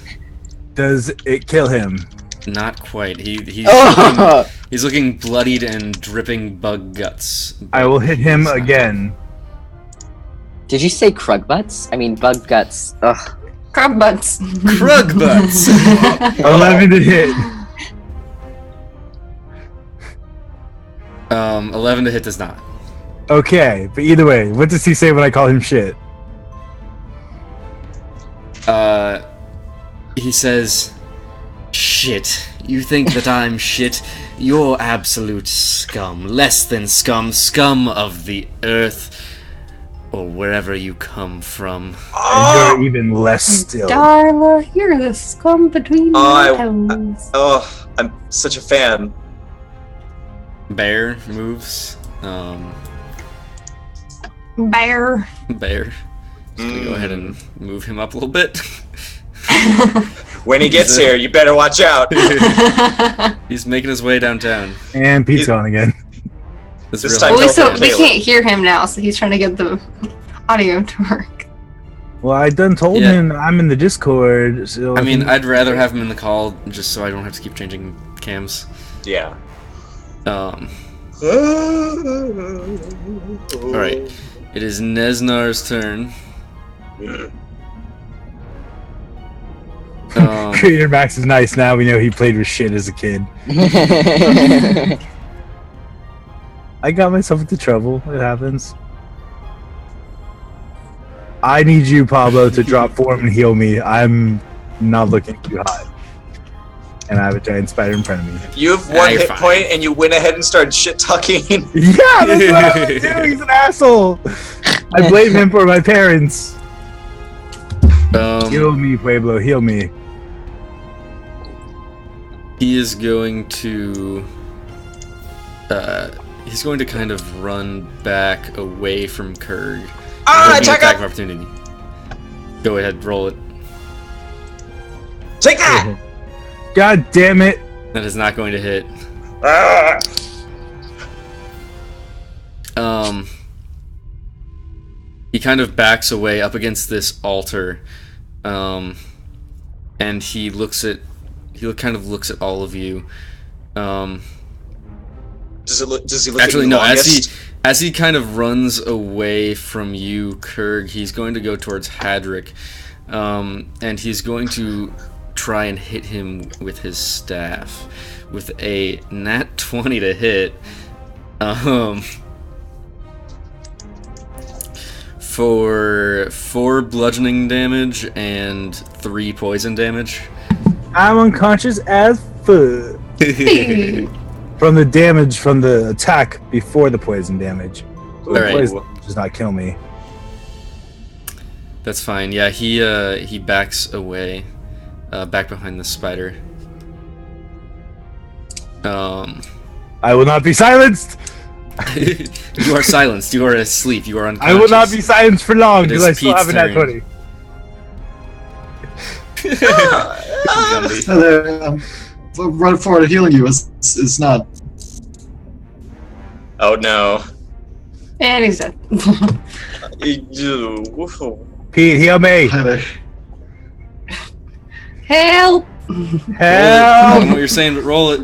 Does it kill him? Not quite. He's Oh! looking bloodied and dripping bug guts. I will hit him again. Did you say krug butts? I mean bug guts. Ugh. Crab butts. Krug butts. 11 to hit. 11 to hit does not. Okay, but either way, what does he say when I call him shit? He says, "Shit. You think that I'm shit? You're absolute scum. Less than scum. Scum of the earth. Or wherever you come from." And you're even less still. Darla, you're the scum between my Oh, toes. Oh, I'm such a fan. Bear moves. Bear. Bear. Just gonna go ahead and move him up a little bit. When he gets here, you better watch out. He's making his way downtown. And Pete's gone again. This This real time Well, hard. so Caleb. they can't hear him now, so he's trying to get the audio to work. Well, I done told Yeah. him I'm in the Discord, so I mean, can- I'd rather have him in the call just so I don't have to keep changing cams. Yeah. Alright. It is Nesnar's turn. Creator Max is nice now. We know he played with shit as a kid. I got myself into trouble. It happens. I need you, Pablo, to drop form and heal me. I'm not looking too hot. And I have a giant spider in front of me. You have one hit point and you went ahead and started shit talking. Yeah, that's what I would do. He's an asshole. I blame him for my parents. Heal me, Pueblo. Heal me. He is going to... he's going to kind of run back away from Kurg. Attack of opportunity. Go ahead, roll it. Take that! God damn it! That is not going to hit. He kind of backs away up against this altar, and he kind of looks at all of you. Does he look actually, at no. longest? As he kind of runs away from you, Kurg, he's going to go towards Hadric, and he's going to try and hit him with his staff with a nat 20 to hit. For 4 bludgeoning damage and 3 poison damage. I'm unconscious as fuck. From the damage from the attack before the poison damage. So the poison does not kill me. That's fine. Yeah, he backs away, back behind the spider. I will not be silenced. You are silenced. You are asleep. You are unconscious. I will not be silenced for long because I still have a nat 20. Run forward healing you is not. Oh no. And he's dead. Pete, heal me. Help! Help! I don't know what you're saying, but roll it.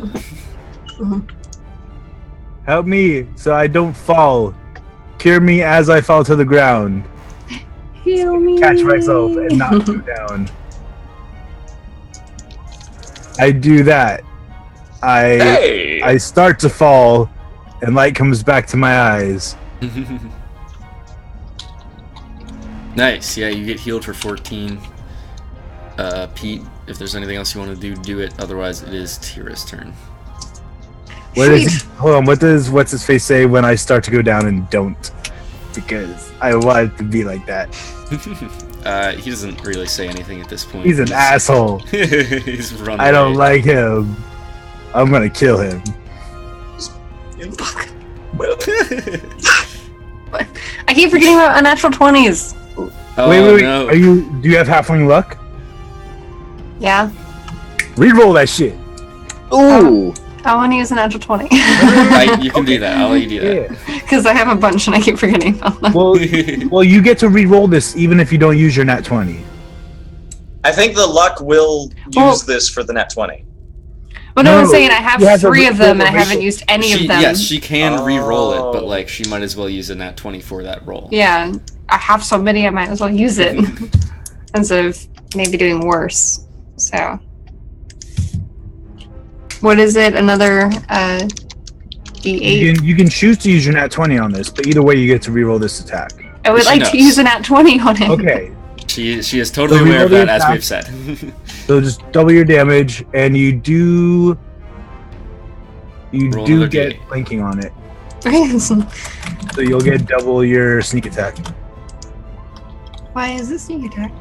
Help me so I don't fall. Cure me as I fall to the ground. Heal me. Catch myself and not go down. I do that. I start to fall, and light comes back to my eyes. Nice. Yeah, you get healed for 14. Pete, if there's anything else you want to do it. Otherwise, it is Tira's turn. Hold on. What's his face say when I start to go down and don't? Because I want it to be like that. He doesn't really say anything at this point. He's an asshole. He's running. I don't like him. I'm gonna kill him. I keep forgetting about unnatural 20s. Oh, wait. No. Do you have halfling luck? Yeah. Reroll that shit. Ooh. I want to use a natural 20. You can do that. I'll let you do that. Because I have a bunch and I keep forgetting about them. Well, you get to re-roll this even if you don't use your nat 20. I think the luck will use this for the nat 20. Well, no, I'm saying I have 3 of them and I haven't used any of them. Yes, she can re-roll it, but like she might as well use a nat 20 for that roll. Yeah, I have so many, I might as well use it instead of maybe doing worse. So, what is it? Another D8. You can choose to use your nat 20 on this, but either way, you get to re-roll this attack. I would like to use a nat 20 on it. Okay. She is totally aware of that, as we've said. So just double your damage, and you do get flanking on it. So you'll get double your sneak attack. Why is this sneak attack?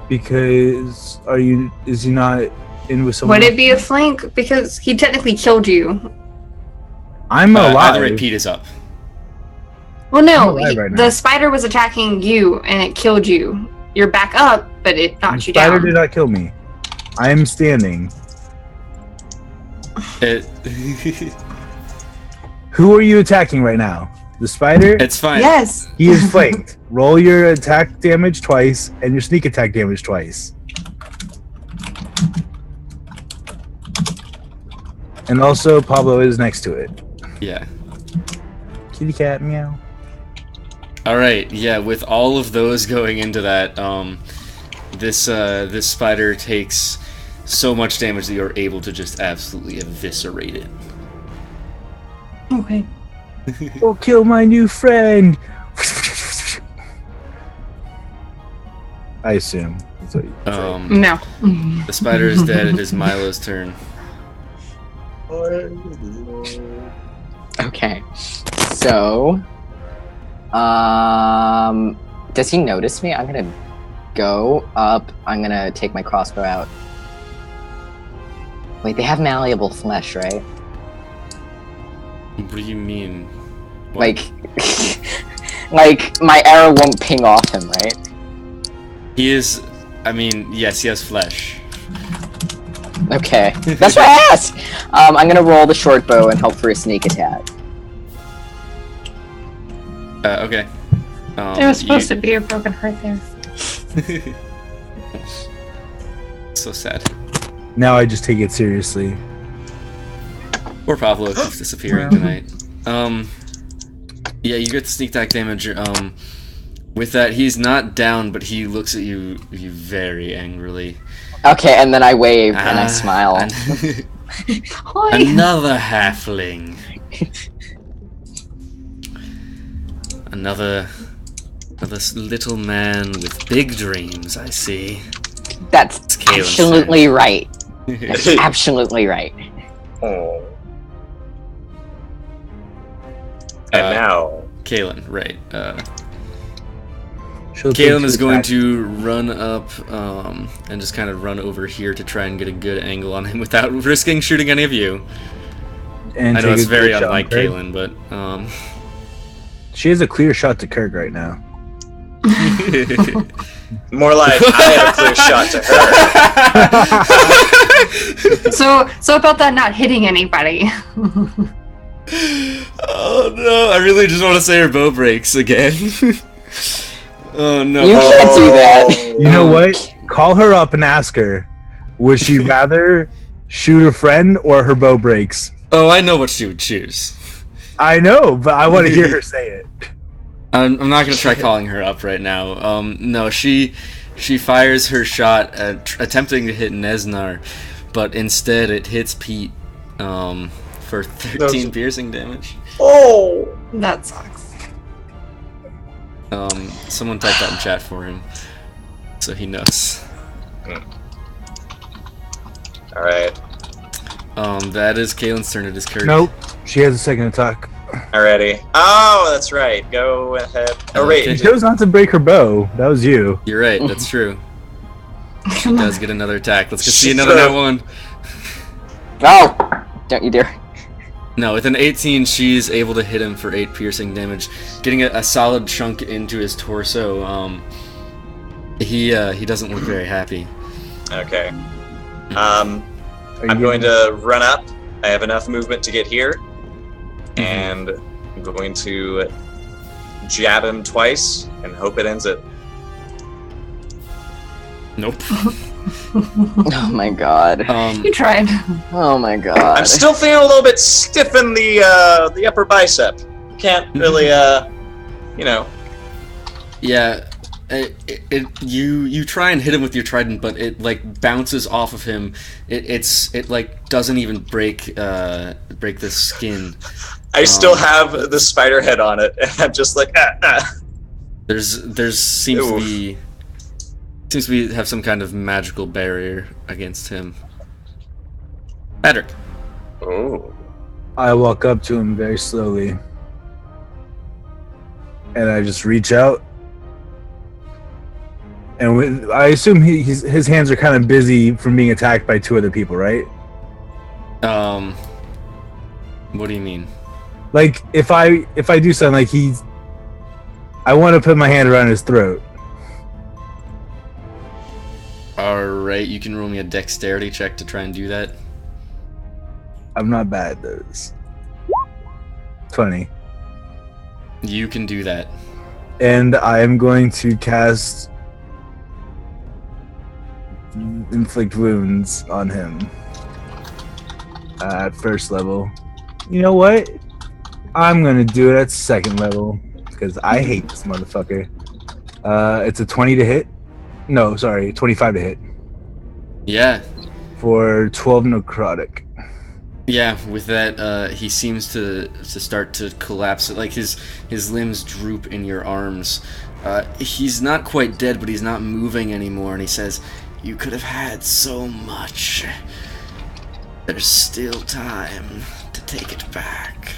Because is he not in with someone? Would it be a flank? Because he technically killed you. I'm alive. Either way, Pete is up. Well, no, the spider was attacking you, and it killed you. You're back up, but it knocked you down. The spider did not kill me. I am standing. Who are you attacking right now? The spider? It's fine. Yes. He is flanked. Roll your attack damage twice and your sneak attack damage twice. And also, Pablo is next to it. Yeah. Kitty cat meow. All right, yeah. With all of those going into that, this spider takes so much damage that you're able to just absolutely eviscerate it. Okay. Oh, kill my new friend. I assume. That's what you say. No. The spider is dead. It is Milo's turn. Okay. So, does he notice me? I'm gonna go up. I'm gonna take my crossbow out. Wait, they have malleable flesh, right? What do you mean? What? Like, like my arrow won't ping off him, right? He is. I mean, yes, he has flesh. Okay, that's what I asked. I'm gonna roll the short bow and hope for a sneak attack. Okay. There was supposed to be a broken heart there. So sad. Now I just take it seriously. Poor Pablo keeps disappearing tonight. Yeah, you get the sneak attack damage. With that, he's not down, but he looks at you very angrily. Okay, and then I wave and I smile. Another halfling. Another little man with big dreams, I see. That's Caelan's absolutely right. That's absolutely right. Oh. And now, Kaelin, right. She'll take Kaelin two is going attacks. to run up and just kind of run over here to try and get a good angle on him without risking shooting any of you. And I know take it's a very clear shot unlike on Kirk. Kaelin, but She has a clear shot to Kirk right now. more like I had a clear shot to her. So about that not hitting anybody. Oh no, I really just want to say her bow breaks again. Oh no. You can't do that. You know what? Call her up and ask her. Would she rather shoot a friend or her bow breaks? Oh, I know what she would choose. I know, but I want to hear her say it. I'm not gonna try calling her up right now. No, she fires her shot at attempting to hit Nesnar, but instead it hits Pete for 13 piercing damage. Oh! That sucks. Someone type that in chat for him, so he knows. Alright. That is Kaelin's turn. It is Kirk. Nope. She has a second attack. Alrighty. Oh, that's right. Go ahead. Oh, Okay. wait. She chose not to break her bow. That was you. You're right. That's true. She does get another attack. Let's go see Shit. another nat one. Oh! Don't you dare. No, with an 18, she's able to hit him for 8 piercing damage, getting a solid chunk into his torso. He doesn't look very happy. Okay. I'm going to run up. I have enough movement to get here. And I'm going to jab him twice and hope it ends it. Nope. Oh my god. You tried. Oh my god. I'm still feeling a little bit stiff in the upper bicep. Can't really, you know. Yeah, you try and hit him with your trident, but it like bounces off of him. It like doesn't even break the skin. I still have the spider head on it, and I'm just like, There's seems to be have some kind of magical barrier against him. Patrick. Oh. I walk up to him very slowly. And I just reach out. And I assume his hands are kind of busy from being attacked by 2 other people, right? What do you mean? Like, if I do something, like I want to put my hand around his throat. Alright, you can roll me a dexterity check to try and do that. I'm not bad at those. 20. You can do that. And I am going to cast inflict wounds on him at first level. You know what? I'm gonna do it at second level because I hate this motherfucker. It's a 20 to hit. No, sorry, 25 to hit Yeah. for 12 necrotic. Yeah, with that, he seems to start to collapse. Like his limbs droop in your arms. He's not quite dead, but he's not moving anymore. And he says, "You could have had so much. There's still time to take it back."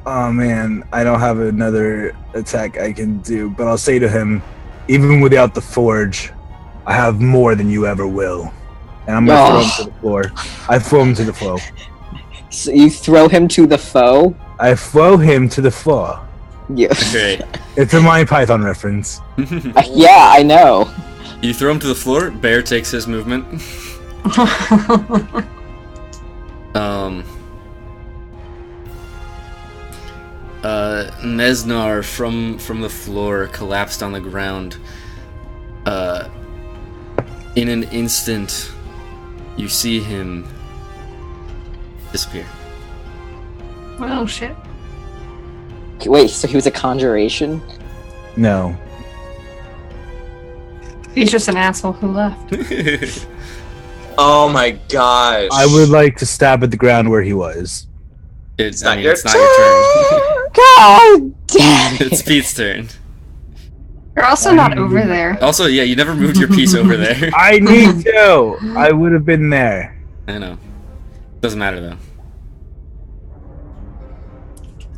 Oh man, I don't have another attack I can do, but I'll say to him, even without the forge, I have more than you ever will. And I'm gonna throw him to the floor. I throw him to the floor. So you throw him to the foe? I throw him to the floor. Yeah. Great. It's a Monty Python reference. Yeah, I know. You throw him to the floor. Bear takes his movement. Nesnar from the floor collapsed on the ground. In an instant, you see him disappear. Oh shit. Wait, so he was a conjuration? No. He's just an asshole who left. Oh my gosh. I would like to stab at the ground where he was. It's not not your your turn. God damn it. It's Pete's turn. You're also not over there. Also, yeah, you never moved your piece over there. I need to! I would have been there. I know. Doesn't matter though.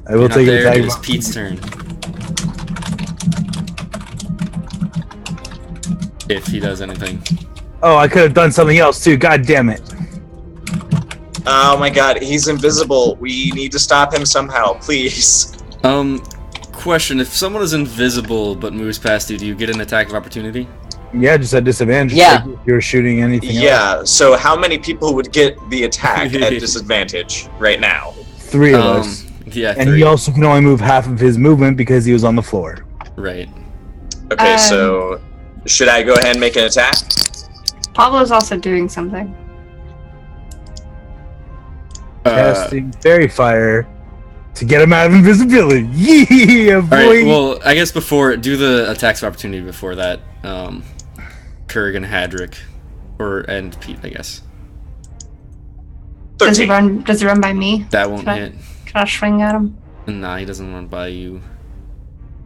I will You're not take an there, attack. it is Pete's turn. If he does anything. Oh, I could have done something else too. God damn it. Oh my god, he's invisible. We need to stop him somehow, please. Question, if someone is invisible but moves past you, do you get an attack of opportunity? Yeah, just at disadvantage. Yeah. Like if you're shooting anything else. Yeah, so how many people would get the attack at disadvantage right now? 3 of us. Yeah, And 3. he also can only move half of his movement because he was on the floor. Right. Okay, so should I go ahead and make an attack? Pablo's also doing something. Casting Fairy Fire to get him out of invisibility. Yeah, boy! Alright, well, I guess do the attacks of opportunity before that. Kurgan, Hadrick, and Pete, I guess. Does he 13. run by me? That won't Can I- hit. Can I swing at him? Nah, he doesn't run by you.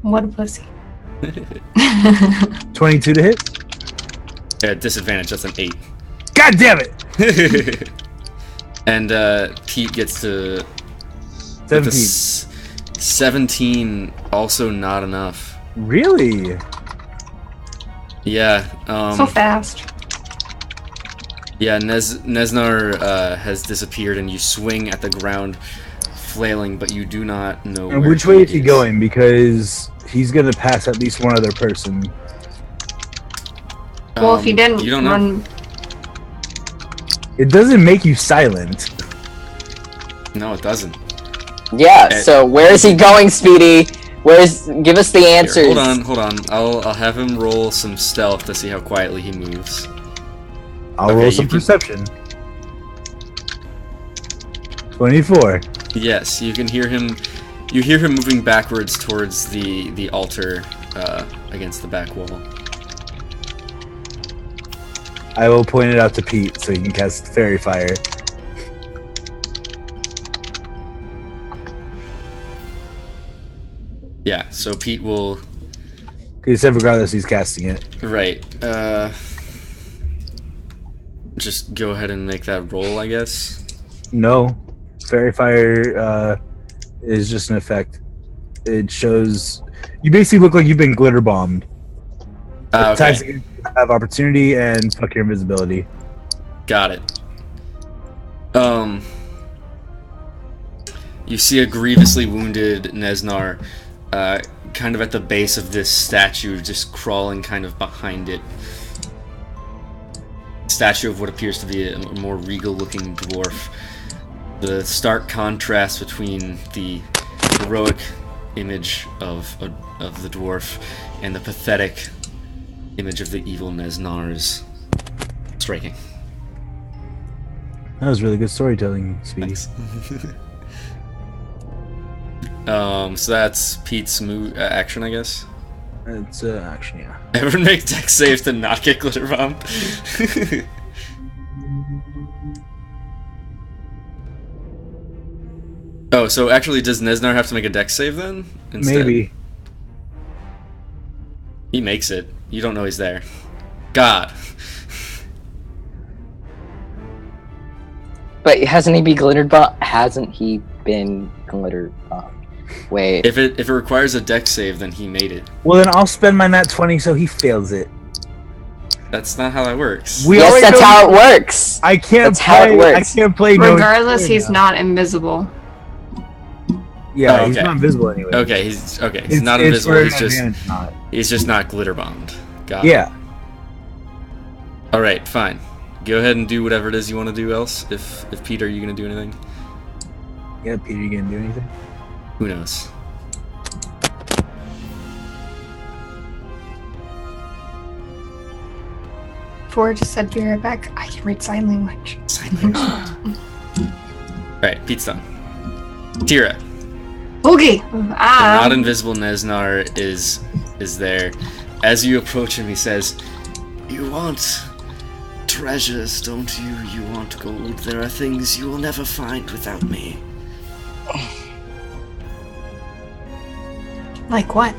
What a pussy. 22 to hit. Yeah, disadvantage, that's an 8. God damn it! And Pete gets to 17. 17, also not enough. Really? Yeah. So fast. Yeah, Nesnar has disappeared, and you swing at the ground, flailing, but you do not know And where which way is he going? Because he's gonna pass at least one other person. Well, if he didn't you don't know. run... It doesn't make you silent. No, it doesn't. Yeah, Eh. so where is he going, Speedy? Give us the Here, answers. hold on. I'll have him roll some stealth to see how quietly he moves. I'll Okay, roll you some can- perception. 24. Yes, you can hear him. You hear him moving backwards towards the altar against the back wall. I will point it out to Pete so he can cast Fairy Fire. Yeah, so Pete will. He said regardless he's casting it. Right. Just go ahead and make that roll, I guess. No. Fairy Fire is just an effect. It shows... You basically look like you've been glitter bombed. Attacks Okay. have opportunity and fuck your invisibility. Got it. You see a grievously wounded Nesnar, kind of at the base of this statue, just crawling kind of behind it. Statue of what appears to be a more regal-looking dwarf. The stark contrast between the heroic image of the dwarf and the pathetic image of the evil Nesnar is striking. That was really good storytelling, Speedy. Thanks. So that's Pete's move action, I guess. It's action, yeah. Everyone make dex saves to not get glitter bombed. Oh, so actually, does Nesnar have to make a dex save then? Instead? Maybe. He makes it. You don't know he's there. God. But hasn't he been glittered bombed? Hasn't he been glittered bombed? Wait. If it requires a dex save, then he made it. Well, then I'll spend my nat 20 so he fails it. That's not how that works. We Yes, already that's know- how it works. I can't That's how it play. works. I can't play. no Regardless, story he's now. not invisible. Yeah, Oh, he's okay. not invisible anyway. Okay, he's It's- not it's invisible. for He's an just advantage, not. he's just not glitter bombed. Got it. Yeah. All right, fine. Go ahead and do whatever it is you want to do. Else, if Peter, are you gonna do anything? Yeah, Peter, you gonna do anything? Who knows? Four just said, "Be right back." I can read sign language. Sign language. All right, Pete's done. Tira, Okay. the not invisible Nesnar is there. As you approach him, he says, "You want treasures, don't you? You want gold. There are things you will never find without me." Like what?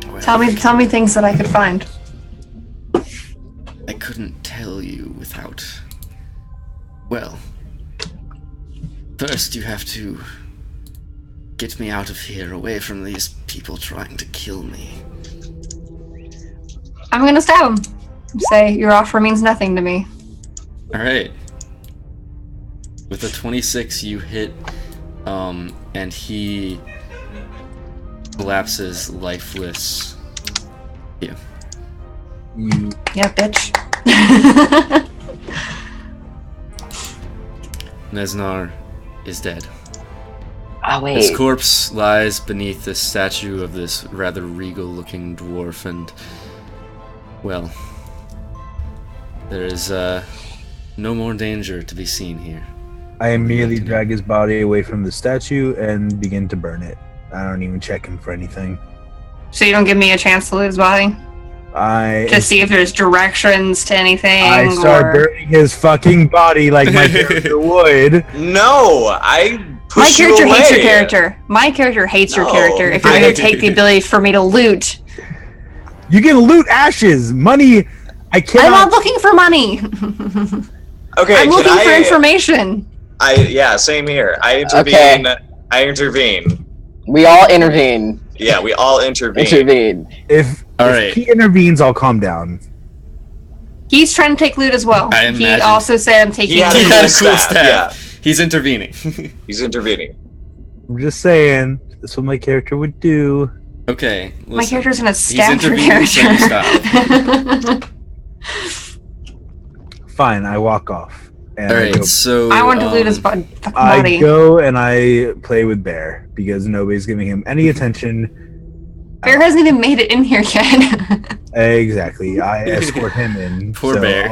Well, Tell me things that I could find. I couldn't tell you without... Well... First you have to... get me out of here, away from these people trying to kill me. I'm gonna stab him. Say your offer means nothing to me. Alright. With a 26 you hit, and he... collapses lifeless. Yeah. You. Yeah, bitch. Nesnar is dead. Oh wait. His corpse lies beneath the statue of this rather regal-looking dwarf, and, well, there is no more danger to be seen here. I immediately drag his body away from the statue and begin to burn it. I don't even check him for anything. So you don't give me a chance to loot his body to see if there's directions to anything. I start or... burning his fucking body like my character would. No, I My push you character hates your away. character. My character hates your No, character. If you're I- gonna take the ability for me to loot, You can loot ashes, money. I I'm cannot. not looking for money. Okay, I'm can looking for I? information. Yeah, same here. I intervene. Okay. I intervene. We all intervene. Yeah, we all intervene. Intervene. If Alright. he intervenes, I'll calm down. He's trying to take loot as well. I He imagine. also said I'm taking He had He loot. a had cool a cool stab, stab. He's intervening. He's intervening. I'm just saying. That's what my character would do. Okay, My listen. character's gonna stab your intervening, so you character. Fine, I walk off. And I, Alright, go, so... I want to loot his fucking I body. go and I play with Bear because nobody's giving him any attention. Bear hasn't even made it in here yet. Exactly. I escort him in. Poor so Bear.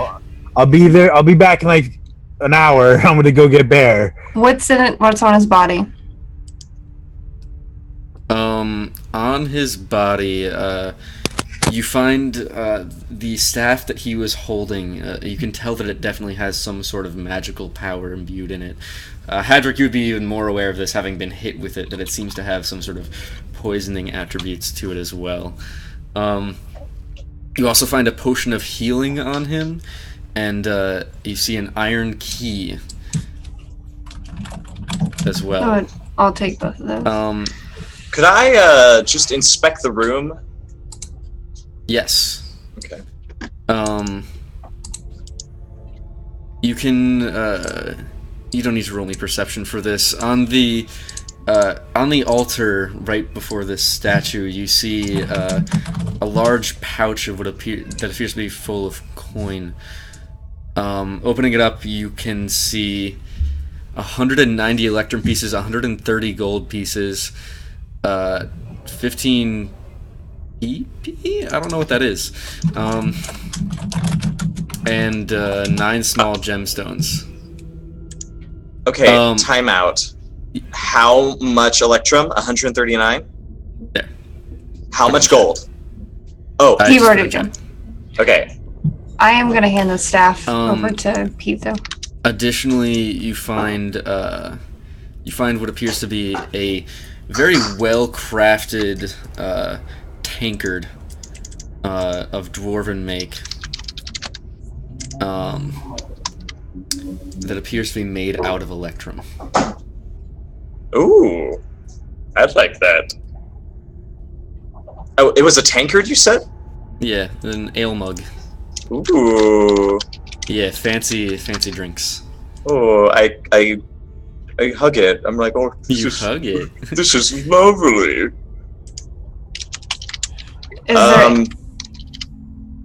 I'll be there. I'll be back in like an hour. I'm gonna go get Bear. What's in it? What's on his body? On his body, you find the staff that he was holding. You can tell that it definitely has some sort of magical power imbued in it. Hadrick, you would be even more aware of this, having been hit with it, that it seems to have some sort of poisoning attributes to it as well. You also find a potion of healing on him, and you see an iron key as well. Oh, I'll take both of those. Could I just inspect the room? Yes. Okay. You can, you don't need to roll me perception for this. On the altar right before this statue, you see a large pouch of what appears to be full of coin. Opening it up, you can see 190 electrum pieces, 130 gold pieces, 15 EP? I don't know what that is. And 9 small gemstones. Okay, time out. How much electrum? 139? Yeah. How much gold? Oh, He wrote it down. okay. I am gonna hand the staff Um, over to Pete, though. Additionally, you find what appears to be a very well-crafted tankard of dwarven make that appears to be made out of electrum. Ooh, I'd like that. Oh, it was a tankard, you said? Yeah, an ale mug. Ooh. Yeah, fancy drinks. Oh, I hug it. I'm like, oh, You hug it. this is lovely.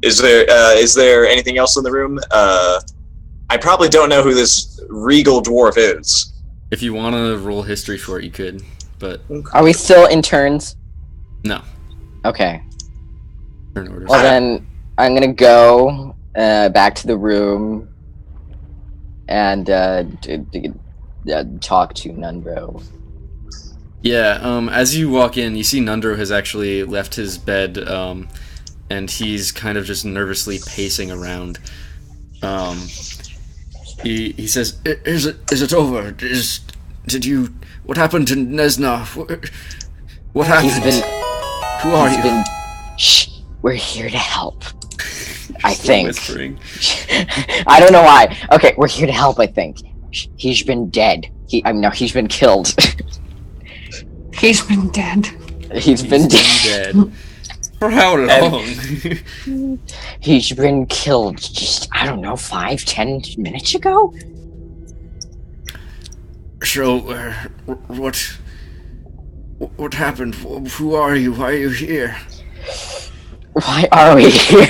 Is there, Is there anything else in the room? I probably don't know who this regal dwarf is. If you want to roll history for it, you could, but Are we still in turns? no. Okay. Turn orders. Well, then I'm gonna go back to the room and talk to Nundro. Yeah, as you walk in, you see Nundro has actually left his bed, and he's kind of just nervously pacing around. He says, "Is it over? What happened to Nesna? What happened? Who are you?" Shh, we're here to help. I think. Whispering. I don't know why. Okay, we're here to help, I think. He's been dead. He's been killed. he's been dead. He's been dead. For how long? He's been killed just, I don't know, 5-10 minutes ago? So, what happened? Who are you? Why are you here? Why are we here?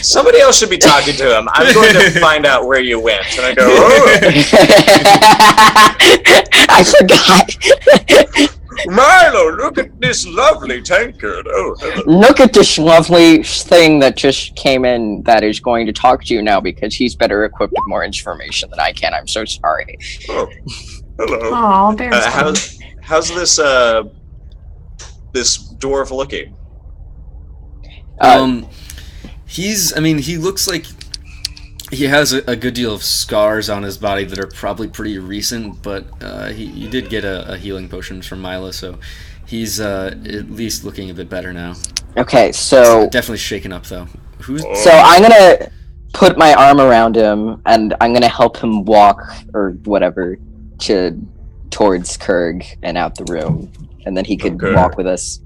Somebody else should be talking to him. I'm going to find out where you went. And I go, oh, I forgot. Milo, look at this lovely tankard. Oh, hello. Look at this lovely thing that just came in that is going to talk to you now because he's better equipped with more information than I can. I'm so sorry. Oh, hello. Oh, there's How's this this dwarf looking? He looks like he has a good deal of scars on his body that are probably pretty recent, but he did get a healing potion from Mila, so he's at least looking a bit better now. Okay, so Definitely shaken up, though. So I'm gonna put my arm around him, and I'm gonna help him walk, or whatever, towards Kurg and out the room, and then he could walk with us.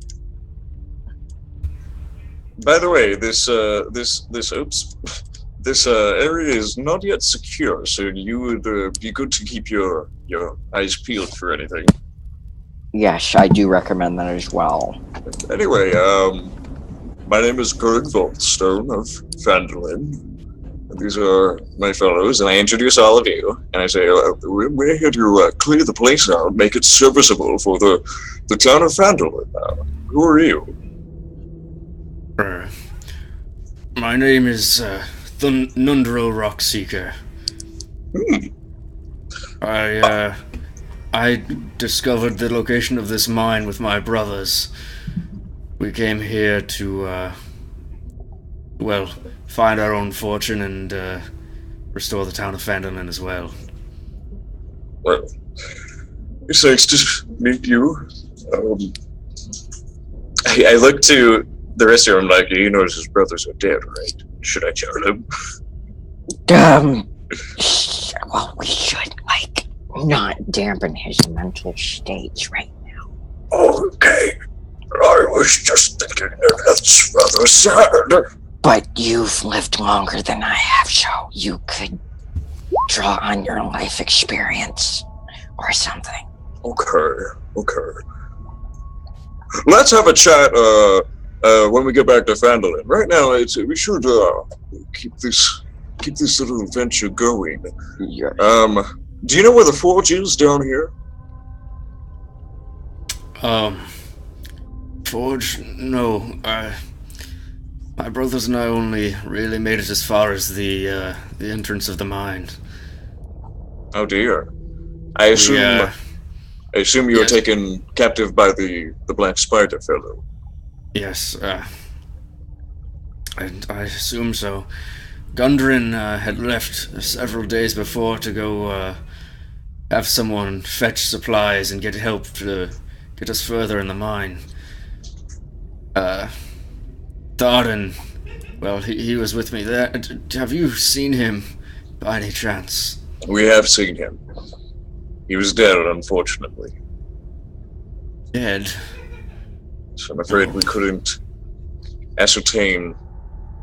By the way, this area is not yet secure, so you would be good to keep your eyes peeled for anything. Yes, I do recommend that as well. Anyway, my name is Kurg Voltstone of Phandalin. These are my fellows, and I introduce all of you, and I say, we're here to clear the place out, make it serviceable for the town of Phandalin now. Who are you? My name is Nundro Rockseeker. I discovered the location of this mine with my brothers. We came here to, find our own fortune and restore the town of Phandalin as well. Well, it's nice to meet you. I look to the rest of him like, he knows his brothers are dead, right? Should I tell him? Well, we should, not dampen his mental states right now. Okay. I was just thinking that that's rather sad. But you've lived longer than I have, so you could draw on your life experience or something. Okay. Let's have a chat when we get back to Phandalin. Right now, we should keep this little adventure going. Yeah. Do you know where the forge is down here? Forge? No. My brothers and I only really made it as far as the entrance of the mine. Oh dear. I assume you were Yes. taken captive by the Black Spider fellow. Yes, and I assume so. Gundren had left several days before to go have someone fetch supplies and get help to get us further in the mine. Darden, well, he was with me there. Have you seen him by any chance? We have seen him. He was dead, unfortunately. Dead? So I'm afraid we couldn't ascertain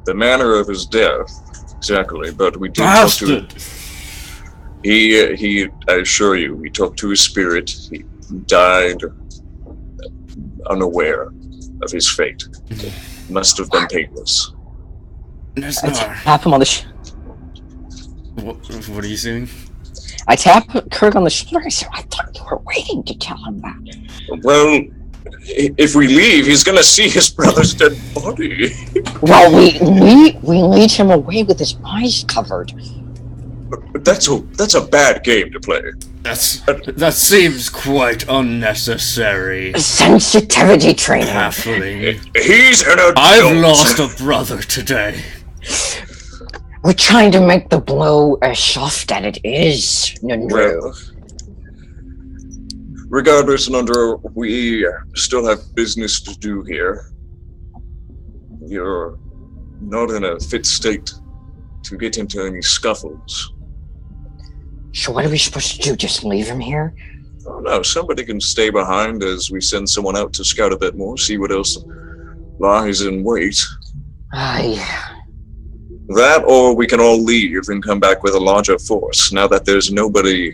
the manner of his death exactly, but we did talk to him. Bastard! He, I assure you, he talked to his spirit. He died unaware of his fate. Must have been painless. I Nesnar, tap him on the what are you saying? I tap Kirk on the shoulder. I said, I thought you were waiting to tell him that. Well, if we leave, he's gonna see his brother's dead body. Well, we lead him away with his eyes covered. But that's a bad game to play. That seems quite unnecessary. Sensitivity training. Halfling. He's an adult. I've lost a brother today. We're trying to make the blow as soft as it is, Nundru. Well, regardless, Nundru, we still have business to do here. You're not in a fit state to get into any scuffles. So what are we supposed to do? Just leave him here? Oh no, somebody can stay behind as we send someone out to scout a bit more, see what else lies in wait. That, or we can all leave and come back with a larger force, now that there's nobody,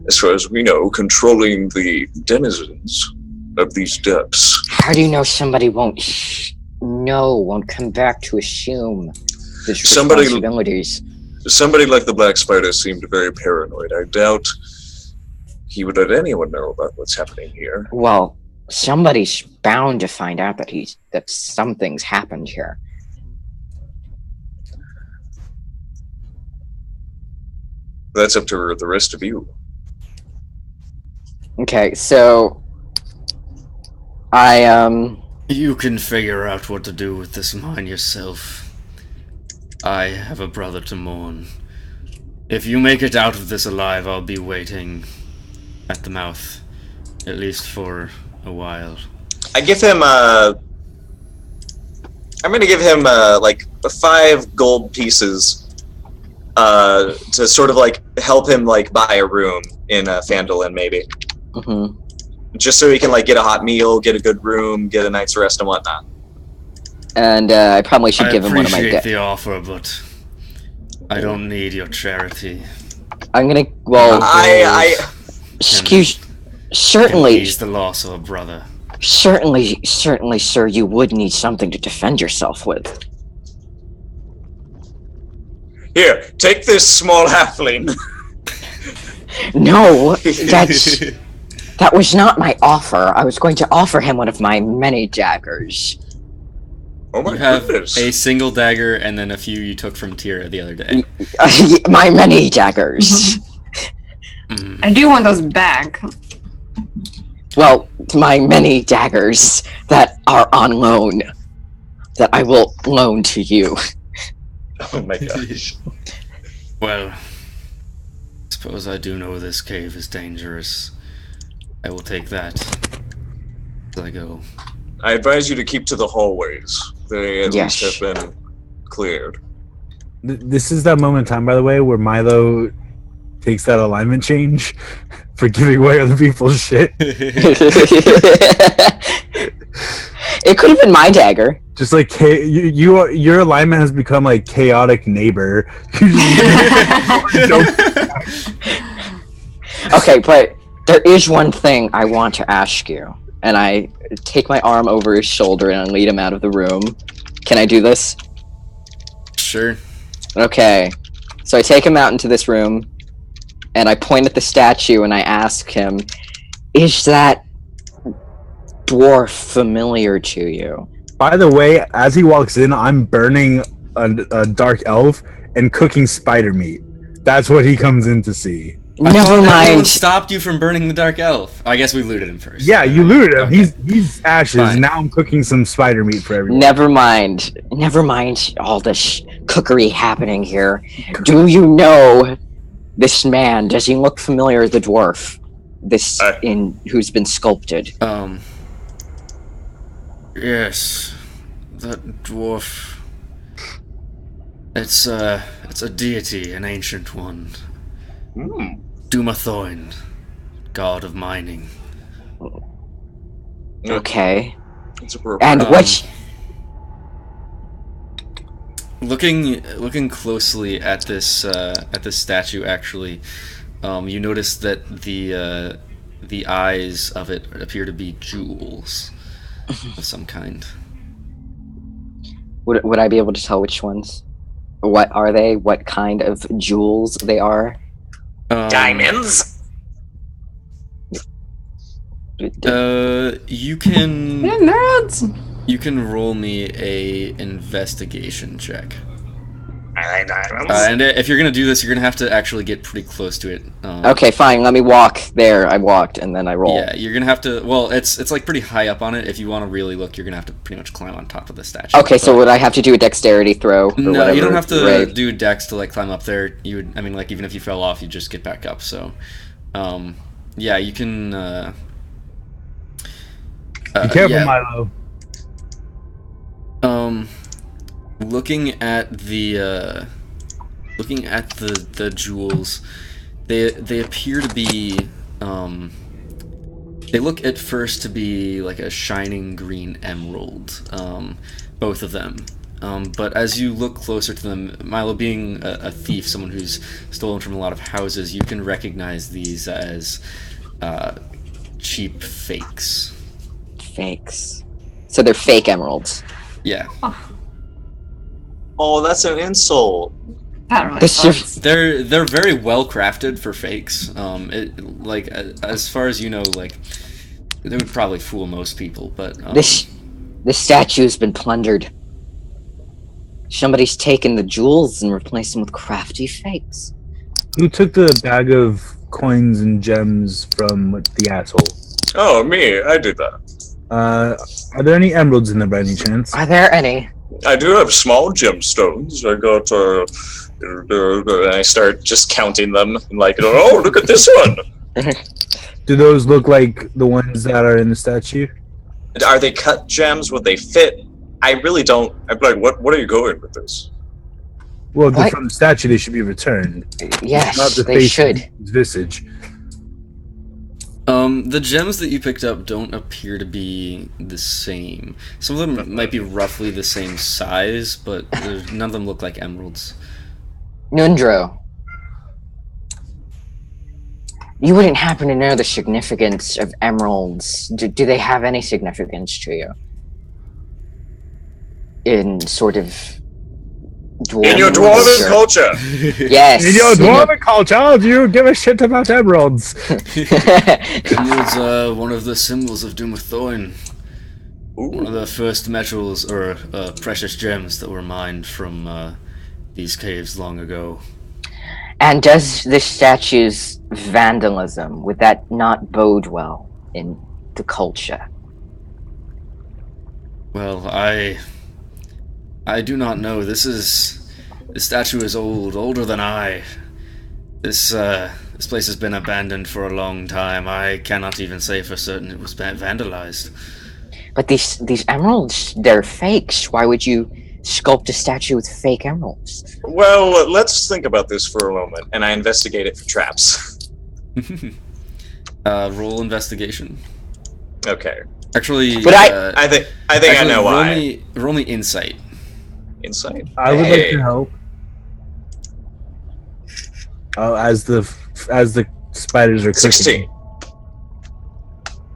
as far as we know, controlling the denizens of these depths. How do you know somebody won't come back to assume his responsibilities? Somebody like the Black Spider seemed very paranoid. I doubt he would let anyone know about what's happening here. Well, somebody's bound to find out that something's happened here. That's up to the rest of you. Okay, so You can figure out what to do with this mine yourself. I have a brother to mourn. If you make it out of this alive, I'll be waiting at the mouth, at least for a while. I give him I'm gonna give him like 5 gold pieces to sort of like help him like buy a room in Phandalin, maybe. Mm-hmm. Just so he can like get a hot meal, get a good room, get a night's rest and whatnot. And I probably should give him one of my. I appreciate the offer, but I don't need your charity. I'm gonna. Well, certainly. He's the loss of a brother. Certainly, sir. You would need something to defend yourself with. Here, take this small halfling. No, that was not my offer. I was going to offer him one of my many daggers. Oh my You have goodness. a single dagger and then a few you took from Tira the other day. My many daggers. I do want those back. Well, my many daggers that are on loan, that I will loan to you. Oh my gosh. Well, suppose I do know this cave is dangerous. I will take that as I go. I advise you to keep to the hallways. They at Yes. least have been cleared. This is that moment in time, by the way, where Milo takes that alignment change for giving away other people's shit. It could have been my dagger. Just like your alignment has become like chaotic neighbor. Okay, but there is one thing I want to ask you. And I take my arm over his shoulder and I lead him out of the room. Can I do this? Sure. Okay. So I take him out into this room, and I point at the statue and I ask him, is that dwarf familiar to you? By the way, as he walks in, I'm burning a dark elf and cooking spider meat. That's what he comes in to see. I Never thought everyone mind. stopped you from burning the Dark Elf. I guess we looted him first. Yeah, you looted him. Okay. He's ashes. Fine. Now I'm cooking some spider meat for everyone. Never mind. Never mind all this cookery happening here. Do you know this man? Does he look familiar? The dwarf, who's been sculpted. Yes, that dwarf. It's a deity, an ancient one. Dumathoin, god of mining. Okay. It's appropriate. And what? Looking closely at this statue, actually, you notice that the eyes of it appear to be jewels of some kind. Would I be able to tell which ones? What are they? What kind of jewels they are? Diamonds? You can Nerds. you can roll me a investigation check. I like diamonds. And if you're gonna do this, you're gonna have to actually get pretty close to it. Okay, fine. Let me walk there. I walked, and then I roll. Yeah, you're gonna have to. Well, it's like pretty high up on it. If you want to really look, you're gonna have to pretty much climb on top of the statue. Okay, so But- would I have to do a dexterity throw? Or No, whatever, you don't have to right? do dex to like climb up there. You would, I mean, like even if you fell off, you just get back up. So, yeah, you can. Be careful, yeah. Milo. Looking at the jewels, they appear to be they look at first to be like a shining green emerald, both of them. But as you look closer to them, Milo being a thief, someone who's stolen from a lot of houses, you can recognize these as cheap fakes. Fakes. So they're fake emeralds. Yeah. Oh, that's an insult. That really This sucks. They're very well crafted for fakes. Like as far as you know, like they would probably fool most people, but This statue's been plundered. Somebody's taken the jewels and replaced them with crafty fakes. Who took the bag of coins and gems from the asshole? Oh, me. I did that. Are there any emeralds in there by any chance? Are there any? I do have small gemstones. I got, and I start just counting them. And like, oh, look at this one. Do those look like the ones that are in the statue? Are they cut gems? Would they fit? I really don't. I'm like, what are you going with this? Well, if they're What? from the statue, they should be returned. Yes, Not the they face should. and visage. the gems that you picked up don't appear to be the same. Some of them might be roughly the same size, but none of them look like emeralds. Nundro, you wouldn't happen to know the significance of emeralds. Do they have any significance to you? In sort of dwarven In your dwarven culture. Yes. In your dwarven culture, do you give a shit about emeralds? Emeralds are one of the symbols of Dumathoin. One of the first metals or precious gems that were mined from these caves long ago. And does this statue's vandalism, would that not bode well in the culture? Well, I do not know. This statue is older than I. This place has been abandoned for a long time. I cannot even say for certain it was vandalized. But these emeralds, they're fakes. Why would you sculpt a statue with fake emeralds? Well, let's think about this for a moment, and I investigate it for traps. Roll investigation. Okay. Actually, But I think I know roll why. Roll me insight. Insight. I would like Hey. to help. Oh, as the spiders are cooking. 16.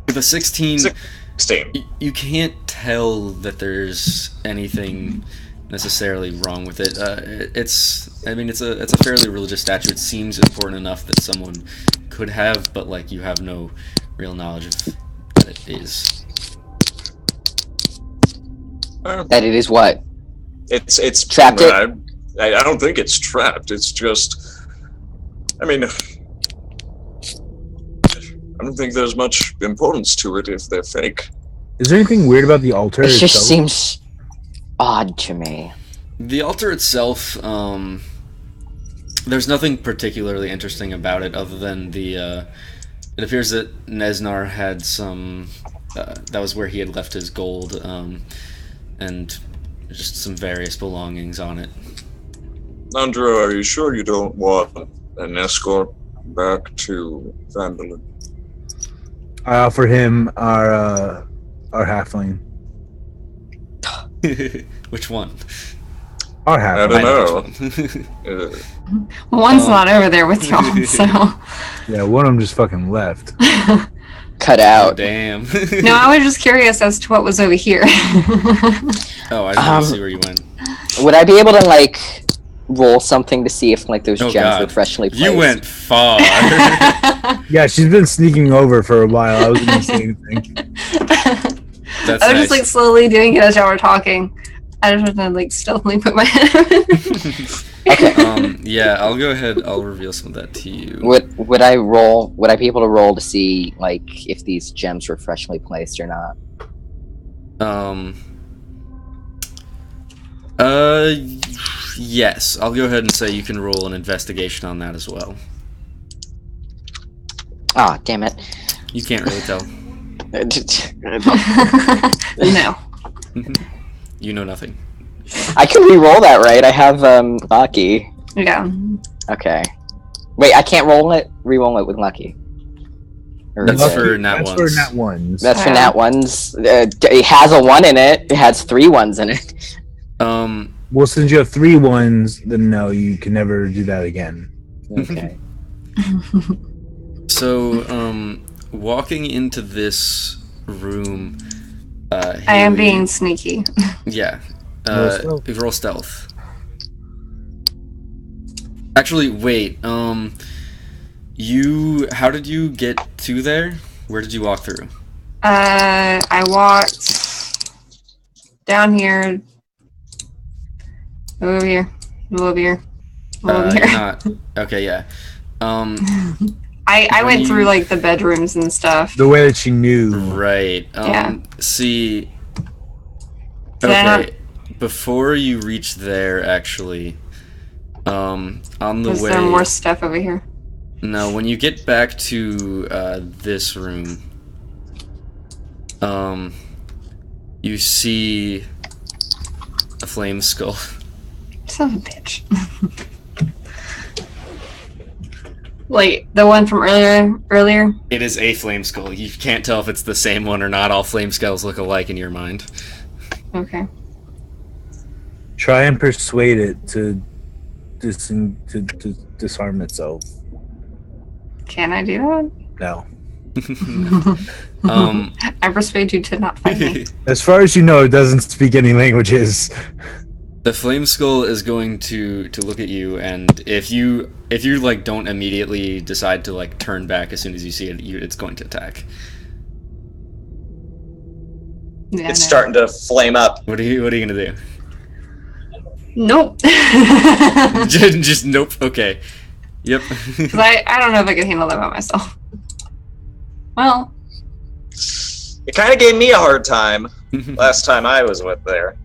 With a 16, 16. you can't tell that there's anything necessarily wrong with it. It's a fairly religious statue. It seems important enough that someone could have, but like you have no real knowledge of what it is. That it is what? It's Trapped it? I don't think it's trapped. It's just, I mean, I don't think there's much importance to it if they're fake. Is there anything weird about the altar It just itself? seems odd to me. The altar itself, there's nothing particularly interesting about it other than it appears that Nesnar had some, that was where he had left his gold, and just some various belongings on it. Andrew, are you sure you don't want an escort back to Vandalin? I offer him our halfling. Which one? Our I halfling. don't know. which one. One's not over there with y'all, so. Yeah, one of them just fucking left. Cut Oh, out. damn. No, I was just curious as to what was over here. Oh, I just want to see where you went. Would I be able to like roll something to see if like those Oh, gems were God. freshly placed? You went far. Yeah, she's been sneaking over for a while. I wasn't gonna say anything. That's I was nice. just like slowly doing it as y'all were talking. I just want to like stealthily put my head. Okay. Yeah, I'll go ahead. I'll reveal some of that to you. Would I roll? Would I be able to roll to see like if these gems were freshly placed or not? Yes. I'll go ahead and say you can roll an investigation on that as well. Ah, damn it. You can't really tell. No. You know nothing. I can re-roll that, right? I have lucky. Yeah. Okay. Wait, I can't roll it. Re-roll it with lucky. Or That's is it- for nat That's ones. for nat ones. That's for Yeah. nat ones. It has a 1 in it. It has 3 ones in it. Well, since you have 3 ones, then no, you can never do that again. Okay. So, walking into this room, I am Haley- being sneaky. Yeah. Roll stealth. Roll stealth. Actually, wait. How did you get to there? Where did you walk through? I walked down here. Over here. Over here. Over You're here. not. Okay, yeah. I when went you- through like the bedrooms and stuff. The way that she knew. Right. Yeah. See. Did I not- Okay. Before you reach there, actually, on the Was way. there more stuff over here? No, when you get back to this room, you see a flame skull. Son of a bitch. Like the one from earlier? It is a flame skull. You can't tell if it's the same one or not. All flame skulls look alike in your mind. Okay. Try and persuade it to disarm itself. Can I do that? No. I persuade you to not fight me. As far as you know, it doesn't speak any languages. The flame skull is going to look at you, and if you like don't immediately decide to like turn back as soon as you see it, it's going to attack. Yeah, It's no. starting to flame up. What are you gonna do? Nope. Just nope. Okay. Yep. 'Cause I don't know if I can handle that by myself. Well, It kind of gave me a hard time last time I was with there.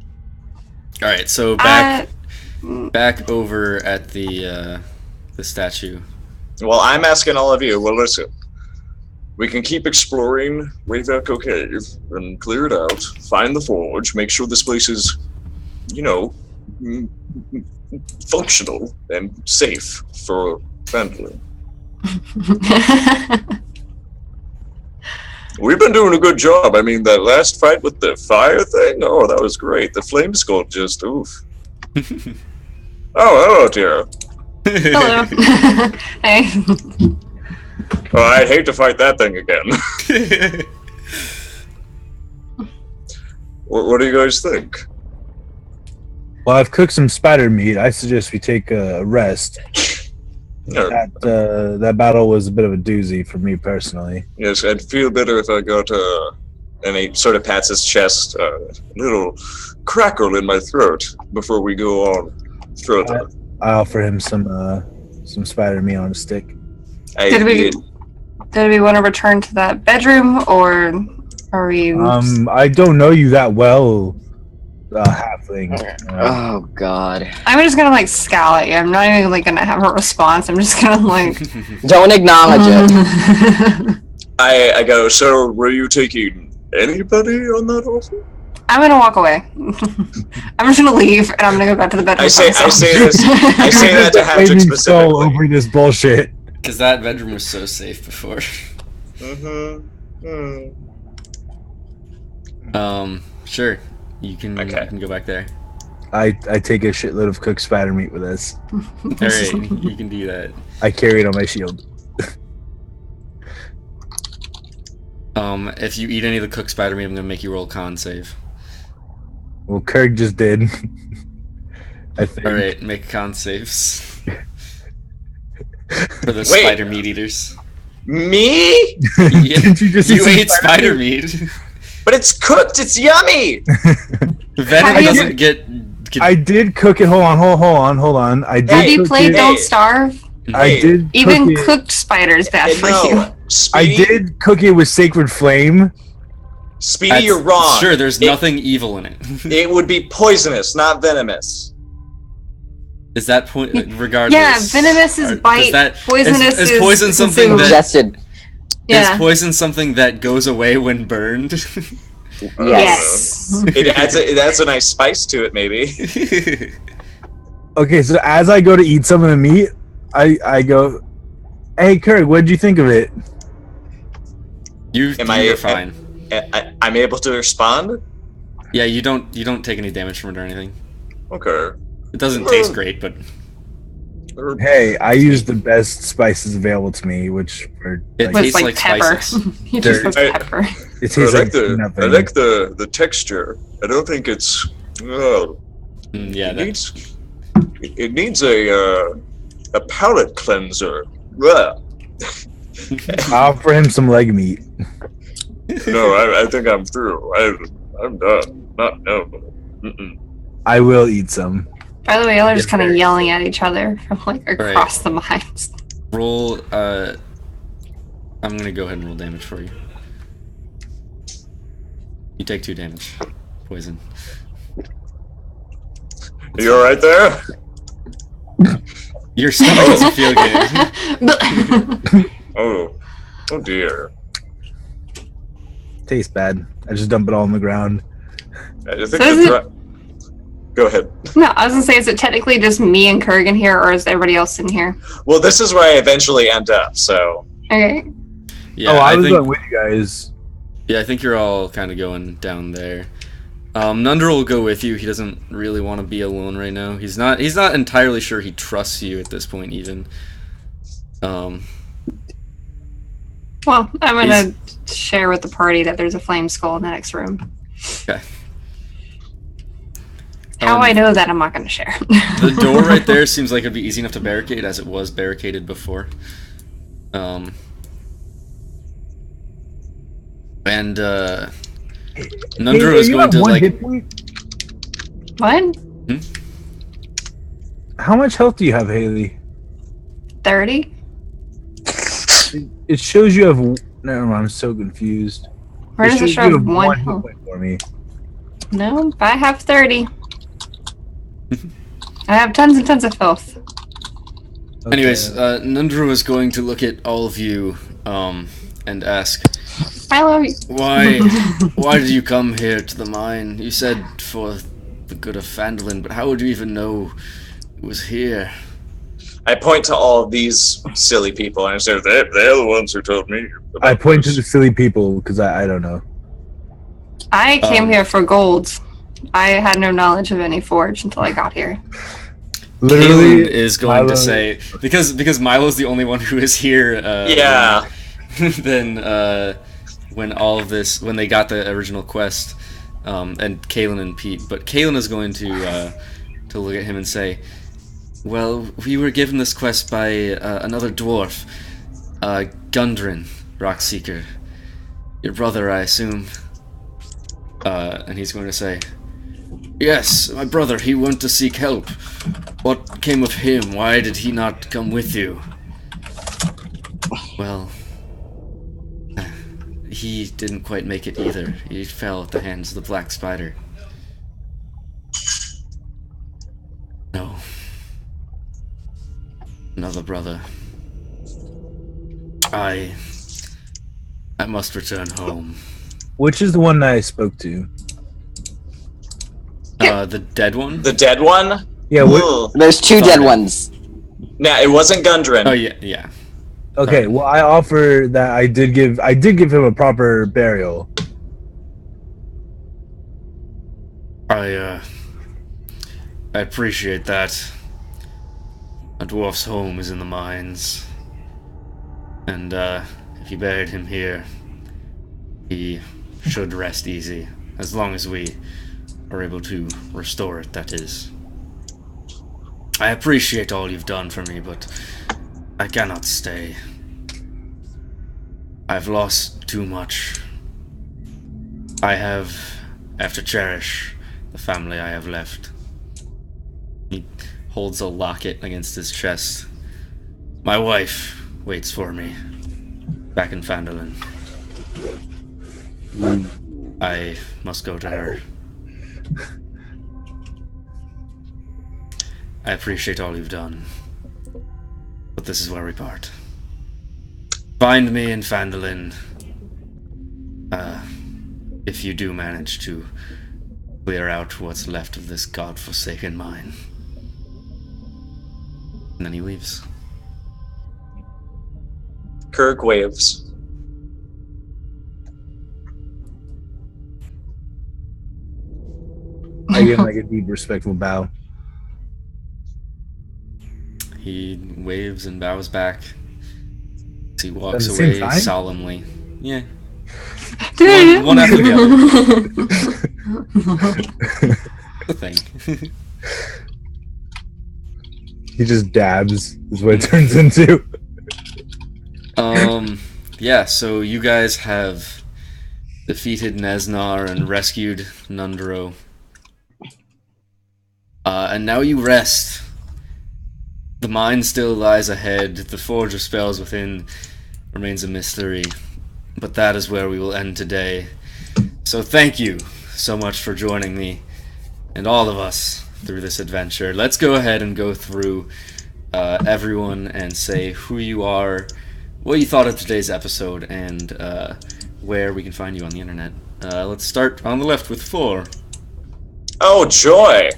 All right. So back over at the statue. Well, I'm asking all of you. Well, listen. We can keep exploring Wayveco Cave and clear it out. Find the forge. Make sure this place is, functional and safe for Vandalin. We've been doing a good job. I mean, that last fight with the fire thing, oh, that was great. The flame skull just, oof. Oh, hello, Tara. hello. Hey. Oh, I'd hate to fight that thing again. What do you guys think? Well, I've cooked some spider meat. I suggest we take a rest. Yeah, That battle was a bit of a doozy for me personally. yes, I'd feel better if I got, and he sort of pats his chest, a little crackle in my throat before we go on further. I offer him some spider meat on a stick. Did we- Do we want to return to that bedroom, or are we? I don't know you that well, halfling. Oh God! I'm just gonna like scowl at you. I'm not even like gonna have a response. I'm just gonna like. Don't acknowledge it. I go, so were you taking anybody on that offer? I'm gonna walk away. I'm just gonna leave, and I'm gonna go back to the bedroom. I say that to Hattrick Flaming skull specifically. over this bullshit. Because that bedroom was so safe before. Sure. You can go back there. I take a shitload of cooked spider meat with us. Alright, you can do that. I carry it on my shield. If you eat any of the cooked spider meat, I'm gonna make you roll a con save. Well, Kirk just did. I think. Alright, make con saves. For the spider meat eaters. Me? Yeah, Didn't you just you eat ate spider meat. But it's cooked. It's yummy. Venom doesn't get. I did cook it. Hold on. I did. Have you cook played it. Don't Starve? I did. Even cook it. cooked spider's bad for you. I Speedy, did cook it with sacred flame. Speedy, you're wrong. Sure, there's nothing evil in it. It would be poisonous, not venomous. Is that point? Regardless. Yeah, venomous is bite. Poisonous is poison something that Ingested. Yeah. is poison something that goes away when burned? Yes. It adds a nice spice to it, maybe. Okay, so as I go to eat some of the meat, I go, "Hey, Kirk, what did you think of it?" You're fine. I'm able to respond. Yeah, you don't take any damage from it or anything. Okay. It doesn't taste great, but Hey, I use the best spices available to me, which are it With tastes like pepper. spices. You just put I- pepper. it tastes like I nothing. like the texture. I don't think it's. Yeah, It needs a palate cleanser. Ugh. I'll offer him some leg meat. No, I think I'm through. I'm done. No. Mm-mm. I will eat some. By the way, y'all are just kind of yelling at each other from like across the mines. roll. I'm gonna go ahead and roll damage for you. You take 2 damage. Poison. You all right there? Your stomach doesn't feel good. Oh dear. Tastes bad. I just dump it all on the ground. I think So is it- Go ahead. No, I was gonna say, is it technically just me and Kurgan here, or is everybody else in here? Well, this is where I eventually end up. So Okay. Yeah, I was think, going with you guys. Yeah, I think you're all kind of going down there. Nundra will go with you. He doesn't really want to be alone right now. He's not entirely sure he trusts you at this point, even. Well, I'm gonna share with the party that there's a flame skull in the next room. Okay. How I know that, I'm not gonna share. The door right there seems like it'd be easy enough to barricade, as it was barricaded before. And Nundra is going to like. What? How much health do you have, Haley? 30? It shows you have. Never mind. I'm so confused. Where does it shows show you have one? hit point for me. No, I have 30. I have tons and tons of health. Okay. Anyways, Nundra was going to look at all of you, and ask, I love you. why did you come here to the mine? You said for the good of Phandalin, but how would you even know it was here? I point to all of these silly people and I say, they're the ones who told me. I point to the silly people because I don't know. I came here for gold. I had no knowledge of any forge until I got here. Literally is going Milo. to say, because Milo's the only one who is here. Yeah. Then when all of this, when they got the original quest, and Kalen and Pete, but Kalen is going to look at him and say, well, we were given this quest by another dwarf, Gundren, Rockseeker, your brother, I assume. And he's going to say, yes, my brother, he went to seek help. What came of him? Why did he not come with you? Well, he didn't quite make it either. He fell at the hands of the Black Spider. No. Another brother. I must return home. Which is the one that I spoke to? The dead one? The dead one? Yeah, Ugh. There's two dead ones. Nah, it wasn't Gundren. Oh yeah. Okay, well I offer that I did give him a proper burial. I appreciate that. A dwarf's home is in the mines. And if you buried him here, he should rest easy. As long as we are able to restore it, that is. I appreciate all you've done for me, but I cannot stay. I've lost too much. I have to cherish the family I have left. He holds a locket against his chest. My wife waits for me back in Phandalin. I must go to her. I appreciate all you've done, but this is where we part. Find me in Phandalin, if you do manage to clear out what's left of this godforsaken mine. And then he leaves. Kirk waves. I give him like a deep, respectful bow. He waves and bows back. He walks At the same away time? solemnly. Yeah. One after the other. The thing. He just dabs, is what it turns into. Yeah, so you guys have defeated Nesnar and rescued Nundro. And now you rest. The mine still lies ahead, the forge of spells within remains a mystery, but that is where we will end today. So thank you so much for joining me and all of us through this adventure. Let's go ahead and go through everyone and say who you are, what you thought of today's episode, and where we can find you on the internet. Let's start on the left with 4. Oh, joy!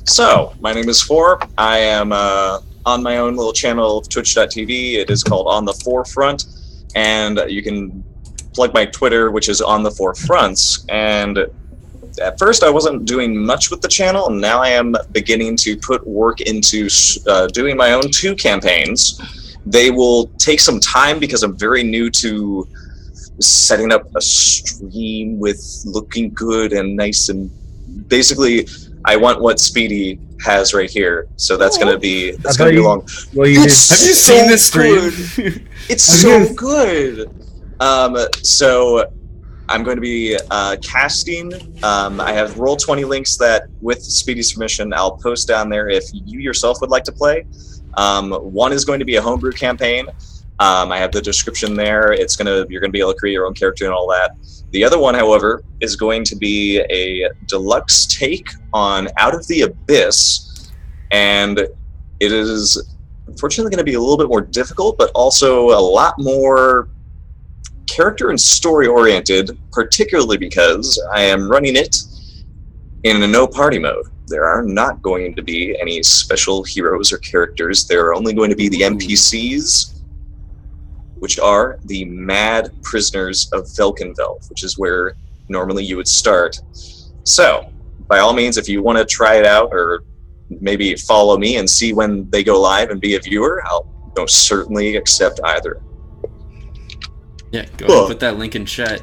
So, my name is 4. I am on my own little channel of twitch.tv. It is called On the Forefront, and you can plug my Twitter, which is On the Forefronts. And at first I wasn't doing much with the channel, and now I am beginning to put work into doing my own 2 campaigns. They will take some time because I'm very new to setting up a stream with looking good and nice, and basically I want what Speedy has right here, so that's gonna be long. Well, you Have you seen this stream? It's so good. So I'm going to be casting. I have Roll20 links that, with Speedy's permission, I'll post down there if you yourself would like to play. One is going to be a homebrew campaign. I have the description there. You're gonna be able to create your own character and all that. The other one, however, is going to be a deluxe take on Out of the Abyss, and it is unfortunately going to be a little bit more difficult, but also a lot more character and story oriented, particularly because I am running it in a no party mode. There are not going to be any special heroes or characters. There are only going to be the NPCs, which are the mad prisoners of Velkenvelf, which is where normally you would start. So, by all means, if you want to try it out, or maybe follow me and see when they go live and be a viewer, I'll most certainly accept either. Yeah, go ahead and put that link in chat.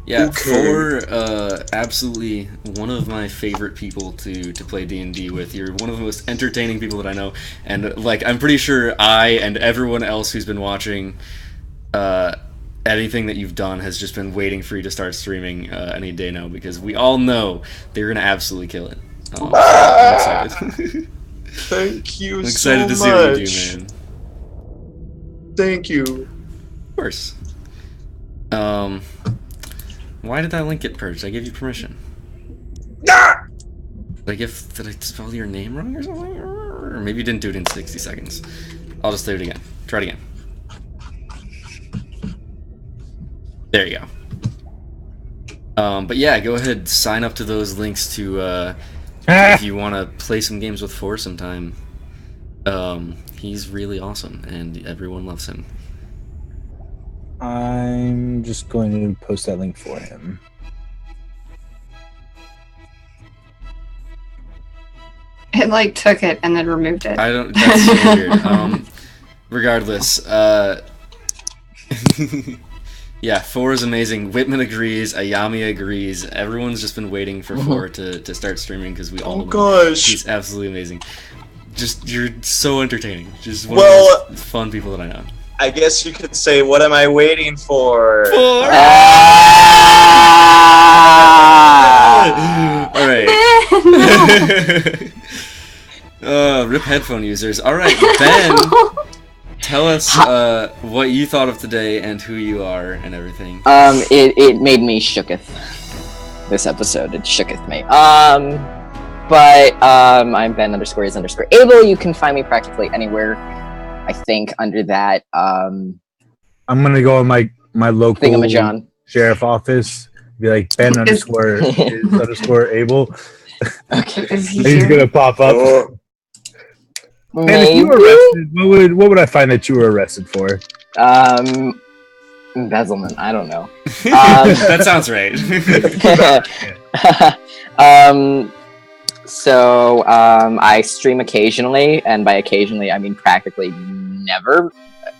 Yeah, Okay. 4, absolutely one of my favorite people to play D&D with. You're one of the most entertaining people that I know, and like I'm pretty sure I and everyone else who's been watching anything that you've done has just been waiting for you to start streaming any day now, because we all know that you're gonna absolutely kill it. So I'm excited. Thank you I'm excited so to see much. what you do, man. Thank you. Of course. Why did that link get purged? I gave you permission. Did I spell your name wrong or something? Or maybe you didn't do it in 60 seconds. I'll just do it again. Try it again. There you go. But yeah, go ahead, sign up to those links to if you want to play some games with Four sometime. He's really awesome, and everyone loves him. I'm just going to post that link for him. It like took it and then removed it. I don't. That's so weird. Regardless, yeah, Four is amazing. Whitman agrees. Ayami agrees. Everyone's just been waiting for Four to start streaming because we all know him. He's absolutely amazing. Just you're so entertaining. Just one of the most fun people that I know. I guess you could say, what am I waiting for? All right. Rip headphone users. All right, Ben. Tell us what you thought of today and who you are and everything. It made me shooketh. This episode, it shooketh me. But I'm Ben_is_able. You can find me practically anywhere. I think under that. I'm gonna go on my local Thingamajon sheriff office. Be like Ben_is_able. Okay. He's gonna pop up. And if you were arrested, what would I find that you were arrested for? Embezzlement. I don't know. That sounds right. So I stream occasionally, and by occasionally I mean practically never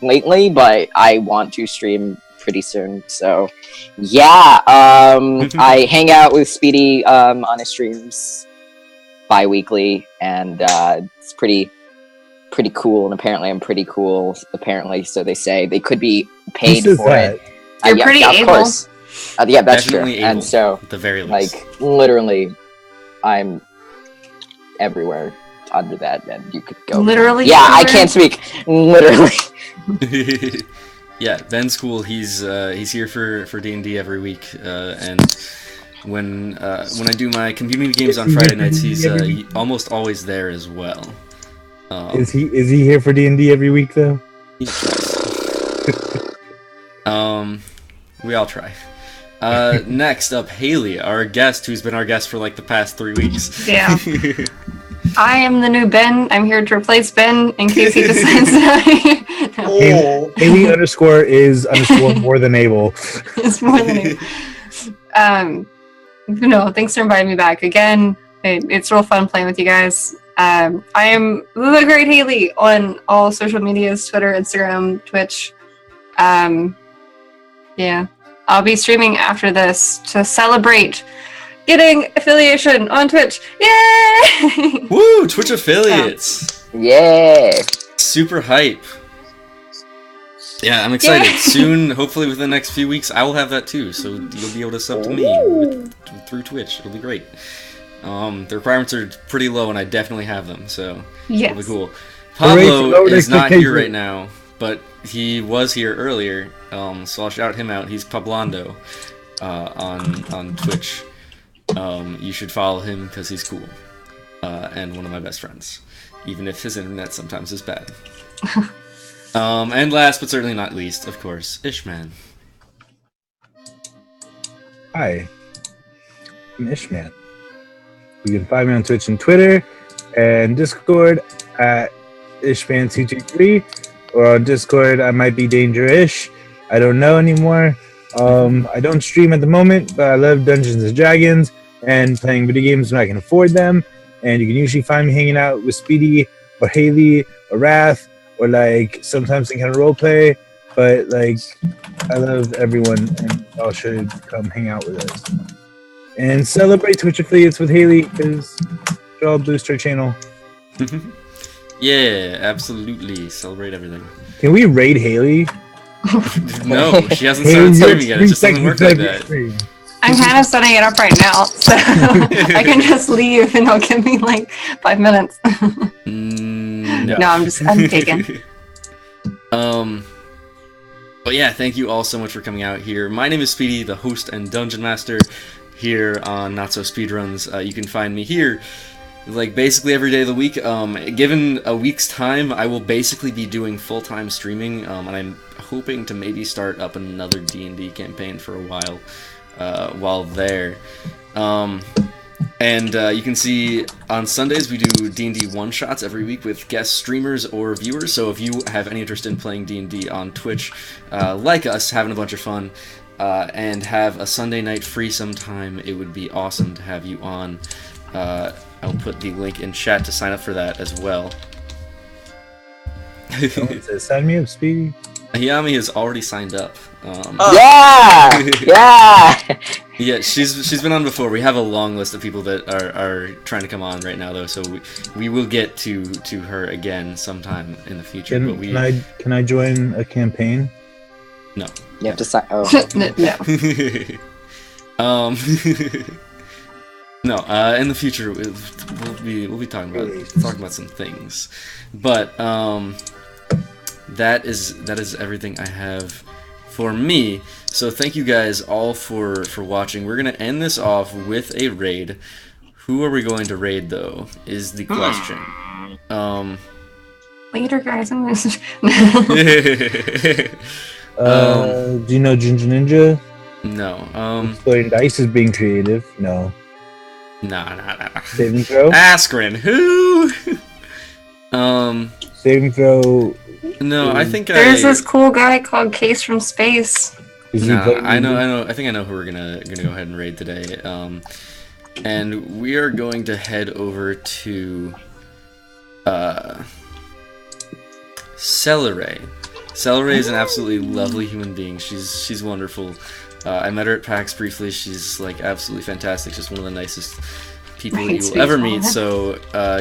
lately, but I want to stream pretty soon. So yeah, I hang out with Speedy on his streams bi-weekly, and it's pretty cool, and apparently I'm pretty cool, apparently, so they say. They could be paid for it. You're pretty able. Of course. Yeah, that's Definitely true. able, and so, at the very least. like, literally, I'm everywhere under that, and you could go. Literally? Yeah, everywhere? I can't speak. Literally. Yeah, Ben's cool. He's here for D&D every week, and when I do my community games on Friday nights, he's almost always there as well. Is he here for D&D every week though? We all try. Next up, Haley, our guest, who's been our guest for like the past 3 weeks. Yeah. I am the new Ben. I'm here to replace Ben in case he decides to. Oh. Haley_is_ more than able. It's more than able. No, thanks for inviting me back again. It's real fun playing with you guys. I am the Great Haley on all social medias, Twitter, Instagram, Twitch. Yeah. I'll be streaming after this to celebrate getting affiliation on Twitch. Yay! Woo! Twitch affiliates! Yeah! Super hype. Yeah, I'm excited. Soon, hopefully within the next few weeks, I will have that too, so you'll be able to sub to me through Twitch. It'll be great. The requirements are pretty low, and I definitely have them, so it'll be cool. Pablo is not here right now, but he was here earlier, so I'll shout him out. He's Pablando on Twitch. You should follow him because he's cool, and one of my best friends, even if his internet sometimes is bad. And last but certainly not least, of course, Ishman. Hi, I'm Ishman. You can find me on Twitch and Twitter and Discord at Ishman223, or on Discord I might be Danger-ish. I don't know anymore. I don't stream at the moment, but I love Dungeons and Dragons and playing video games when I can afford them. And you can usually find me hanging out with Speedy or Haley or Wrath, or like sometimes some kind of roleplay. But like, I love everyone, and y'all should come hang out with us and celebrate Twitch affiliates with Haley, because y'all boost her channel. Yeah, absolutely. Celebrate everything. Can we raid Haley? No, she hasn't started streaming yet. It just doesn't work like that. I'm kind of setting it up right now, so I can just leave and it'll give me like 5 minutes. No, I'm taken. But yeah, thank you all so much for coming out here. My name is Speedy, the host and dungeon master here on Not So Speedruns. You can find me here like basically every day of the week. Given a week's time, I will basically be doing full-time streaming, and I'm hoping to maybe start up another D&D campaign for a while there. And you can see on Sundays we do D&D one-shots every week with guest streamers or viewers, so if you have any interest in playing D&D on Twitch, like us, having a bunch of fun, and have a Sunday night free sometime, it would be awesome to have you on. I'll put the link in chat to sign up for that as well. Someone says, sign me up, Speedy. Hayami has already signed up. Yeah! Yeah! Yeah, she's been on before. We have a long list of people that are trying to come on right now, though, so we will get to her again sometime in the future. Can I join a campaign? No. You have to sign. Oh. No. No. In the future we'll be talking about some things, but that is everything I have for me. So thank you guys all for watching. We're gonna end this off with a raid. Who are we going to raid, though, is the question. Later, guys. I'm Do you know Ginger Ninja? No. Exploding Dice is being creative. No. Nah. Saving throw? Askren, who? Saving throw. No, I think There's this cool guy called Case from Space. I know. I think I know who we're gonna go ahead and raid today. And we are going to head over to Celeray. Celeray is an absolutely lovely human being. She's wonderful. I met her at PAX briefly. She's like absolutely fantastic. Just one of the nicest people that you will ever meet. So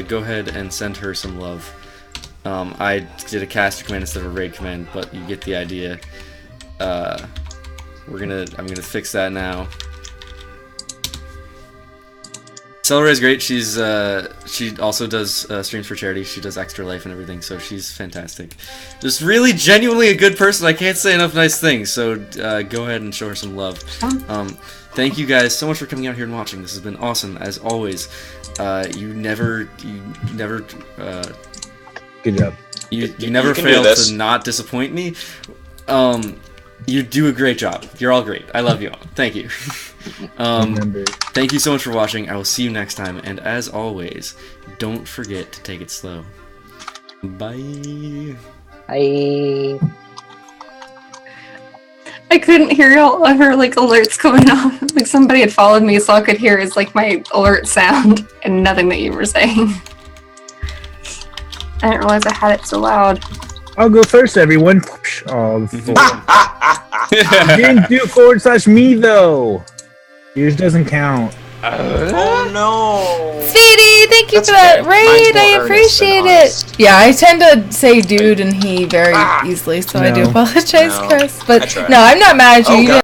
go ahead and send her some love. I did a caster command instead of a raid command, but you get the idea. I'm gonna fix that now. Celeray is great. She also does streams for charity. She does Extra Life and everything, so she's fantastic. Just really genuinely a good person. I can't say enough nice things. So go ahead and show her some love. Thank you guys so much for coming out here and watching. This has been awesome as always. You never. Good job. You never fail to not disappoint me. You do a great job. You're all great. I love you all. Thank you. Thank you so much for watching. I will see you next time. And as always, don't forget to take it slow. Bye. Bye. I couldn't hear all of her like alerts going on. Like somebody had followed me, so all I could hear is like my alert sound and nothing that you were saying. I didn't realize I had it so loud. I'll go first, everyone. Didn't do /me though. Yours doesn't count. Oh no! Speedy, thank you for that raid. I appreciate it. Yeah, I tend to say dude and he very easily, so I do apologize, Chris. But no, I'm not mad at you.